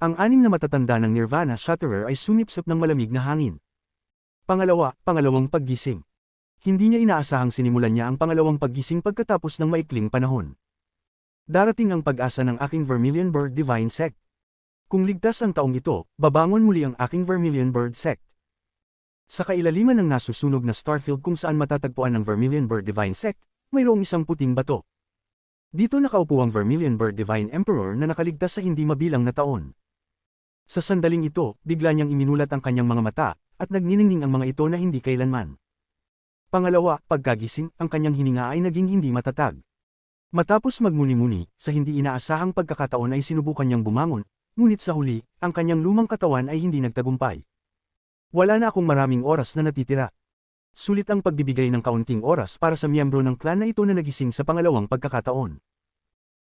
[SPEAKER 1] Ang anim na matatanda ng Nirvana Shatterer ay sumipsip ng malamig na hangin. Pangalawang paggising. Hindi niya inaasahang sinimulan niya ang pangalawang paggising pagkatapos ng maikling panahon. Darating ang pag-asa ng aking Vermilion Bird Divine Sect. Kung ligtas ang taong ito, babangon muli ang aking Vermilion Bird Sect. Sa kailaliman ng nasusunog na starfield kung saan matatagpuan ng Vermilion Bird Divine Sect, mayroong isang puting bato. Dito nakaupo ang Vermilion Bird Divine Emperor na nakaligtas sa hindi mabilang na taon. Sa sandaling ito, bigla niyang iminulat ang kanyang mga mata, at nagniningning ang mga ito na hindi kailanman. Pagkagising, ang kanyang hininga ay naging hindi matatag. Matapos magmuni-muni, sa hindi inaasahang pagkakataon ay sinubukan niyang bumangon, ngunit sa huli, ang kanyang lumang katawan ay hindi nagtagumpay. Wala na akong maraming oras na natitira. Sulit ang pagbibigay ng kaunting oras para sa miyembro ng clan na ito na nagising sa pangalawang pagkakataon.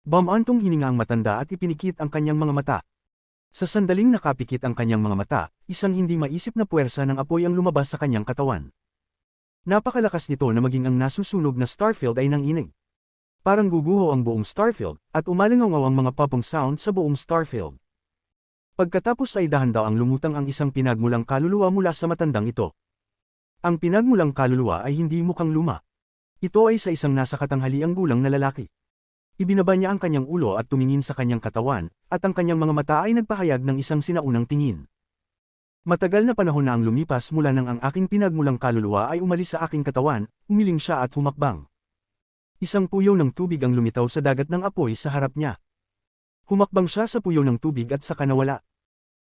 [SPEAKER 1] Bumantong hininga ang matanda at ipinikit ang kanyang mga mata. Sa sandaling nakapikit ang kanyang mga mata, isang hindi maisip na puwersa ng apoy ang lumabas sa kanyang katawan. Napakalakas nito na maging ang nasusunog na starfield ay nanginig. Parang guguho ang buong starfield, at umalingaw ang mga popong sound sa buong starfield. Pagkatapos ay dahan-daw ang lumutang ang isang pinagmulang kaluluwa mula sa matandang ito. Ang pinagmulang kaluluwa ay hindi mukhang luma. Ito ay sa isang nasa katanghaliang gulang na lalaki. Ibinaba niya ang kanyang ulo at tumingin sa kanyang katawan, at ang kanyang mga mata ay nagpahayag ng isang sinaunang tingin. Matagal na panahon na ang lumipas mula nang ang aking pinagmulang kaluluwa ay umalis sa aking katawan, umiling siya at humakbang. Isang puyaw ng tubig ang lumitaw sa dagat ng apoy sa harap niya. Humakbang siya sa puyaw ng tubig at saka nawala.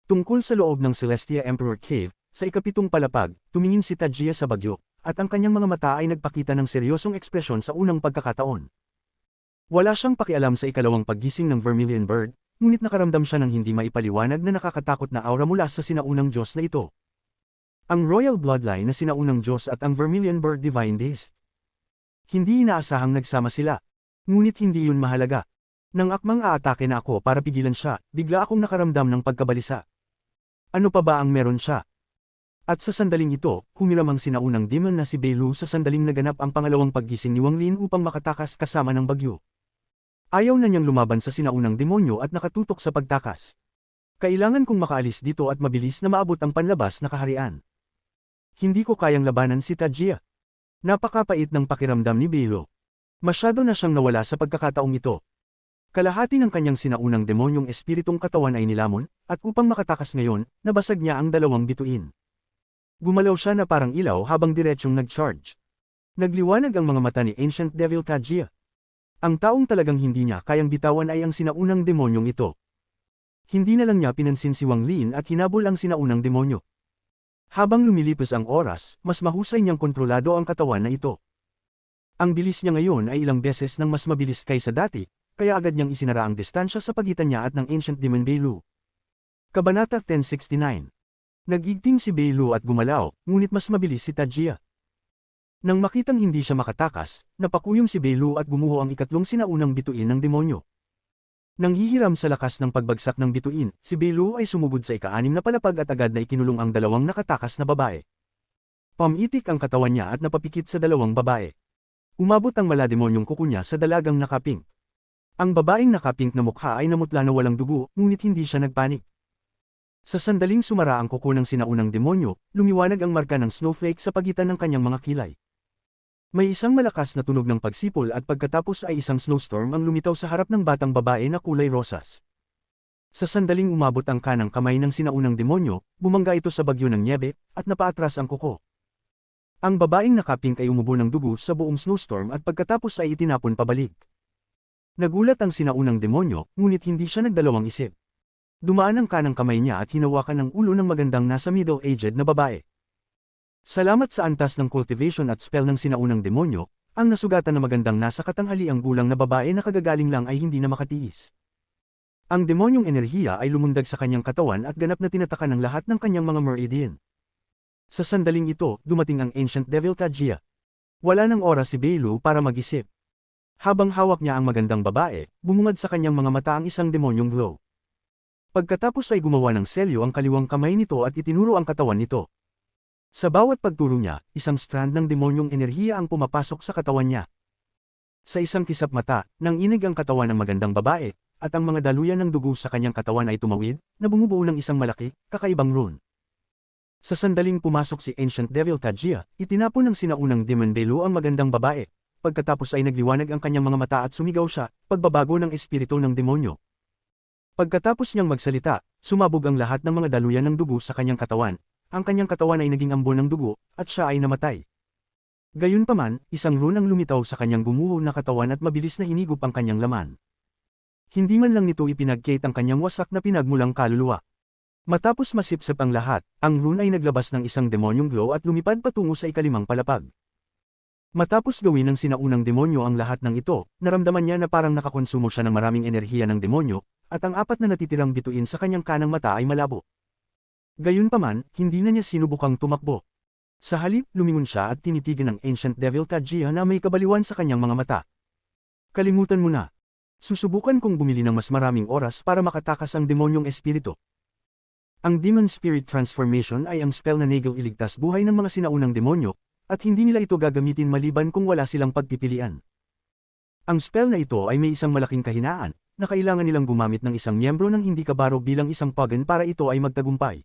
[SPEAKER 1] Tungkol sa loob ng Celestia Emperor Cave, sa ikapitong palapag, tumingin si Tajia sa bagyo, at ang kanyang mga mata ay nagpakita ng seryosong ekspresyon sa unang pagkakataon. Wala siyang pakialam sa ikalawang paggising ng Vermilion Bird, ngunit nakaramdam siya ng hindi maipaliwanag na nakakatakot na aura mula sa sinaunang Diyos na ito. Ang Royal Bloodline na sinaunang Diyos at ang Vermilion Bird Divine Beast. Hindi inaasahang nagsama sila. Ngunit hindi yun mahalaga. Nang akmang aatake na ako para pigilan siya, bigla akong nakaramdam ng pagkabalisa. Ano pa ba ang meron siya? At sa sandaling ito, humiram ang sinaunang demon na si Beilu sa sandaling naganap ang pangalawang paggising ni Wang Lin upang makatakas kasama ng bagyo. Ayaw na niyang lumaban sa sinaunang demonyo at nakatutok sa pagtakas. Kailangan kong makaalis dito at mabilis na maabot ang panlabas na kaharian. Hindi ko kayang labanan si Tajia. Napakapait ng pakiramdam ni Belo. Masyado na siyang nawala sa pagkakataong ito. Kalahati ng kanyang sinaunang demonyong espiritong katawan ay nilamon, at upang makatakas ngayon, nabasag niya ang dalawang bituin. Gumalaw siya na parang ilaw habang diretsyong nag-charge. Nagliwanag ang mga mata ni Ancient Devil Tajia. Ang taong talagang hindi niya kayang bitawan ay ang sinaunang demonyong ito. Hindi na lang niya pinansin si Wang Lin at hinabol ang sinaunang demonyo. Habang lumilipas ang oras, mas mahusay niyang kontrolado ang katawan na ito. Ang bilis niya ngayon ay ilang beses nang mas mabilis kaysa dati, kaya agad niyang isinara ang distansya sa pagitan niya at ng Ancient Demon Belu. Kabanata 1069. Nag-igting si Belu at gumalaw, ngunit mas mabilis si Tajia. Nang makitang hindi siya makatakas, napakuyom si Belu at gumuho ang ikatlong sinaunang bituin ng demonyo. Nang hihiram sa lakas ng pagbagsak ng bituin, si Belu ay sumugod sa ika-6 na palapag at agad na ikinulong ang dalawang nakatakas na babae. Pamitik ang katawan niya at napapikit sa dalawang babae. Umabot ang malademonyong kuko niya sa dalagang nakapink. Ang babaeng nakapink na mukha ay namutla na walang dugo, ngunit hindi siya nagpanik. Sa sandaling sumara ang kuko ng sinaunang demonyo, lumiwanag ang marka ng snowflake sa pagitan ng kanyang mga kilay. May isang malakas na tunog ng pagsipol at pagkatapos ay isang snowstorm ang lumitaw sa harap ng batang babae na kulay rosas. Sa sandaling umabot ang kanang kamay ng sinaunang demonyo, bumangga ito sa bagyo ng nyebe, at napaatras ang kuko. Ang babaeng nakapink ay umubo ng dugo sa buong snowstorm at pagkatapos ay itinapon pabalik. Nagulat ang sinaunang demonyo, ngunit hindi siya nagdalawang isip. Dumaan ang kanang kamay niya at hinawakan ang ulo ng magandang nasa middle-aged na babae. Salamat sa antas ng cultivation at spell ng sinaunang demonyo, ang nasugatan na magandang nasa katanghaliang gulang na babae na kagagaling lang ay hindi na makatiis. Ang demonyong enerhiya ay lumundag sa kanyang katawan at ganap na tinatakan ng lahat ng kanyang mga meridian. Sa sandaling ito, dumating ang Ancient Devil Tajia. Wala nang oras si Belu para mag-isip. Habang hawak niya ang magandang babae, bumungad sa kanyang mga mata ang isang demonyong glow. Pagkatapos ay gumawa ng selyo ang kaliwang kamay nito at itinuro ang katawan nito. Sa bawat pagturo niya, isang strand ng demonyong enerhiya ang pumapasok sa katawan niya. Sa isang kisap mata, nang inig ang katawan ng magandang babae, at ang mga daluyan ng dugo sa kanyang katawan ay tumawid, na bumubuo ng isang malaki, kakaibang rune. Sa sandaling pumasok si Ancient Devil Tajia, itinapon ng sinaunang Demon Belu ang magandang babae. Pagkatapos ay nagliwanag ang kanyang mga mata at sumigaw siya, pagbabago ng espiritu ng demonyo. Pagkatapos niyang magsalita, sumabog ang lahat ng mga daluyan ng dugo sa kanyang katawan. Ang kanyang katawan ay naging ambon ng dugo, at siya ay namatay. Gayunpaman, isang rune ang lumitaw sa kanyang gumuho na katawan at mabilis na hinigop ang kanyang laman. Hindi man lang nito ipinagkait ang kanyang wasak na pinagmulang kaluluwa. Matapos masipsip ang lahat, ang rune ay naglabas ng isang demonyong glow at lumipad patungo sa ikalimang palapag. Matapos gawin ng sinaunang demonyo ang lahat ng ito, naramdaman niya na parang nakakonsumo siya ng maraming enerhiya ng demonyo, at ang apat na natitirang bituin sa kanyang kanang mata ay malabo. Gayunpaman, hindi na niya sinubukang tumakbo. Sa halip, lumingon siya at tinitigan ng Ancient Devil Tajia na may kabaliwan sa kanyang mga mata. Kalimutan mo na. Susubukan kong bumili ng mas maraming oras para makatakas ang demonyong espiritu. Ang Demon Spirit Transformation ay ang spell na nagel iligtas buhay ng mga sinaunang demonyo, at hindi nila ito gagamitin maliban kung wala silang pagpipilian. Ang spell na ito ay may isang malaking kahinaan, na kailangan nilang gumamit ng isang miyembro ng hindi kabaro bilang isang pagan para ito ay magtagumpay.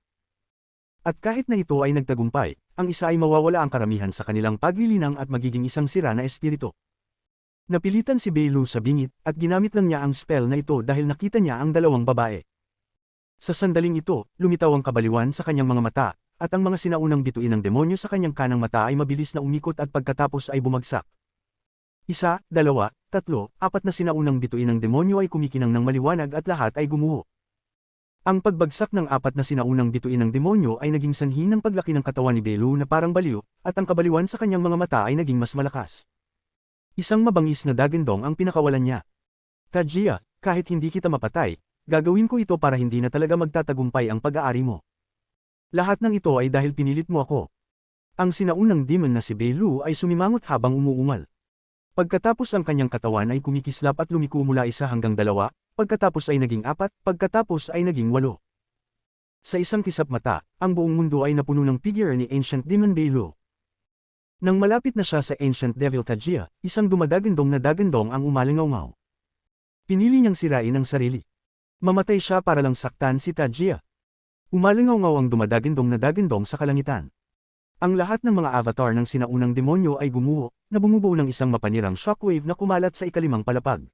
[SPEAKER 1] At kahit na ito ay nagtagumpay, ang isa ay mawawala ang karamihan sa kanilang paglilinang at magiging isang sira na espiritu. Napilitan si Belu sa bingit, at ginamit lang niya ang spell na ito dahil nakita niya ang dalawang babae. Sa sandaling ito, lumitaw ang kabaliwan sa kanyang mga mata, at ang mga sinaunang bituin ng demonyo sa kanyang kanang mata ay mabilis na umikot at pagkatapos ay bumagsak. 1, 2, 3, 4 na sinaunang bituin ng demonyo ay kumikinang ng maliwanag at lahat ay gumuho. Ang pagbagsak ng 4 na sinaunang bituin ng demonyo ay naging sanhi ng paglaki ng katawan ni Belu na parang baliw, at ang kabaliwan sa kanyang mga mata ay naging mas malakas. Isang mabangis na dagandong ang pinakawalan niya. Tajia, kahit hindi kita mapatay, gagawin ko ito para hindi na talaga magtatagumpay ang pag-aari mo. Lahat ng ito ay dahil pinilit mo ako. Ang sinaunang demon na si Belu ay sumimangot habang umuungal. Pagkatapos ang kanyang katawan ay kumikislap at lumiko mula 1 hanggang 2, pagkatapos ay naging 4, pagkatapos ay naging 8. Sa isang kisap mata, ang buong mundo ay napuno ng figure ni Ancient Demon Belu. Nang malapit na siya sa Ancient Devil Tajia, isang dumadagandong na dagandong ang umalingaw-ngaw. Pinili niyang sirain ang sarili. Mamatay siya para lang saktan si Tajia. Umalingaw-ngaw ang dumadagandong na dagandong sa kalangitan. Ang lahat ng mga avatar ng sinaunang demonyo ay gumuho, na bumubuo ng isang mapanirang shockwave na kumalat sa ikalimang palapag.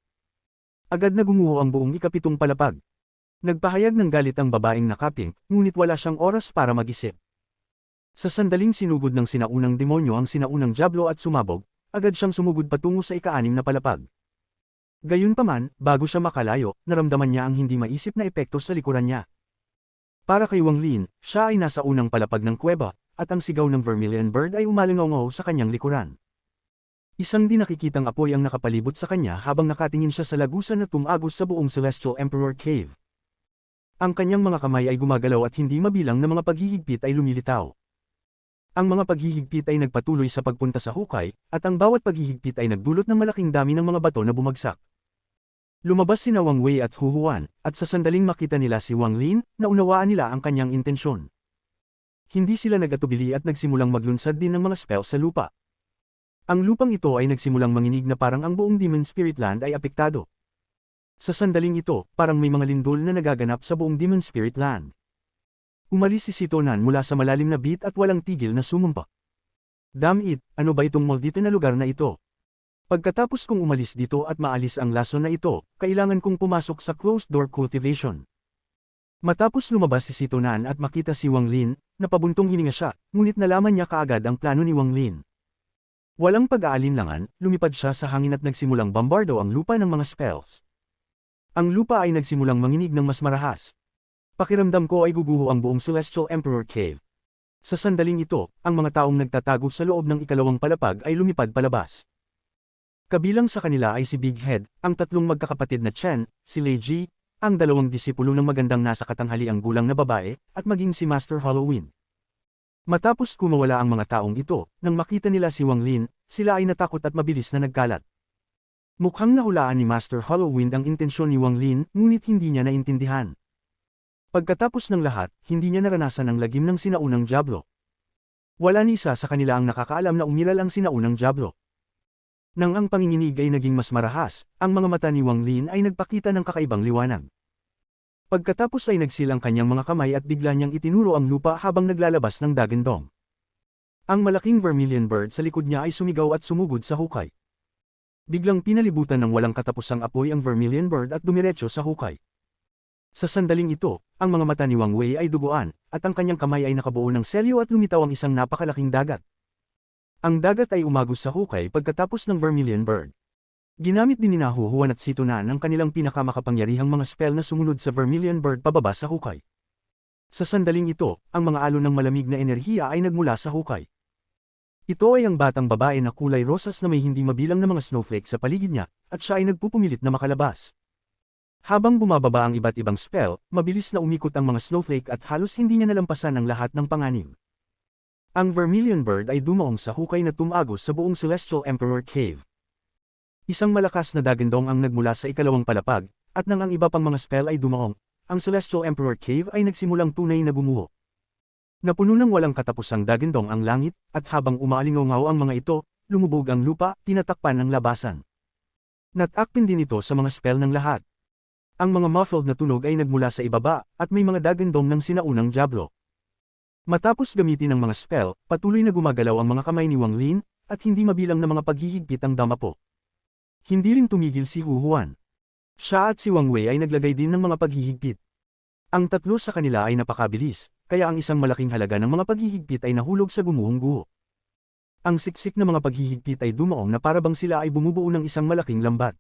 [SPEAKER 1] Agad na gumuho ang buong ikapitong palapag. Nagpahayag ng galit ang babaeng nakaping, ngunit wala siyang oras para mag-isip. Sa sandaling sinugod ng sinaunang demonyo ang sinaunang Diablo at sumabog, agad siyang sumugod patungo sa ika-6 na palapag. Gayunpaman, bago siya makalayo, naramdaman niya ang hindi maisip na epekto sa likuran niya. Para kay Wang Lin, siya ay nasa unang palapag ng kuweba, at ang sigaw ng Vermilion Bird ay umalingaw sa kanyang likuran. Isang di nakikitang apoy ang nakapalibot sa kanya habang nakatingin siya sa lagusan na tumagos sa buong Celestial Emperor Cave. Ang kanyang mga kamay ay gumagalaw at hindi mabilang na mga paghihigpit ay lumilitaw. Ang mga paghihigpit ay nagpatuloy sa pagpunta sa hukay, at ang bawat paghihigpit ay nagdulot ng malaking dami ng mga bato na bumagsak. Lumabas sina Wang Wei at Hu Huan, at sa sandaling makita nila si Wang Lin, naunawaan nila ang kanyang intensyon. Hindi sila nag-atubili at nagsimulang maglunsad din ng mga spell sa lupa. Ang lupang ito ay nagsimulang manginig na parang ang buong Demon Spirit Land ay apektado. Sa sandaling ito, parang may mga lindol na nagaganap sa buong Demon Spirit Land. Umalis si Sitonan mula sa malalim na beat at walang tigil na sumumpa. Damn it, ano ba itong maldito na lugar na ito? Pagkatapos kong umalis dito at maalis ang lason na ito, kailangan kong pumasok sa closed door cultivation. Matapos lumabas si Sitonan at makita si Wang Lin, napabuntong hininga siya, ngunit nalaman niya kaagad ang plano ni Wang Lin. Walang pag-aalinlangan, lumipad siya sa hangin at nagsimulang bombardo ang lupa ng mga spells. Ang lupa ay nagsimulang manginig ng mas marahas. Pakiramdam ko ay guguho ang buong Celestial Emperor Cave. Sa sandaling ito, ang mga taong nagtatago sa loob ng ikalawang palapag ay lumipad palabas. Kabilang sa kanila ay si Big Head, ang tatlong magkakapatid na Chen, si Lei Ji, ang dalawang disipulo ng magandang nasa katanghaliang gulang na babae, at maging si Master Halloween. Matapos kumawala ang mga taong ito, nang makita nila si Wang Lin, sila ay natakot at mabilis na nagkalat. Mukhang nahulaan ni Master Halloween ang intensyon ni Wang Lin, ngunit hindi niya naintindihan. Pagkatapos ng lahat, hindi niya naranasan ang lagim ng sinaunang Diablo. Wala ni isa sa kanila ang nakakaalam na umiral ang sinaunang Diablo. Nang ang panginginig ay naging mas marahas, ang mga mata ni Wang Lin ay nagpakita ng kakaibang liwanag. Pagkatapos ay nagsilang kanyang mga kamay at bigla niyang itinuro ang lupa habang naglalabas ng dagandong. Ang malaking Vermilion Bird sa likod niya ay sumigaw at sumugod sa hukay. Biglang pinalibutan ng walang katapusang apoy ang Vermilion Bird at dumiretso sa hukay. Sa sandaling ito, ang mga mata ni Wang Wei ay duguan, at ang kanyang kamay ay nakabuo ng selyo at lumitaw ang isang napakalaking dagat. Ang dagat ay umagos sa hukay pagkatapos ng Vermilion Bird. Ginamit din ni Hu Huan at Sitonan ang kanilang pinakamakapangyarihang mga spell na sumunod sa Vermilion Bird pababa sa hukay. Sa sandaling ito, ang mga alon ng malamig na enerhiya ay nagmula sa hukay. Ito ay ang batang babae na kulay rosas na may hindi mabilang na mga snowflake sa paligid niya, at siya ay nagpupumilit na makalabas. Habang bumababa ang iba't ibang spell, mabilis na umikot ang mga snowflake at halos hindi niya nalampasan ang lahat ng panganib. Ang Vermilion Bird ay dumaong sa hukay na tumagos sa buong Celestial Emperor Cave. Isang malakas na dagandong ang nagmula sa ikalawang palapag, at nang ang iba pang mga spell ay dumaong, ang Celestial Emperor Cave ay nagsimulang tunay na gumuho. Napuno ng walang katapusang dagandong ang langit, at habang umaalingaw ang mga ito, lumubog ang lupa, tinatakpan ng labasan. Natakpin din ito sa mga spell ng lahat. Ang mga muffled na tunog ay nagmula sa ibaba, at may mga dagandong ng sinaunang Diablo. Matapos gamitin ang mga spell, patuloy na gumagalaw ang mga kamay ni Wang Lin, at hindi mabilang na mga paghihigpit ang damapo. Hindi rin tumigil si Hu Huan. Siya at si Wang Wei ay naglagay din ng mga paghihigpit. Ang tatlo sa kanila ay napakabilis, kaya ang isang malaking halaga ng mga paghihigpit ay nahulog sa gumuhong guho. Ang siksik na mga paghihigpit ay dumaong na parabang sila ay bumubuo ng isang malaking lambat.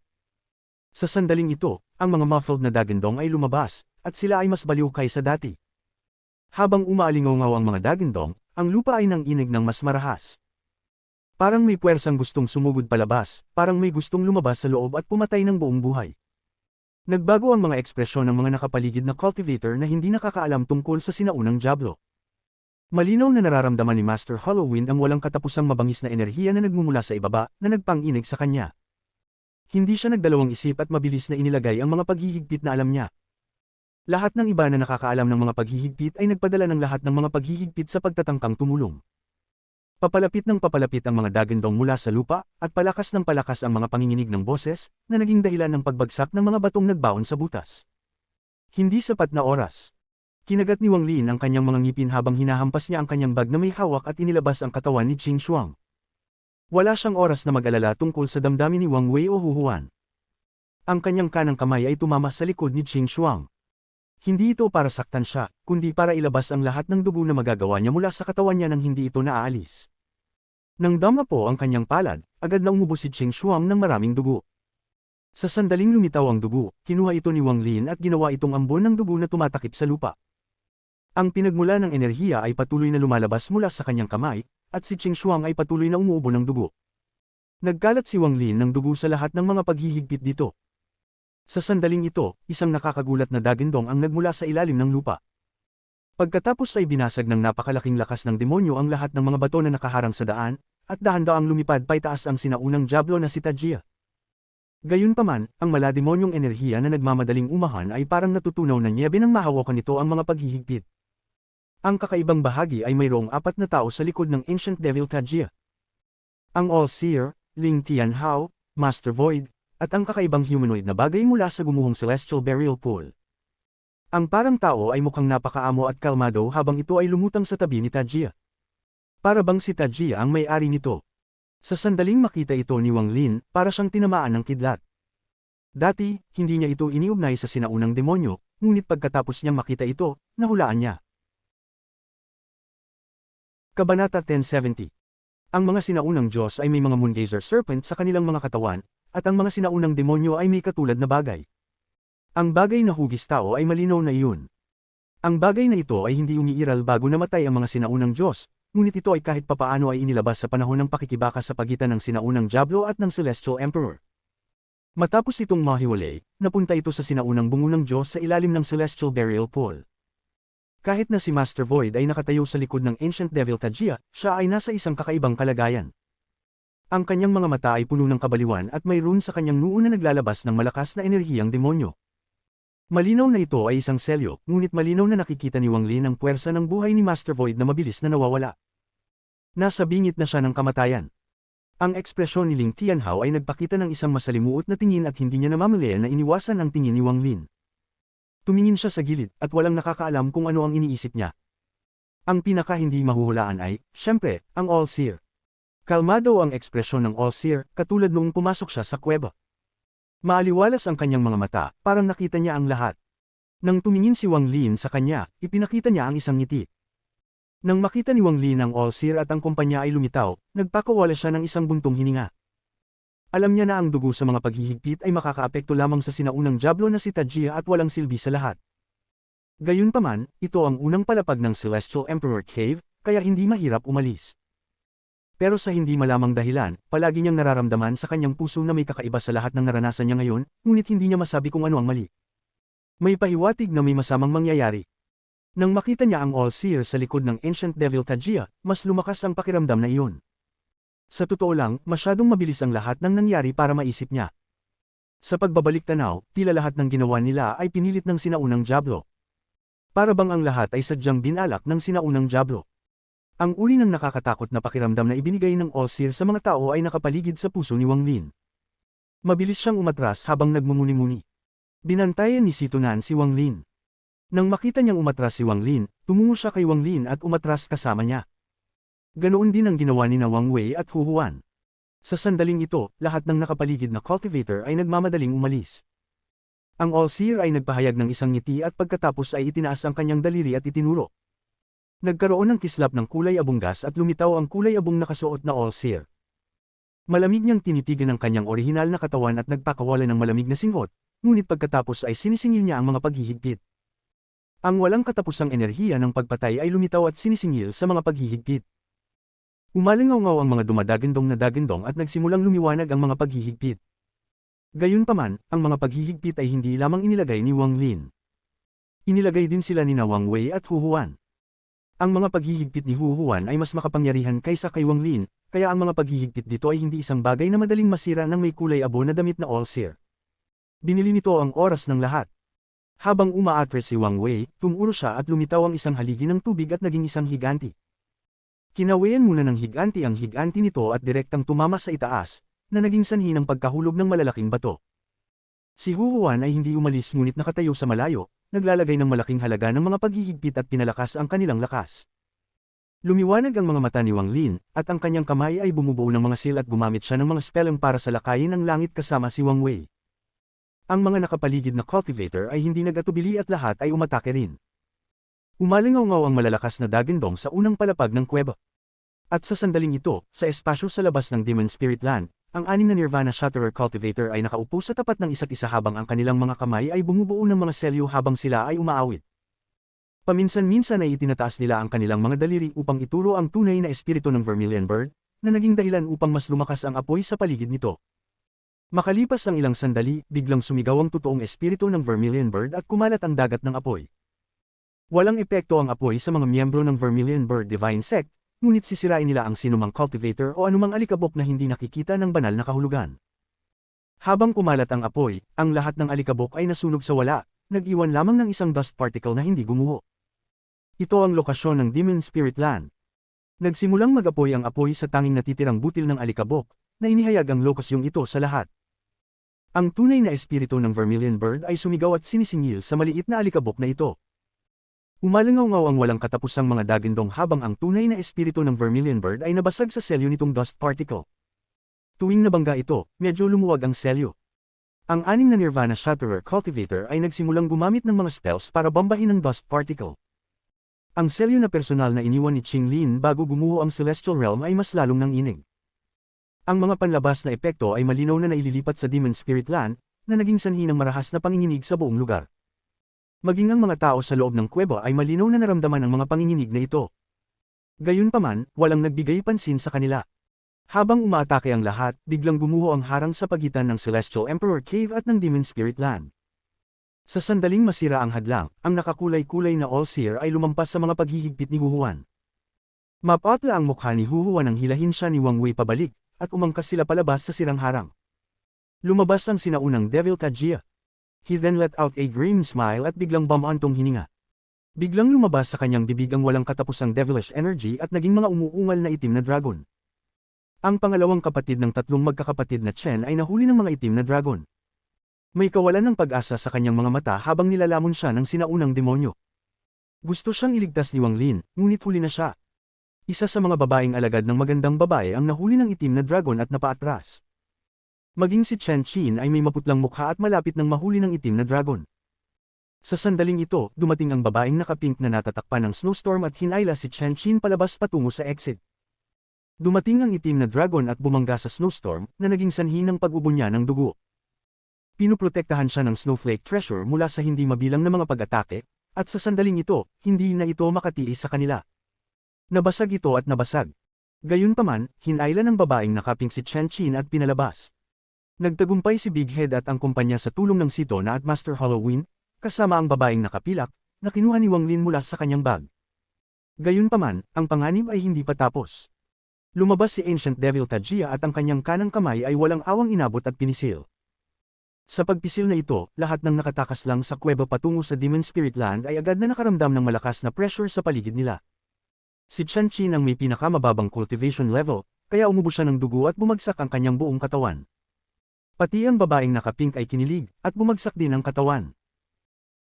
[SPEAKER 1] Sa sandaling ito, ang mga muffled na dagandong ay lumabas, at sila ay mas baliw kaysa dati. Habang umaalingaw ang mga dagandong, ang lupa ay nanginig ng mas marahas. Parang may puwersang gustong sumugod palabas, parang may gustong lumabas sa loob at pumatay ng buong buhay. Nagbago ang mga ekspresyon ng mga nakapaligid na cultivator na hindi nakakaalam tungkol sa sinaunang Diablo. Malinaw na nararamdaman ni Master Halloween ang walang katapusang mabangis na enerhiya na nagmumula sa ibaba, na nagpanginig sa kanya. Hindi siya nagdalawang isip at mabilis na inilagay ang mga paghihigpit na alam niya. Lahat ng iba na nakakaalam ng mga paghihigpit ay nagpadala ng lahat ng mga paghihigpit sa pagtatangkang tumulong. Papalapit ng papalapit ang mga dagandong mula sa lupa, at palakas ng palakas ang mga panginginig ng boses, na naging dahilan ng pagbagsak ng mga batong nagbaon sa butas. Hindi sapat na oras. Kinagat ni Wang Lin ang kanyang mga ngipin habang hinahampas niya ang kanyang bag na may hawak at inilabas ang katawan ni Qing Shuang. Wala siyang oras na mag-alala tungkol sa damdamin ni Wang Wei o Hu Huan. Ang kanyang kanang kamay ay tumama sa likod ni Qing Shuang. Hindi ito para saktan siya, kundi para ilabas ang lahat ng dugo na magagawa niya mula sa katawan niya nang hindi ito naaalis. Nang dama po ang kanyang palad, agad na umubos si Qing Shuang ng maraming dugo. Sa sandaling lumitaw ang dugo, kinuha ito ni Wang Lin at ginawa itong ambon ng dugo na tumatakip sa lupa. Ang pinagmula ng enerhiya ay patuloy na lumalabas mula sa kanyang kamay, at si Qing Shuang ay patuloy na umuubo ng dugo. Nagkalat si Wang Lin ng dugo sa lahat ng mga paghihigpit dito. Sa sandaling ito, isang nakakagulat na dagindong ang nagmula sa ilalim ng lupa. Pagkatapos ay binasag ng napakalaking lakas ng demonyo ang lahat ng mga bato na nakaharang sa daan, at dahan-daang lumipad paitaas ang sinaunang Diablo na si Tajia. Gayunpaman, ang malademonyong enerhiya na nagmamadaling umahan ay parang natutunaw na nyebe nang mahawakan nito ang mga paghihigpit. Ang kakaibang bahagi ay mayroong 4 na tao sa likod ng Ancient Devil Tajia. Ang All-Seer, Ling Tianhao, Master Void, at ang kakaibang humanoid na bagay mula sa gumuhong Celestial Burial Pool. Ang parang tao ay mukhang napakaamo at kalmado habang ito ay lumutang sa tabi ni Tajia. Para bang si Tajia ang may-ari nito. Sa sandaling makita ito ni Wang Lin, para siyang tinamaan ng kidlat. Dati, hindi niya ito iniugnay sa sinaunang demonyo, ngunit pagkatapos niyang makita ito, nahulaan niya. Kabanata 1070. Ang mga sinaunang Diyos ay may mga moongazer serpent sa kanilang mga katawan, at ang mga sinaunang demonyo ay may katulad na bagay. Ang bagay na hugis tao ay malinaw na iyon. Ang bagay na ito ay hindi umiiral bago namatay ang mga sinaunang Diyos, ngunit ito ay kahit papaano ay inilabas sa panahon ng pakikibaka sa pagitan ng sinaunang Diablo at ng Celestial Emperor. Matapos itong mahiwalay, napunta ito sa sinaunang bungo ng Diyos sa ilalim ng Celestial Burial Pool. Kahit na si Master Void ay nakatayo sa likod ng Ancient Devil Tajia, siya ay nasa isang kakaibang kalagayan. Ang kanyang mga mata ay puno ng kabaliwan at may rune sa kanyang noo na naglalabas ng malakas na enerhiyang demonyo. Malinaw na ito ay isang selyo, ngunit malinaw na nakikita ni Wang Lin ang puwersa ng buhay ni Master Void na mabilis na nawawala. Nasa bingit na siya ng kamatayan. Ang ekspresyon ni Ling Tianhao ay nagpakita ng isang masalimuot na tingin at hindi niya namamalayan na iniwasan ang tingin ni Wang Lin. Tumingin siya sa gilid at walang nakakaalam kung ano ang iniisip niya. Ang pinaka hindi mahuhulaan ay, syempre, ang All-Seer. Kalmado ang ekspresyon ng All-Seer, katulad noong pumasok siya sa kuweba. Maaliwalas ang kanyang mga mata, parang nakita niya ang lahat. Nang tumingin si Wang Lin sa kanya, ipinakita niya ang isang ngiti. Nang makita ni Wang Lin ang All-Seer at ang kumpanya ay lumitaw, nagpakawala siya ng isang buntong hininga. Alam niya na ang dugo sa mga paghihigpit ay makakaapekto lamang sa sinaunang Diablo na si Tajia at walang silbi sa lahat. Gayunpaman, ito ang unang palapag ng Celestial Emperor Cave, kaya hindi mahirap umalis. Pero sa hindi malamang dahilan, palagi niyang nararamdaman sa kanyang puso na may kakaiba sa lahat ng naranasan niya ngayon, ngunit hindi niya masabi kung ano ang mali. May pahiwatig na may masamang mangyayari. Nang makita niya ang All-Seer sa likod ng Ancient Devil Tajia, mas lumakas ang pakiramdam na iyon. Sa totoo lang, masyadong mabilis ang lahat ng nangyari para maisip niya. Sa pagbabalik tanaw, tila lahat ng ginawa nila ay pinilit ng sinaunang Diablo. Para bang ang lahat ay sadyang binalak ng sinaunang Diablo. Ang uri ng nakakatakot na pakiramdam na ibinigay ng All-Seer sa mga tao ay nakapaligid sa puso ni Wang Lin. Mabilis siyang umatras habang nagmumuni-muni. Binantayan ni Sito Nan si Wang Lin. Nang makita niyang umatras si Wang Lin, tumungo siya kay Wang Lin at umatras kasama niya. Ganoon din ang ginawa ni Wang Wei at Hu Huan. Sa sandaling ito, lahat ng nakapaligid na cultivator ay nagmamadaling umalis. Ang All-Seer ay nagpahayag ng isang ngiti at pagkatapos ay itinaas ang kanyang daliri at itinuro. Nagkaroon ng kislap ng kulay abong gas at lumitaw ang kulay abong nakasuot na All-Seer. Malamig niyang tinitigan ang kanyang orihinal na katawan at nagpakawala ng malamig na singhot, ngunit pagkatapos ay sinisingil niya ang mga paghihigpit. Ang walang katapusang enerhiya ng pagpatay ay lumitaw at sinisingil sa mga paghihigpit. Umalingaw-ngaw ang mga dumadagindong na dagindong at nagsimulang lumiwanag ang mga paghihigpit. Gayunpaman, ang mga paghihigpit ay hindi lamang inilagay ni Wang Lin. Inilagay din sila ni Wang Wei at Hu Huan. Ang mga paghihigpit ni Hu Huan ay mas makapangyarihan kaysa kay Wang Lin, kaya ang mga paghihigpit dito ay hindi isang bagay na madaling masira ng may kulay abo na damit na All-Seer. Binili nito ang oras ng lahat. Habang umaatras si Wang Wei, tumuro siya at lumitaw ang isang haligi ng tubig at naging isang higanti. Kinawayan muna ng higanti ang higanti nito at direktang tumama sa itaas, na naging sanhi ng pagkahulog ng malalaking bato. Si Hu Huan ay hindi umalis ngunit nakatayo sa malayo, naglalagay ng malaking halaga ng mga paghihigpit at pinalakas ang kanilang lakas. Lumiwanag ang mga mata ni Wang Lin, at ang kanyang kamay ay bumubuo ng mga seal at gumamit siya ng mga spelling para salakayin ang langit kasama si Wang Wei. Ang mga nakapaligid na cultivator ay hindi nagatubili at lahat ay umatake rin. Umalingaw-ngaw ang malalakas na dagindong sa unang palapag ng kuweba. At sa sandaling ito, sa espasyo sa labas ng Demon Spirit Land, ang 6 na Nirvana Shatterer Cultivator ay nakaupo sa tapat ng isa't isa habang ang kanilang mga kamay ay bumubuo ng mga selyo habang sila ay umaawit. Paminsan-minsan ay itinataas nila ang kanilang mga daliri upang ituro ang tunay na espiritu ng Vermilion Bird, na naging dahilan upang mas lumakas ang apoy sa paligid nito. Makalipas ang ilang sandali, biglang sumigaw ang totoong espiritu ng Vermilion Bird at kumalat ang dagat ng apoy. Walang epekto ang apoy sa mga miyembro ng Vermilion Bird Divine Sect, ngunit sisirain nila ang sinumang cultivator o anumang alikabok na hindi nakikita ng banal na kahulugan. Habang kumalat ang apoy, ang lahat ng alikabok ay nasunog sa wala, nag-iwan lamang ng isang dust particle na hindi gumuho. Ito ang lokasyon ng Demon Spirit Land. Nagsimulang mag-apoy ang apoy sa tanging natitirang butil ng alikabok, na inihayag ang lokasyong ito sa lahat. Ang tunay na espiritu ng Vermilion Bird ay sumigaw at sinisingil sa maliit na alikabok na ito. Umalingaw-ngaw ang walang katapusang mga dagindong habang ang tunay na espiritu ng Vermilion Bird ay nabasag sa selyo nitong dust particle. Tuwing nabangga ito, medyo lumuwag ang selyo. Ang 6 na Nirvana Shatterer Cultivator ay nagsimulang gumamit ng mga spells para bambahin ang dust particle. Ang selyo na personal na iniwan ni Qinglin bago gumuho ang Celestial Realm ay mas lalong nanginig. Ang mga panlabas na epekto ay malinaw na naililipat sa Demon Spirit Land, na naging sanhi ng marahas na panginginig sa buong lugar. Maging ang mga tao sa loob ng kuweba ay malinaw na naramdaman ang mga panginginig na ito. Gayunpaman, walang nagbigay pansin sa kanila. Habang umaatake ang lahat, biglang gumuho ang harang sa pagitan ng Celestial Emperor Cave at ng Demon Spirit Land. Sa sandaling masira ang hadlang, ang nakakulay-kulay na All-Seer ay lumampas sa mga paghihigpit ni Huhuan. Mapatla ang mukha ni Huhuan nang hilahin siya ni Wang Wei pabalik, at umangkas sila palabas sa sirang harang. Lumabas ang sinaunang Devil Tajia. He then let out a grim smile at biglang bumantong hininga. Biglang lumabas sa kanyang bibig ang walang katapusang devilish energy at naging mga umuungal na itim na dragon. Ang pangalawang kapatid ng tatlong magkakapatid na Chen ay nahuli ng mga itim na dragon. May kawalan ng pag-asa sa kanyang mga mata habang nilalamon siya ng sinaunang demonyo. Gusto siyang iligtas ni Wang Lin, ngunit huli na siya. Isa sa mga babaeng alagad ng magandang babae ang nahuli ng itim na dragon at napaatras. Maging si Chen Qin ay may maputlang mukha at malapit ng mahuli ng itim na dragon. Sa sandaling ito, dumating ang babaeng nakapink na natatakpan ng snowstorm at hinayla si Chen Qin palabas patungo sa exit. Dumating ang itim na dragon at bumangga sa snowstorm, na naging sanhi ng pag-ubo niya ng dugo. Pinuprotektahan siya ng Snowflake Treasure mula sa hindi mabilang na mga pag-atake, at sa sandaling ito, hindi na ito makatiis sa kanila. Nabasag ito at nabasag. Gayunpaman, hinayla ng babaeng nakapink si Chen Qin at pinalabas. Nagtagumpay si Big Head at ang kumpanya sa tulong ng Sitona at Master Halloween, kasama ang babaeng nakapilak, na kinuha ni Wang Lin mula sa kanyang bag. Gayunpaman, ang panganib ay hindi pa tapos. Lumabas si Ancient Devil Tajia at ang kanyang kanang kamay ay walang awang inabot at pinisil. Sa pagpisil na ito, lahat ng nakatakas lang sa kuweba patungo sa Demon Spirit Land ay agad na nakaramdam ng malakas na pressure sa paligid nila. Si Chen Qin ang may pinakamababang cultivation level, kaya umubo siya ng dugo at bumagsak ang kanyang buong katawan. Pati ang babaeng nakapink ay kinilig, at bumagsak din ang katawan.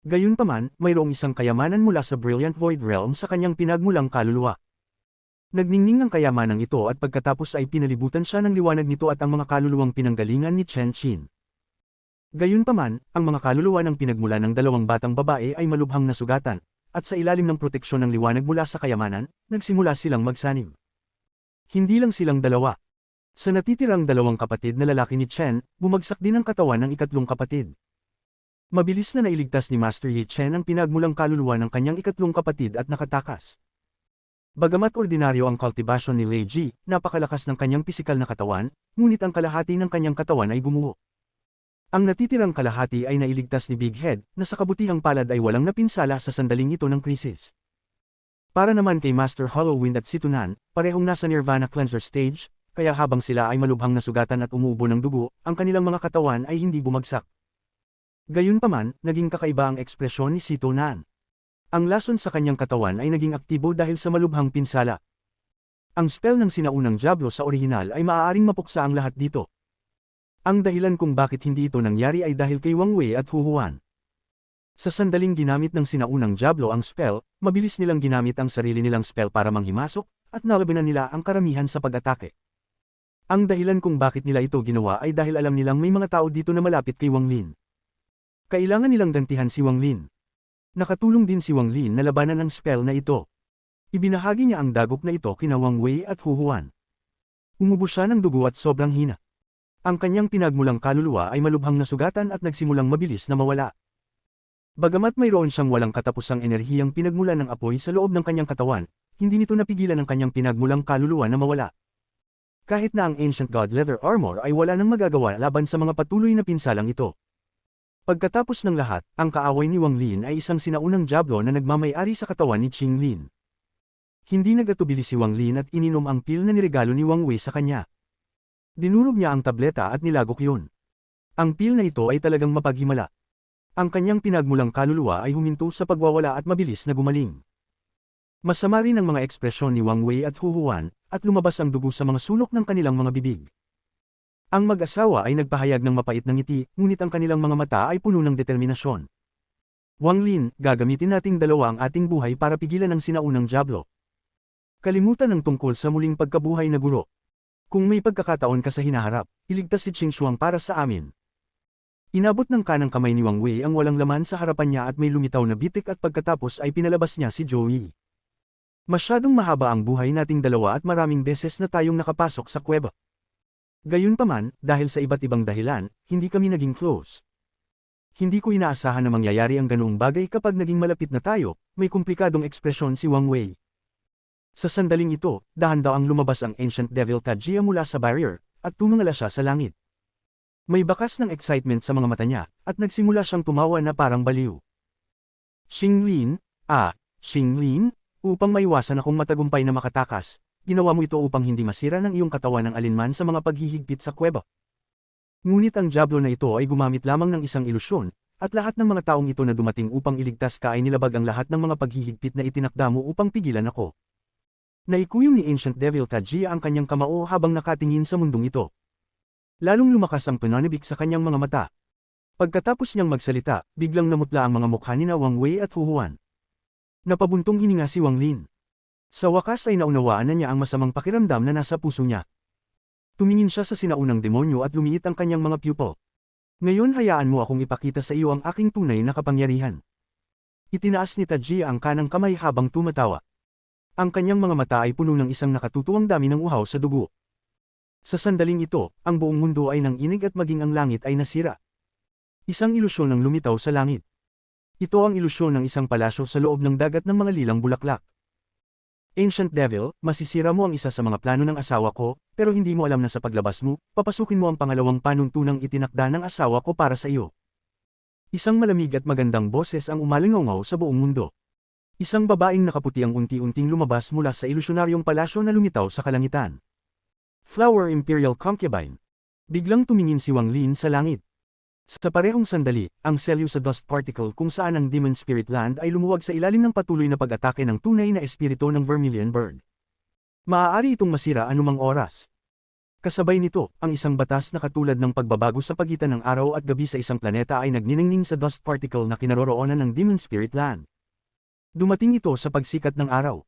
[SPEAKER 1] Gayunpaman, mayroong isang kayamanan mula sa Brilliant Void Realm sa kanyang pinagmulang kaluluwa. Nagningning ang kayamanang ito at pagkatapos ay pinalibutan siya ng liwanag nito at ang mga kaluluwang pinanggalingan ni Chen Qin. Gayunpaman, ang mga kaluluwa ng pinagmula ng dalawang batang babae ay malubhang nasugatan, at sa ilalim ng proteksyon ng liwanag mula sa kayamanan, nagsimula silang magsanib. Hindi lang silang dalawa. Sa natitirang dalawang kapatid na lalaki ni Chen, bumagsak din ang katawan ng ikatlong kapatid. Mabilis na nailigtas ni Master Yi Chen ang pinagmulang kaluluwa ng kanyang ikatlong kapatid at nakatakas. Bagamat ordinaryo ang cultivation ni Lei Ji, napakalakas ng kanyang pisikal na katawan, ngunit ang kalahati ng kanyang katawan ay gumuho. Ang natitirang kalahati ay nailigtas ni Big Head, na sa kabutihang palad ay walang napinsala sa sandaling ito ng krisis. Para naman kay Master Halloween at Situnan, parehong nasa Nirvana Cleanser stage, kaya habang sila ay malubhang nasugatan at umuubo ng dugo, ang kanilang mga katawan ay hindi bumagsak. Gayunpaman, naging kakaiba ang ekspresyon ni Situnan. Ang lason sa kanyang katawan ay naging aktibo dahil sa malubhang pinsala. Ang spell ng sinaunang Diablo sa orihinal ay maaaring mapuksa ang lahat dito. Ang dahilan kung bakit hindi ito nangyari ay dahil kay Wang Wei at Huhuan. Sa sandaling ginamit ng sinaunang Diablo ang spell, mabilis nilang ginamit ang sarili nilang spell para manghimasok, at nalabanan nila ang karamihan sa pag-atake. Ang dahilan kung bakit nila ito ginawa ay dahil alam nilang may mga tao dito na malapit kay Wang Lin. Kailangan nilang gantihan si Wang Lin. Nakatulong din si Wang Lin na labanan ang spell na ito. Ibinahagi niya ang dagok na ito kina Wang Wei at Hu Huan. Umubos siya ng dugo at sobrang hina. Ang kanyang pinagmulang kaluluwa ay malubhang nasugatan at nagsimulang mabilis na mawala. Bagamat mayroon siyang walang katapusang enerhiyang pinagmulan ng apoy sa loob ng kanyang katawan, hindi nito napigilan ang kanyang pinagmulang kaluluwa na mawala. Kahit na ang Ancient God Leather Armor ay wala nang magagawa laban sa mga patuloy na pinsalang ito. Pagkatapos ng lahat, ang kaaway ni Wang Lin ay isang sinaunang Diablo na nagmamay-ari sa katawan ni Qing Lin. Hindi nagatubili si Wang Lin at ininom ang pil na niregalo ni Wang Wei sa kanya. Dinurog niya ang tableta at nilagok yun. Ang pil na ito ay talagang mapaghimala. Ang kanyang pinagmulang kaluluwa ay huminto sa pagwawala at mabilis na gumaling. Masama rin ang mga ekspresyon ni Wang Wei at Hu Huan, at lumabas ang dugo sa mga sulok ng kanilang mga bibig. Ang mag-asawa ay nagpahayag ng mapait na ngiti, ngunit ang kanilang mga mata ay puno ng determinasyon. Wang Lin, gagamitin nating dalawa ang ating buhay para pigilan ang sinaunang Diablo. Kalimutan ang tungkol sa muling pagkabuhay na guro. Kung may pagkakataon ka sa hinaharap, iligtas si Qing Shuang para sa amin. Inabot ng kanang kamay ni Wang Wei ang walang laman sa harapan niya at may lumitaw na bitik at pagkatapos ay pinalabas niya si Joey. Masyadong mahaba ang buhay nating dalawa at maraming beses na tayong nakapasok sa kuweba. Gayunpaman, dahil sa iba't ibang dahilan, hindi kami naging close. Hindi ko inaasahan na mangyayari ang ganoong bagay kapag naging malapit na tayo, may komplikadong ekspresyon si Wang Wei. Sa sandaling ito, dahan-daang lumabas ang Ancient Devil Tajia mula sa barrier, at tumingala siya sa langit. May bakas ng excitement sa mga mata niya, at nagsimula siyang tumawa na parang baliw. Qing Lin, Qing Lin, upang maiwasan akong matagumpay na makatakas, ginawa mo ito upang hindi masira ng iyong katawan ng alinman sa mga paghihigpit sa kuweba. Ngunit ang Diablo na ito ay gumamit lamang ng isang ilusyon, at lahat ng mga taong ito na dumating upang iligtas ka ay nilabag ang lahat ng mga paghihigpit na itinakda mo upang pigilan ako. Naikuyom ni Ancient Devil Tajia ang kanyang kamao habang nakatingin sa mundong ito. Lalong lumakas ang pananabik sa kanyang mga mata. Pagkatapos niyang magsalita, biglang namutla ang mga mukha ni Wang Wei at Hu Huan. Napabuntong hininga si Wang Lin. Sa wakas ay naunawaan na niya ang masamang pakiramdam na nasa puso niya. Tumingin siya sa sinaunang demonyo at lumiit ang kanyang mga pupil. Ngayon hayaan mo akong ipakita sa iyo ang aking tunay na kapangyarihan. Itinaas ni Tajia ang kanang kamay habang tumatawa. Ang kanyang mga mata ay puno ng isang nakatutuwang dami ng uhaw sa dugo. Sa sandaling ito, ang buong mundo ay nanginig at maging ang langit ay nasira. Isang ilusyon ang lumitaw sa langit. Ito ang ilusyon ng isang palasyo sa loob ng dagat ng mga lilang bulaklak. Ancient Devil, masisira mo ang isa sa mga plano ng asawa ko, pero hindi mo alam na sa paglabas mo, papasukin mo ang pangalawang panuntunang itinakda ng asawa ko para sa iyo. Isang malamig at magandang boses ang umalingaw sa buong mundo. Isang babaeng nakaputi ang unti-unting lumabas mula sa ilusyonaryong palasyo na lumitaw sa kalangitan. Flower Imperial Concubine. Biglang tumingin si Wang Lin sa langit. Sa parehong sandali, ang selyo sa dust particle kung saan ang Demon Spirit Land ay lumuwag sa ilalim ng patuloy na pag-atake ng tunay na espiritu ng Vermilion Bird. Maaari itong masira anumang oras. Kasabay nito, ang isang batas na katulad ng pagbabago sa pagitan ng araw at gabi sa isang planeta ay nagniningning sa dust particle na kinaroroonan ng Demon Spirit Land. Dumating ito sa pagsikat ng araw.